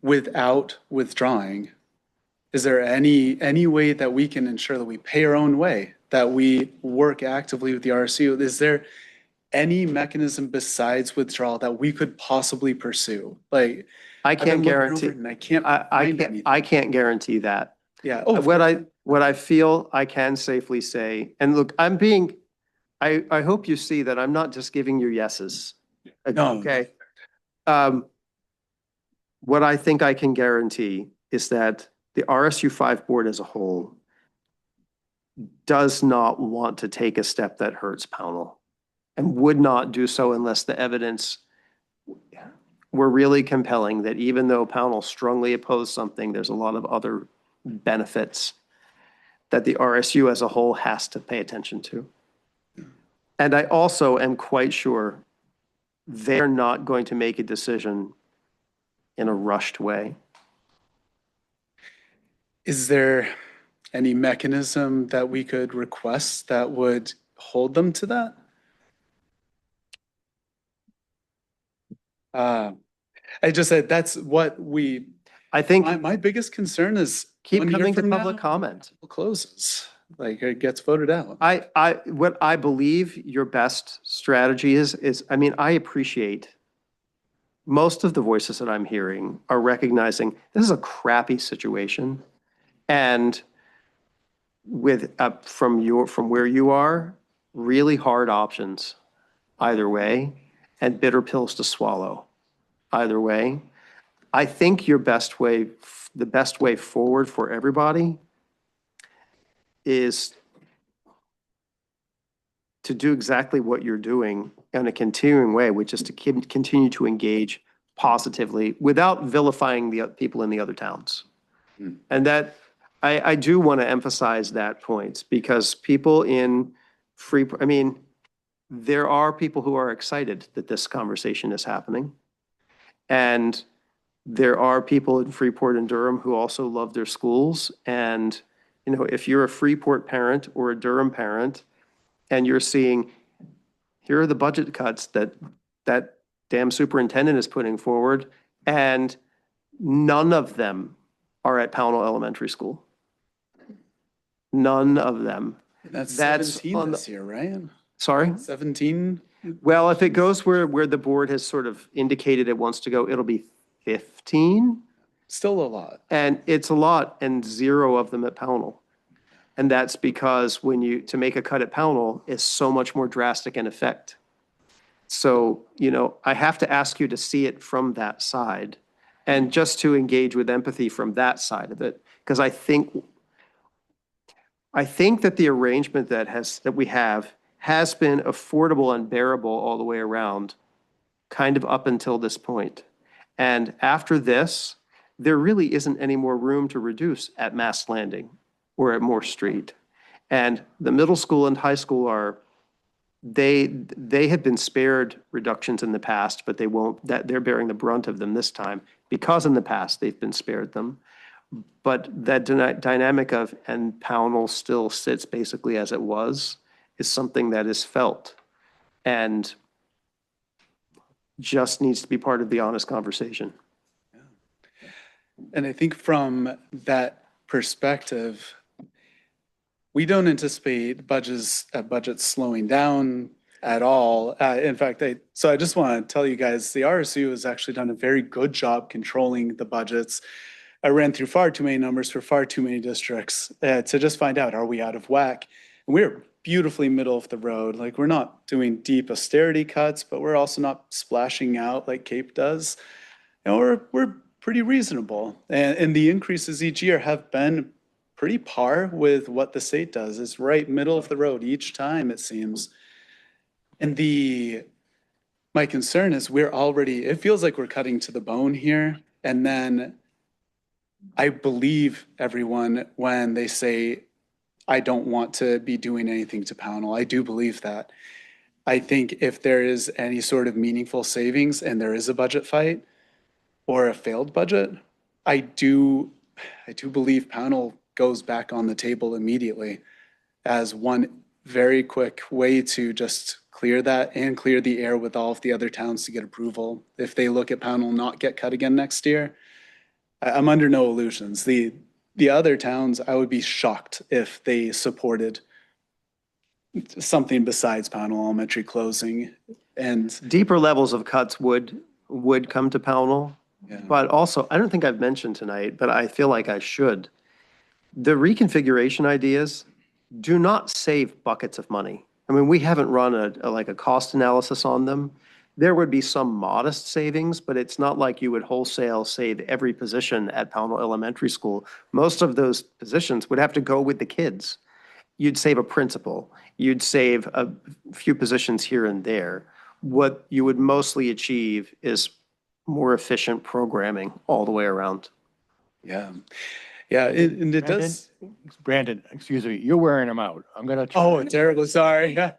[SPEAKER 7] without withdrawing? Is there any way that we can ensure that we pay our own way, that we work actively with the RSU? Is there any mechanism besides withdrawal that we could possibly pursue? Like,
[SPEAKER 3] I
[SPEAKER 7] I've been
[SPEAKER 3] can't
[SPEAKER 7] looking over
[SPEAKER 3] guarantee,
[SPEAKER 7] it and I can't
[SPEAKER 3] I
[SPEAKER 7] find anything.
[SPEAKER 3] can't guarantee that.
[SPEAKER 7] Yeah. Oh,
[SPEAKER 3] What I feel I can safely say, and look, I hope you see that I'm not just giving you yeses.
[SPEAKER 7] No.
[SPEAKER 3] Okay. What I think I can guarantee is that the RSU 5 board as a whole does not want to take a step that hurts Pownell and would not do so unless the evidence were really compelling, that even though Pownell strongly opposed something, there's a lot of other benefits that the RSU as a whole has to pay attention to. And I also am quite sure they're not going to make a decision in a rushed way.
[SPEAKER 7] Is there any mechanism that we could request that would hold them to that? I just said that's what
[SPEAKER 3] I think
[SPEAKER 7] my biggest concern is
[SPEAKER 3] keep
[SPEAKER 7] 1 year
[SPEAKER 3] coming to
[SPEAKER 7] from
[SPEAKER 3] public
[SPEAKER 7] now,
[SPEAKER 3] comment.
[SPEAKER 7] it closes, like it gets voted out.
[SPEAKER 3] What I believe your best strategy is, I mean, I appreciate most of the voices that I'm hearing are recognizing this is a crappy situation. And with, from where you are, really hard options either way, and bitter pills to swallow either way. I think the best way forward for everybody is to do exactly what you're doing in a continuing way, which is to continue to engage positively without vilifying the people in the other towns. And that, I do want to emphasize that point, because people in Freeport, I mean, there are people who are excited that this conversation is happening. And there are people in Freeport and Durham who also love their schools. And, you know, if you're a Freeport parent or a Durham parent and you're seeing, here are the budget cuts that damn superintendent is putting forward, and none of them are at Pownell Elementary School. None of them.
[SPEAKER 7] That's 17 this year, right?
[SPEAKER 3] Sorry?
[SPEAKER 7] 17?
[SPEAKER 3] Well, if it goes where the board has sort of indicated it wants to go, it'll be 15.
[SPEAKER 7] Still a lot.
[SPEAKER 3] And it's a lot, and 0 of them at Pownell. And that's because to make a cut at Pownell is so much more drastic in effect. So, you know, I have to ask you to see it from that side and just to engage with empathy from that side of it. Because I think that the arrangement that we have has been affordable and bearable all the way around, kind of up until this point. And after this, there really isn't any more room to reduce at Mass Landing or at Moore Street. And the middle school and high school they have been spared reductions in the past, but they're bearing the brunt of them this time, because in the past they've been spared them. But that dynamic of, and Pownell still sits basically as it was, is something that is felt and just needs to be part of the honest conversation.
[SPEAKER 7] And I think from that perspective, we don't anticipate budgets slowing down at all. In fact, I just want to tell you guys, the RSU has actually done a very good job controlling the budgets. I ran through far too many numbers for far too many districts to just find out, are we out of whack? And we're beautifully middle of the road. Like, we're not doing deep austerity cuts, but we're also not splashing out like Cape does. And we're pretty reasonable. And the increases each year have been pretty par with what the state does. It's right middle of the road each time, it seems. And my concern is it feels like we're cutting to the bone here. And then I believe everyone when they say, I don't want to be doing anything to Pownell. I do believe that. I think if there is any sort of meaningful savings and there is a budget fight or a failed budget, I do believe Pownell goes back on the table immediately. as one very quick way to just clear that and clear the air with all of the other towns to get approval. If they look at Pownell not get cut again next year, I'm under no illusions. The other towns, I would be shocked if they supported something besides Pownell Elementary closing. And
[SPEAKER 3] Deeper levels of cuts would come to Pownell.
[SPEAKER 7] Yeah.
[SPEAKER 3] But also, I don't think I've mentioned tonight, but I feel like I should. The reconfiguration ideas do not save buckets of money. I mean, we haven't run a cost analysis on them. There would be some modest savings, but it's not like you would wholesale save every position at Pownell Elementary School. Most of those positions would have to go with the kids. You'd save a principal. You'd save a few positions here and there. What you would mostly achieve is more efficient programming all the way around.
[SPEAKER 7] Yeah. Yeah, and it does.
[SPEAKER 1] Brandon, excuse me, you're wearing them out. I'm gonna.
[SPEAKER 7] Oh, terrible, sorry. You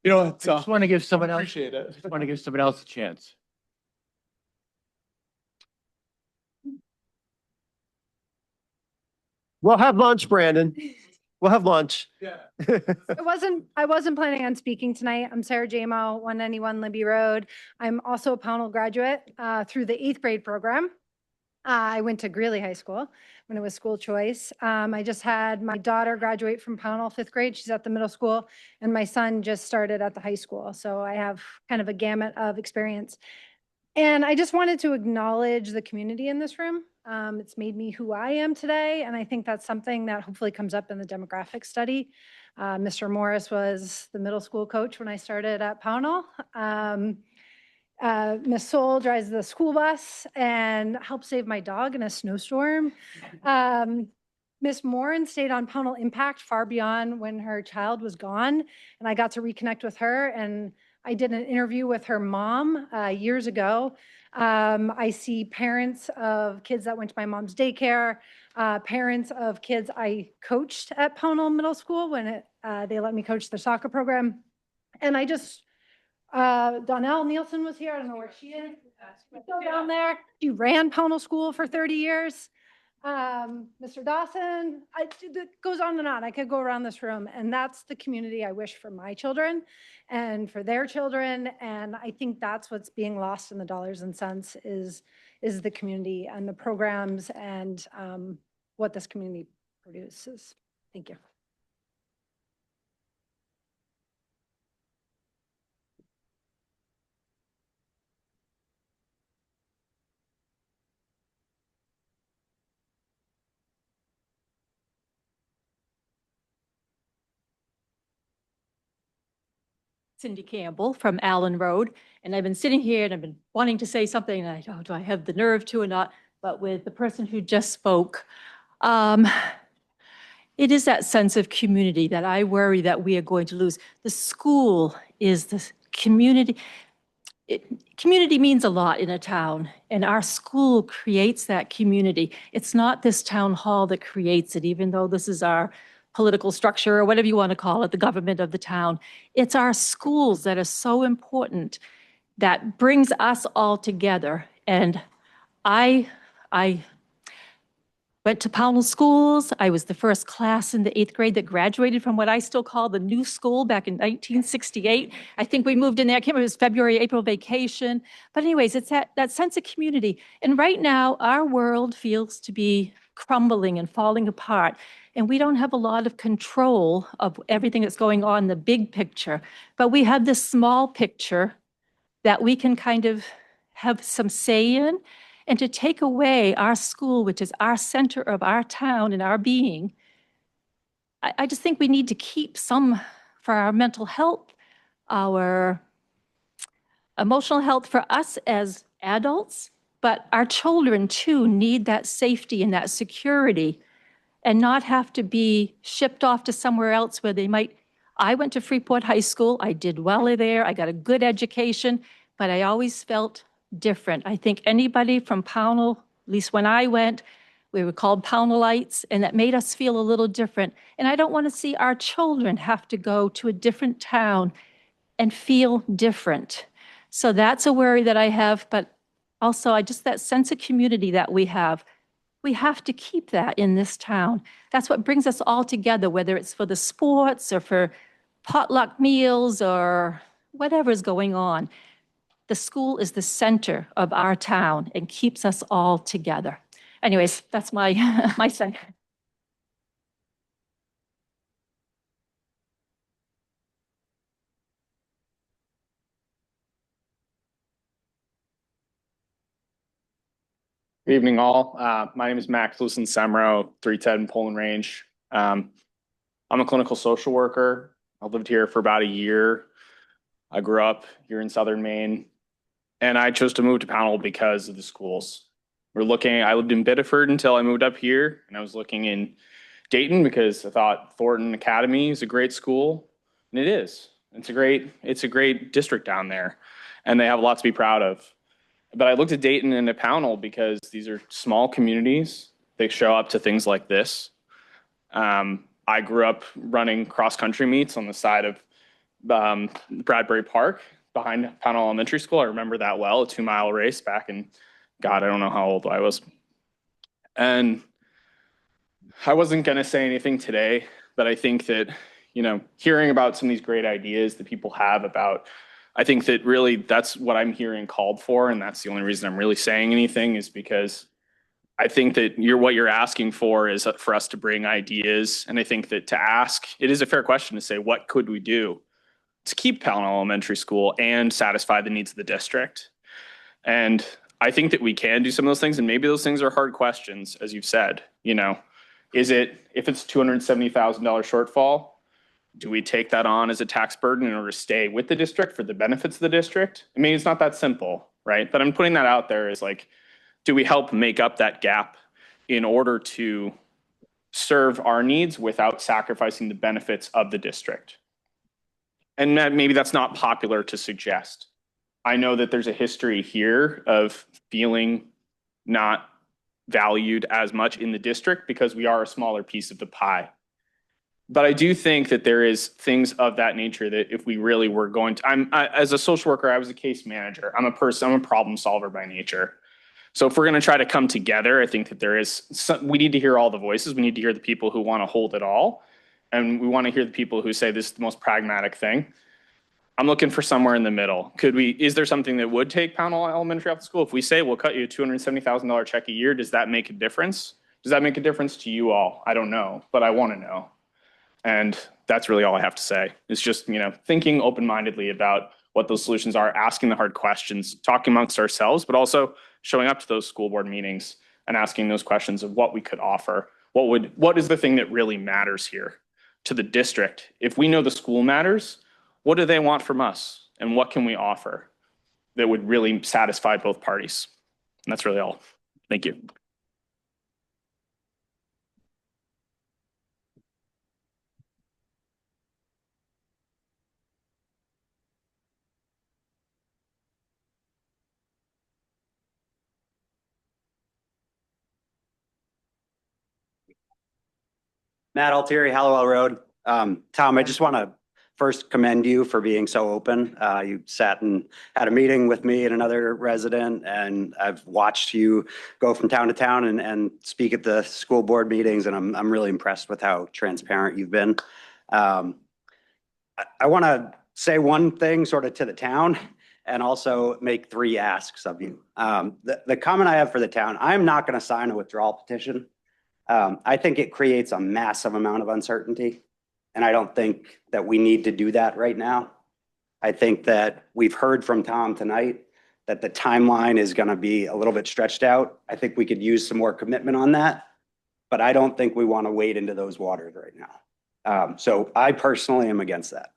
[SPEAKER 7] know,
[SPEAKER 1] I just want to give someone else,
[SPEAKER 7] appreciate it.
[SPEAKER 1] just want to give someone else a chance.
[SPEAKER 3] We'll have lunch, Brandon. We'll have lunch.
[SPEAKER 7] Yeah.
[SPEAKER 5] I wasn't planning on speaking tonight. I'm Sarah Jamo, 191 Libby Road. I'm also a Pownell graduate through the 8th grade program. I went to Greeley High School when it was school choice. I just had my daughter graduate from Pownell 5th grade. She's at the middle school, and my son just started at the high school. So I have kind of a gamut of experience. And I just wanted to acknowledge the community in this room. It's made me who I am today, and I think that's something that hopefully comes up in the demographic study. Mr. Morris was the middle school coach when I started at Pownell. Miss Soul drives the school bus and helped save my dog in a snowstorm. Miss Morin stayed on Pownell Impact far beyond when her child was gone, and I got to reconnect with her, and I did an interview with her mom years ago. I see parents of kids that went to my mom's daycare, parents of kids I coached at Pownell Middle School when they let me coach their soccer program. And I just, Donnell Nielsen was here. I don't know where she is. She's still down there. She ran Pownell School for 30 years. Mr. Dawson, it goes on and on. I could go around this room, and that's the community I wish for my children and for their children. And I think that's what's being lost in the dollars and cents is the community and the programs and what this community produces. Thank you.
[SPEAKER 22] Cindy Campbell from Allen Road, and I've been sitting here and I've been wanting to say something, and do I have the nerve to or not? But with the person who just spoke, it is that sense of community that I worry that we are going to lose. The school is the community. Community means a lot in a town, and our school creates that community. It's not this town hall that creates it, even though this is our political structure or whatever you want to call it, the government of the town. It's our schools that are so important that brings us all together. And I went to Pownell schools. I was the first class in the 8th grade that graduated from what I still call the new school back in 1968. I think we moved in there, I can't remember, it was February, April vacation. But anyways, it's that sense of community. And right now, our world feels to be crumbling and falling apart. And we don't have a lot of control of everything that's going on in the big picture. But we have this small picture that we can kind of have some say in. And to take away our school, which is our center of our town and our being, I just think we need to keep some for our mental health, our emotional health for us as adults, but our children too need that safety and that security and not have to be shipped off to somewhere else where they might. I went to Freeport High School. I did well there. I got a good education, but I always felt different. I think anybody from Pownell, at least when I went, we were called Pownellites, and that made us feel a little different. And I don't want to see our children have to go to a different town and feel different. So that's a worry that I have, but also that sense of community that we have. We have to keep that in this town. That's what brings us all together, whether it's for the sports or for potluck meals or whatever's going on. The school is the center of our town and keeps us all together. Anyways, that's my, my sentence.
[SPEAKER 6] Good evening, all. My name is Max Lucen Semro, 310 Poland Range. I'm a clinical social worker. I've lived here for about a year. I grew up here in Southern Maine, and I chose to move to Pownell because of the schools. I lived in Biddeford until I moved up here, and I was looking in Dayton because I thought Thornton Academy is a great school, and it is. It's a great district down there, and they have a lot to be proud of. But I looked at Dayton and at Pownell because these are small communities. They show up to things like this. I grew up running cross-country meets on the side of Bradbury Park behind Pownell Elementary School. I remember that well, a 2-mile race back in, God, I don't know how old I was. And I wasn't going to say anything today, but I think that, hearing about some of these great ideas that people have about, I think that really that's what I'm hearing called for. And that's the only reason I'm really saying anything is because I think that what you're asking for is for us to bring ideas. And I think that to ask, it is a fair question to say, what could we do to keep Pownell Elementary School and satisfy the needs of the district? And I think that we can do some of those things. And maybe those things are hard questions, as you've said. If it's $270,000 shortfall, do we take that on as a tax burden in order to stay with the district for the benefits of the district? I mean, it's not that simple, right? But I'm putting that out there as do we help make up that gap in order to serve our needs without sacrificing the benefits of the district? And maybe that's not popular to suggest. I know that there's a history here of feeling not valued as much in the district because we are a smaller piece of the pie. But I do think that there is things of that nature that if we really were going to, as a social worker, I was a case manager. I'm a problem solver by nature. So if we're going to try to come together, I think that we need to hear all the voices. We need to hear the people who want to hold it all. And we want to hear the people who say this is the most pragmatic thing. I'm looking for somewhere in the middle. Is there something that would take Pownell Elementary off the school? If we say we'll cut you a $270,000 check a year, does that make a difference? Does that make a difference to you all? I don't know, but I want to know. And that's really all I have to say. It's just, thinking open-mindedly about what those solutions are, asking the hard questions, talking amongst ourselves, but also showing up to those school board meetings and asking those questions of what we could offer. What is the thing that really matters here to the district? If we know the school matters, what do they want from us? And what can we offer that would really satisfy both parties? And that's really all. Thank you.
[SPEAKER 9] Matt Altieri, Hallowell Road. Tom, I just want to first commend you for being so open. You sat and had a meeting with me and another resident, and I've watched you go from town to town and speak at the school board meetings, and I'm really impressed with how transparent you've been. I want to say one thing sort of to the town and also make 3 asks of you. The comment I have for the town, I'm not going to sign a withdrawal petition. I think it creates a massive amount of uncertainty, and I don't think that we need to do that right now. I think that we've heard from Tom tonight that the timeline is going to be a little bit stretched out. I think we could use some more commitment on that, but I don't think we want to wade into those waters right now. So I personally am against that.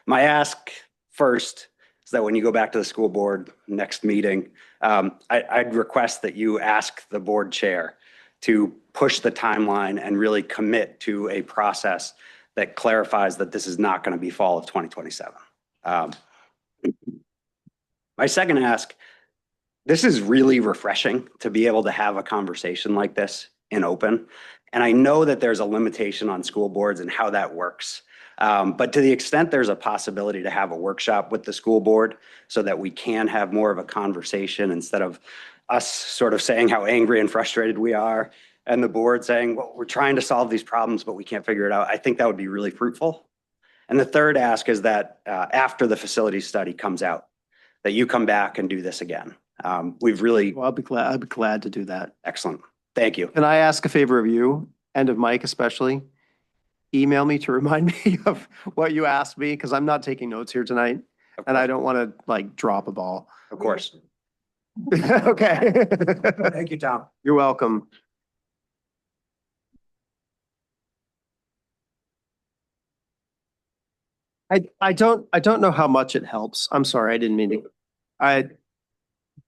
[SPEAKER 9] My ask first is that when you go back to the school board next meeting, I'd request that you ask the board chair to push the timeline and really commit to a process that clarifies that this is not going to be fall of 2027. My second ask, this is really refreshing to be able to have a conversation like this in open. And I know that there's a limitation on school boards and how that works. But to the extent there's a possibility to have a workshop with the school board so that we can have more of a conversation instead of us sort of saying how angry and frustrated we are, and the board saying, well, we're trying to solve these problems, but we can't figure it out. I think that would be really fruitful. And the third ask is that after the facility study comes out, that you come back and do this again. We've really.
[SPEAKER 3] Well, I'd be glad to do that.
[SPEAKER 9] Excellent. Thank you.
[SPEAKER 3] Can I ask a favor of you and of Mike especially? Email me to remind me of what you asked me, because I'm not taking notes here tonight and I don't want to like drop a ball.
[SPEAKER 9] Of course.
[SPEAKER 3] Okay.
[SPEAKER 9] Thank you, Tom.
[SPEAKER 3] You're welcome. I don't know how much it helps. I'm sorry, I didn't mean to.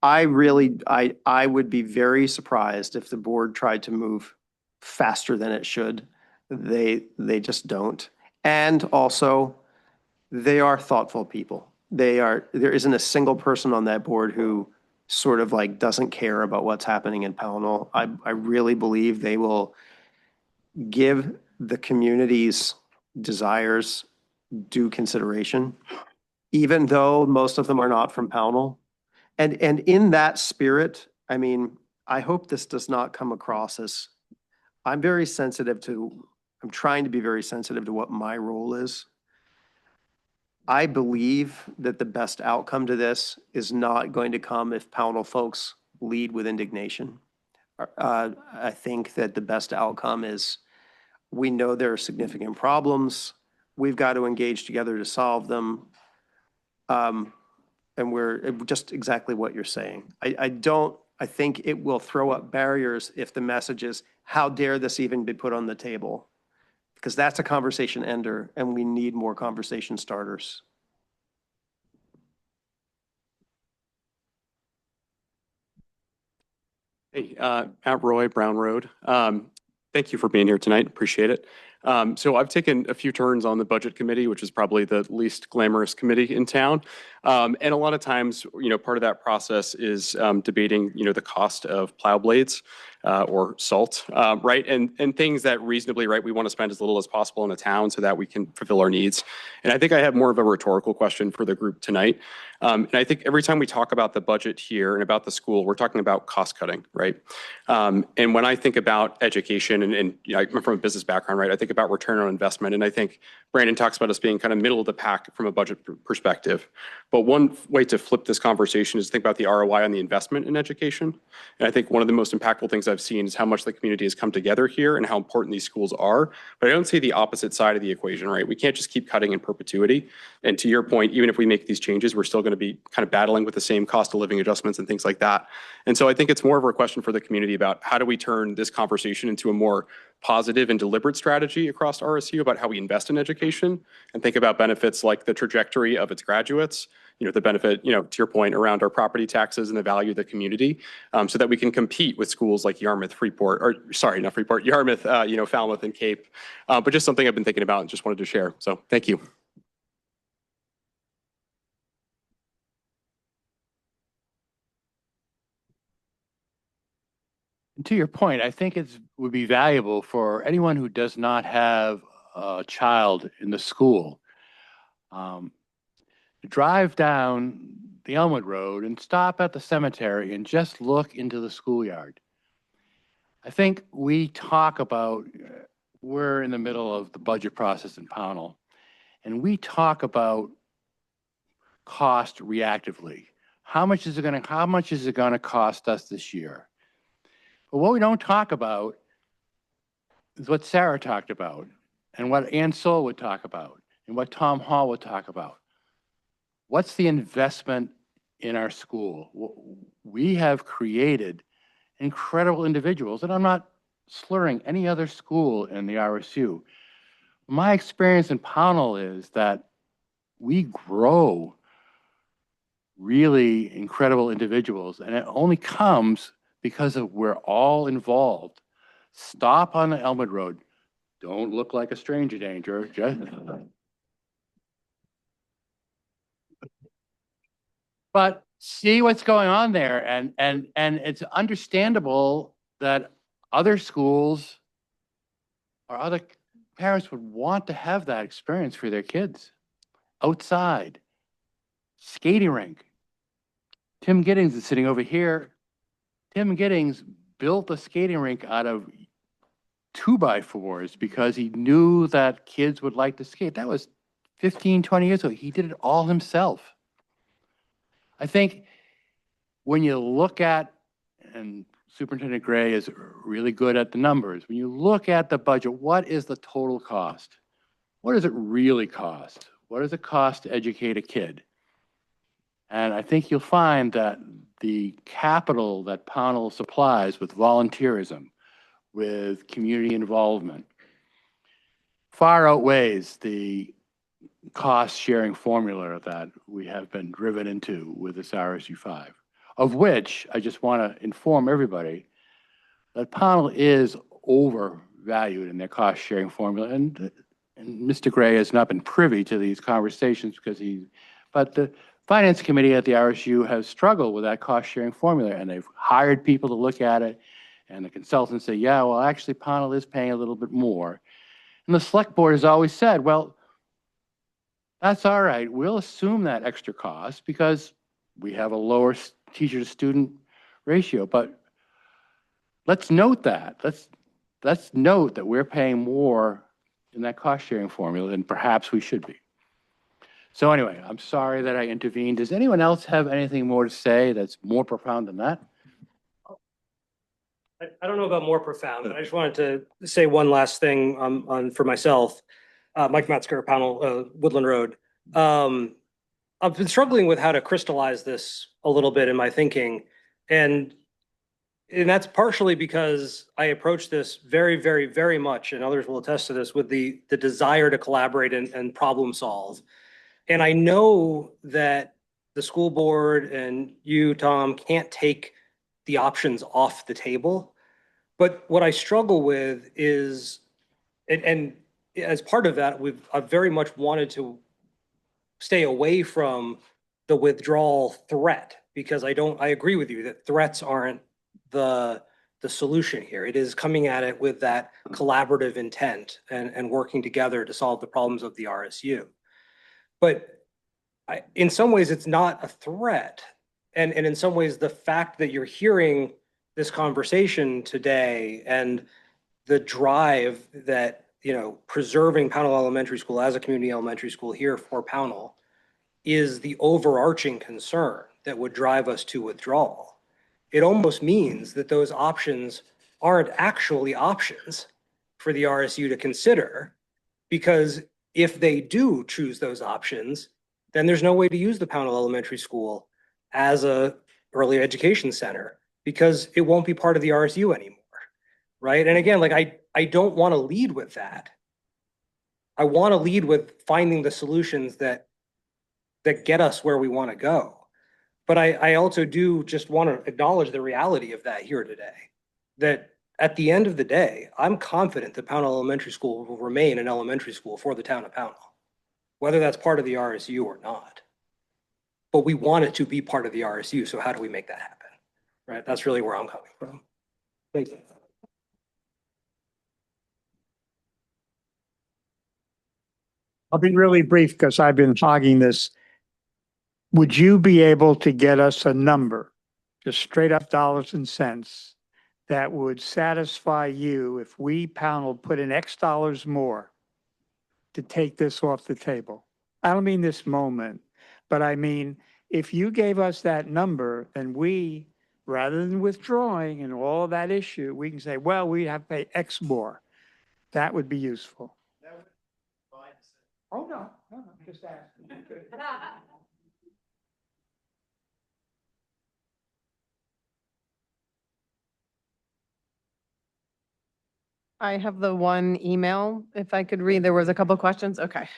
[SPEAKER 3] I would be very surprised if the board tried to move faster than it should. They just don't. And also, they are thoughtful people. There isn't a single person on that board who sort of like doesn't care about what's happening in Pownell. I really believe they will give the community's desires due consideration, even though most of them are not from Pownell. And in that spirit, I mean, I hope this does not come across as, I'm trying to be very sensitive to what my role is. I believe that the best outcome to this is not going to come if Pownell folks lead with indignation. I think that the best outcome is we know there are significant problems. We've got to engage together to solve them. And we're just exactly what you're saying. I think it will throw up barriers if the message is, how dare this even be put on the table? Because that's a conversation ender and we need more conversation starters.
[SPEAKER 10] Hey, Matt Roy, Brown Road. Thank you for being here tonight. Appreciate it. So I've taken a few turns on the budget committee, which is probably the least glamorous committee in town. And a lot of times, part of that process is debating, the cost of plow blades or salt, right? And things that reasonably, right, we want to spend as little as possible in a town so that we can fulfill our needs. And I think I have more of a rhetorical question for the group tonight. And I think every time we talk about the budget here and about the school, we're talking about cost cutting, right? And when I think about education and I'm from a business background, right? I think about return on investment. And I think Brandon talks about us being kind of middle of the pack from a budget perspective. But one way to flip this conversation is to think about the ROI on the investment in education. And I think one of the most impactful things I've seen is how much the community has come together here and how important these schools are. But I don't see the opposite side of the equation, right? We can't just keep cutting in perpetuity. And to your point, even if we make these changes, we're still going to be kind of battling with the same cost of living adjustments and things like that. And so I think it's more of a question for the community about how do we turn this conversation into a more positive and deliberate strategy across RSU about how we invest in education and think about benefits like the trajectory of its graduates, the benefit, to your point around our property taxes and the value of the community, so that we can compete with schools like Yarmouth, Freeport, or sorry, not Freeport, Yarmouth, Falmouth and Cape. But just something I've been thinking about and just wanted to share. So thank you.
[SPEAKER 1] To your point, I think would be valuable for anyone who does not have a child in the school to drive down the Elmwood Road and stop at the cemetery and just look into the schoolyard. I think we talk about, we're in the middle of the budget process in Pownell, and we talk about cost reactively. How much is it going to cost us this year? But what we don't talk about is what Sarah talked about and what Ann Soul would talk about and what Tom Hall would talk about. What's the investment in our school? We have created incredible individuals, and I'm not slurring any other school in the RSU. My experience in Pownell is that we grow really incredible individuals, and it only comes because we're all involved. Stop on the Elmwood Road. Don't look like a stranger danger. But see what's going on there. And it's understandable that other schools or other parents would want to have that experience for their kids. Outside, skating rink. Tim Giddings is sitting over here. Tim Giddings built a skating rink out of 2x4s because he knew that kids would like to skate. That was 15, 20 years ago. He did it all himself. I think when you look at, and Superintendent Gray is really good at the numbers, when you look at the budget, what is the total cost? What does it really cost? What does it cost to educate a kid? And I think you'll find that the capital that Pownell supplies with volunteerism, with community involvement, far outweighs the cost-sharing formula that we have been driven into with this RSU 5, of which I just want to inform everybody that Pownell is overvalued in their cost-sharing formula. And Mr. Gray has not been privy to these conversations but the Finance Committee at the RSU has struggled with that cost-sharing formula, and they've hired people to look at it, and the consultants say, yeah, well, actually, Pownell is paying a little bit more. And the Select Board has always said, well, that's all right. We'll assume that extra cost because we have a lower teacher-to-student ratio. But let's note that. Let's note that we're paying more in that cost-sharing formula than perhaps we should be. So anyway, I'm sorry that I intervened. Does anyone else have anything more to say that's more profound than that?
[SPEAKER 16] I don't know about more profound, but I just wanted to say one last thing for myself. Mike Metzger, Pownell, Woodland Road. I've been struggling with how to crystallize this a little bit in my thinking. And that's partially because I approach this very, very, very much, and others will attest to this, with the desire to collaborate and problem solve. And I know that the school board and you, Tom, can't take the options off the table. But what I struggle with is, and as part of that, I've very much wanted to stay away from the withdrawal threat, because I agree with you that threats aren't the solution here. It is coming at it with that collaborative intent and working together to solve the problems of the RSU. But in some ways, it's not a threat. And in some ways, the fact that you're hearing this conversation today and the drive that, preserving Pownell Elementary School as a community elementary school here for Pownell is the overarching concern that would drive us to withdrawal. It almost means that those options aren't actually options for the RSU to consider, because if they do choose those options, then there's no way to use the Pownell Elementary School as a early education center, because it won't be part of the RSU anymore, right? And again, I don't want to lead with that. I want to lead with finding the solutions that get us where we want to go. But I also do just want to acknowledge the reality of that here today, that at the end of the day, I'm confident that Pownell Elementary School will remain an elementary school for the town of Pownell, whether that's part of the RSU or not. But we want it to be part of the RSU, so how do we make that happen? Right? That's really where I'm coming from. Thank you.
[SPEAKER 8] I'll be really brief because I've been hogging this. Would you be able to get us a number, just straight up dollars and cents, that would satisfy you if we, Pownell, put in X dollars more to take this off the table? I don't mean this moment, but I mean, if you gave us that number, then we, rather than withdrawing and all of that issue, we can say, well, we have to pay X more. That would be useful. Oh, no, just asking.
[SPEAKER 4] I have the one email, if I could read. There was a couple of questions. Okay.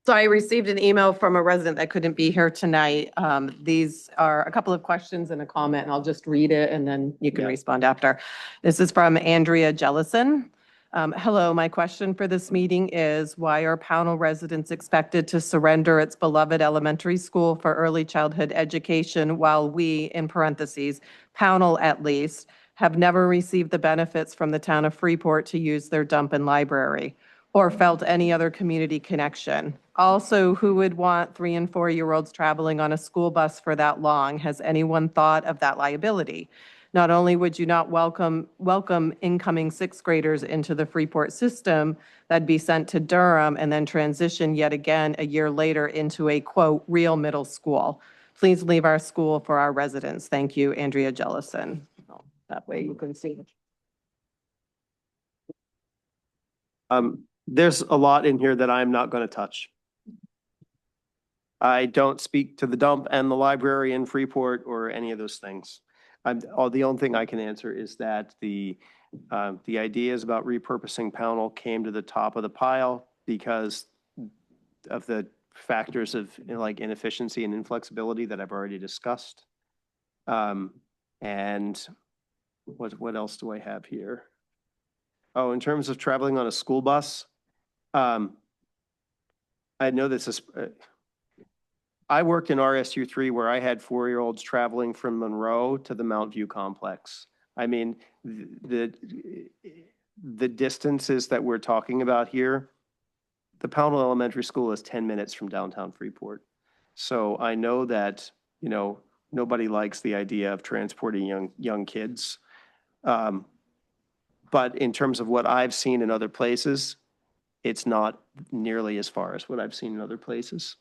[SPEAKER 4] So I received an email from a resident that couldn't be here tonight. These are a couple of questions and a comment, and I'll just read it and then you can respond after. This is from Andrea Jellison. Hello, my question for this meeting is, why are Pownell residents expected to surrender its beloved elementary school for early childhood education while we, in parentheses, Pownell at least, have never received the benefits from the town of Freeport to use their dump and library, or felt any other community connection? Also, who would want 3 and 4-year-olds traveling on a school bus for that long? Has anyone thought of that liability? Not only would you not welcome incoming 6th graders into the Freeport system, that'd be sent to Durham and then transition yet again a year later into a quote, real middle school. Please leave our school for our residents. Thank you, Andrea Jellison. That way you can see.
[SPEAKER 3] There's a lot in here that I'm not going to touch. I don't speak to the dump and the library in Freeport or any of those things. The only thing I can answer is that the ideas about repurposing Pownell came to the top of the pile because of the factors of like inefficiency and inflexibility that I've already discussed. And what else do I have here? Oh, in terms of traveling on a school bus, I know this is, I worked in RSU3 where I had 4-year-olds traveling from Monroe to the Mount View complex. I mean, the distances that we're talking about here, the Pownell Elementary School is 10 minutes from downtown Freeport. So I know that, you know, nobody likes the idea of transporting young kids. But in terms of what I've seen in other places, it's not nearly as far as what I've seen in other places.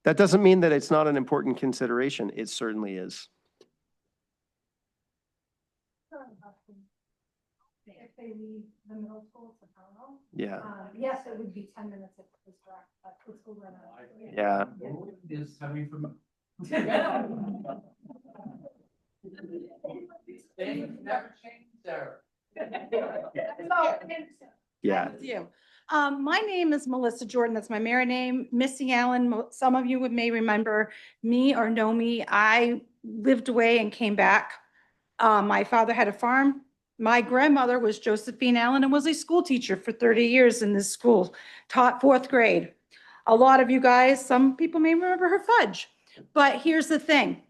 [SPEAKER 3] That doesn't mean that it's not an important consideration. It certainly is.
[SPEAKER 5] If they leave the middle school to Pownell?
[SPEAKER 3] Yeah.
[SPEAKER 5] Yes, it would be 10 minutes if it was direct, but the school run out.
[SPEAKER 3] Yeah.
[SPEAKER 1] Is coming from. Things never change there.
[SPEAKER 3] Yeah.
[SPEAKER 11] You. My name is Melissa Jordan. That's my married name. Missy Allen, some of you may remember me or know me. I lived away and came back. My father had a farm. My grandmother was Josephine Allen and was a school teacher for 30 years in this school, taught 4th grade. A lot of you guys, some people may remember her fudge. But here's the thing.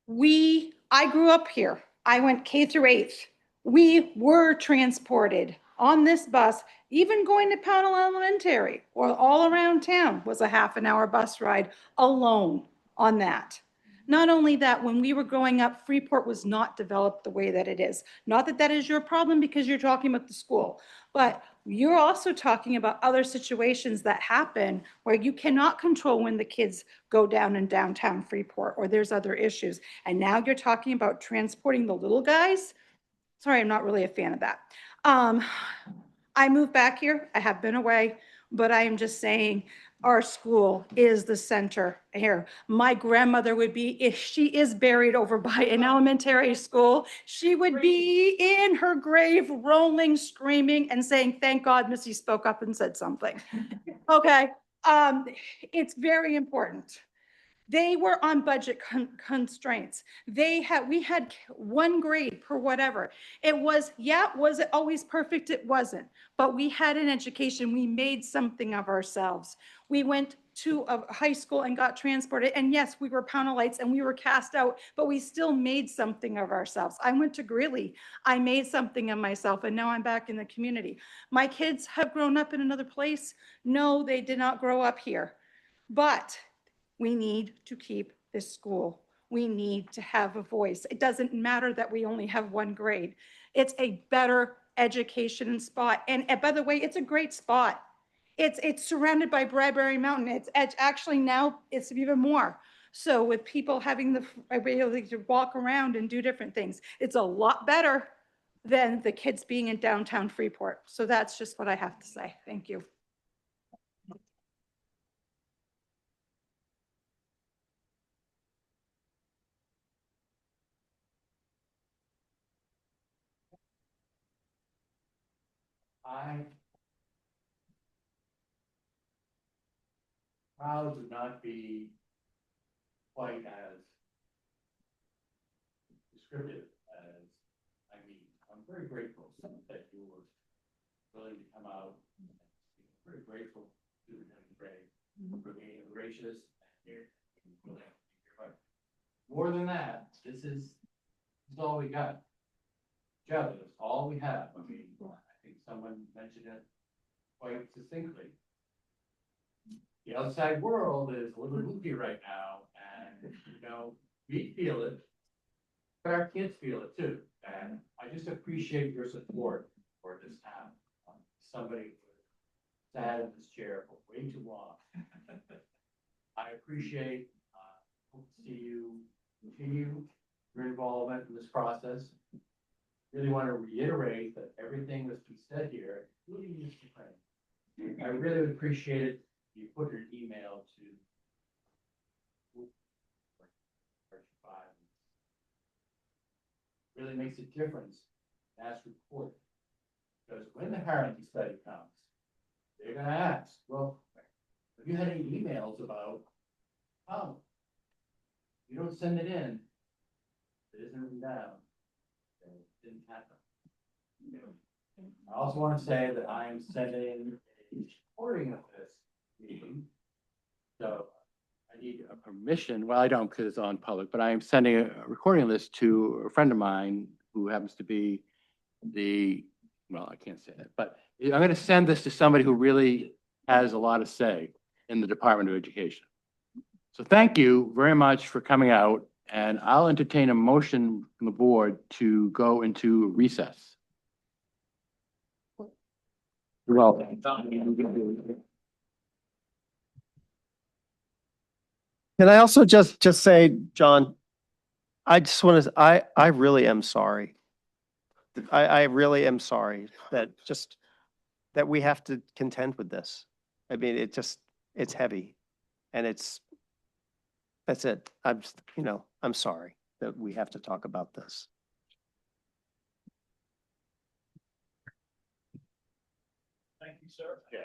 [SPEAKER 11] I grew up here. I went K through 8th. We were transported on this bus, even going to Pownell Elementary or all around town was a half-an-hour bus ride alone on that. Not only that, when we were growing up, Freeport was not developed the way that it is. Not that that is your problem because you're talking about the school, but you're also talking about other situations that happen where you cannot control when the kids go down in downtown Freeport or there's other issues. And now you're talking about transporting the little guys. Sorry, I'm not really a fan of that. I moved back here. I have been away, but I am just saying our school is the center here. My grandmother would be, if she is buried over by an elementary school, she would be in her grave rolling, screaming and saying, thank God Missy spoke up and said something. Okay, it's very important. They were on budget constraints. We had 1 grade per whatever. It was, was it always perfect? It wasn't. But we had an education. We made something of ourselves. We went to a high school and got transported. And yes, we were Pownellites and we were cast out, but we still made something of ourselves. I went to Greeley. I made something of myself and now I'm back in the community. My kids have grown up in another place. No, they did not grow up here. But we need to keep this school. We need to have a voice. It doesn't matter that we only have 1 grade. It's a better education spot. And by the way, it's a great spot. It's surrounded by Bradbury Mountain. It's actually now it's even more. So with people having the ability to walk around and do different things, it's a lot better than the kids being in downtown Freeport. So that's just what I have to say. Thank you.
[SPEAKER 1] Proud to not be quite as descriptive as I mean. I'm very grateful that you were willing to come out. Very grateful to the Greg for being gracious and willing to be here. But more than that, this is all we got. Joe, it's all we have. I mean, I think someone mentioned it quite succinctly. the outside world is a little goofy right now, and, we feel it. But our kids feel it too, and I just appreciate your support for this town. Somebody who sat in this chair for way too long. I appreciate, hope to see you continue your involvement in this process. Really want to reiterate that everything that's been said here, including Mr. Crane, I really would appreciate it if you put an email to really makes a difference as reported. Because when the Harrington study comes, they're gonna ask, well, have you had any emails about, oh, you don't send it in, it isn't written down, then it didn't happen. I also want to say that I am sending a recording of this meeting. So I need a permission, well, I don't because it's on public, but I am sending a recording list to a friend of mine who happens to be well, I can't say that, but I'm going to send this to somebody who really has a lot to say in the Department of Education. So thank you very much for coming out, and I'll entertain a motion from the board to go into recess. You're welcome.
[SPEAKER 3] Can I also just say, John, I just want to, I really am sorry. I really am sorry that we have to contend with this. I mean, it's heavy and that's it. I'm just, I'm sorry that we have to talk about this.
[SPEAKER 12] Thank you, sir. Yeah.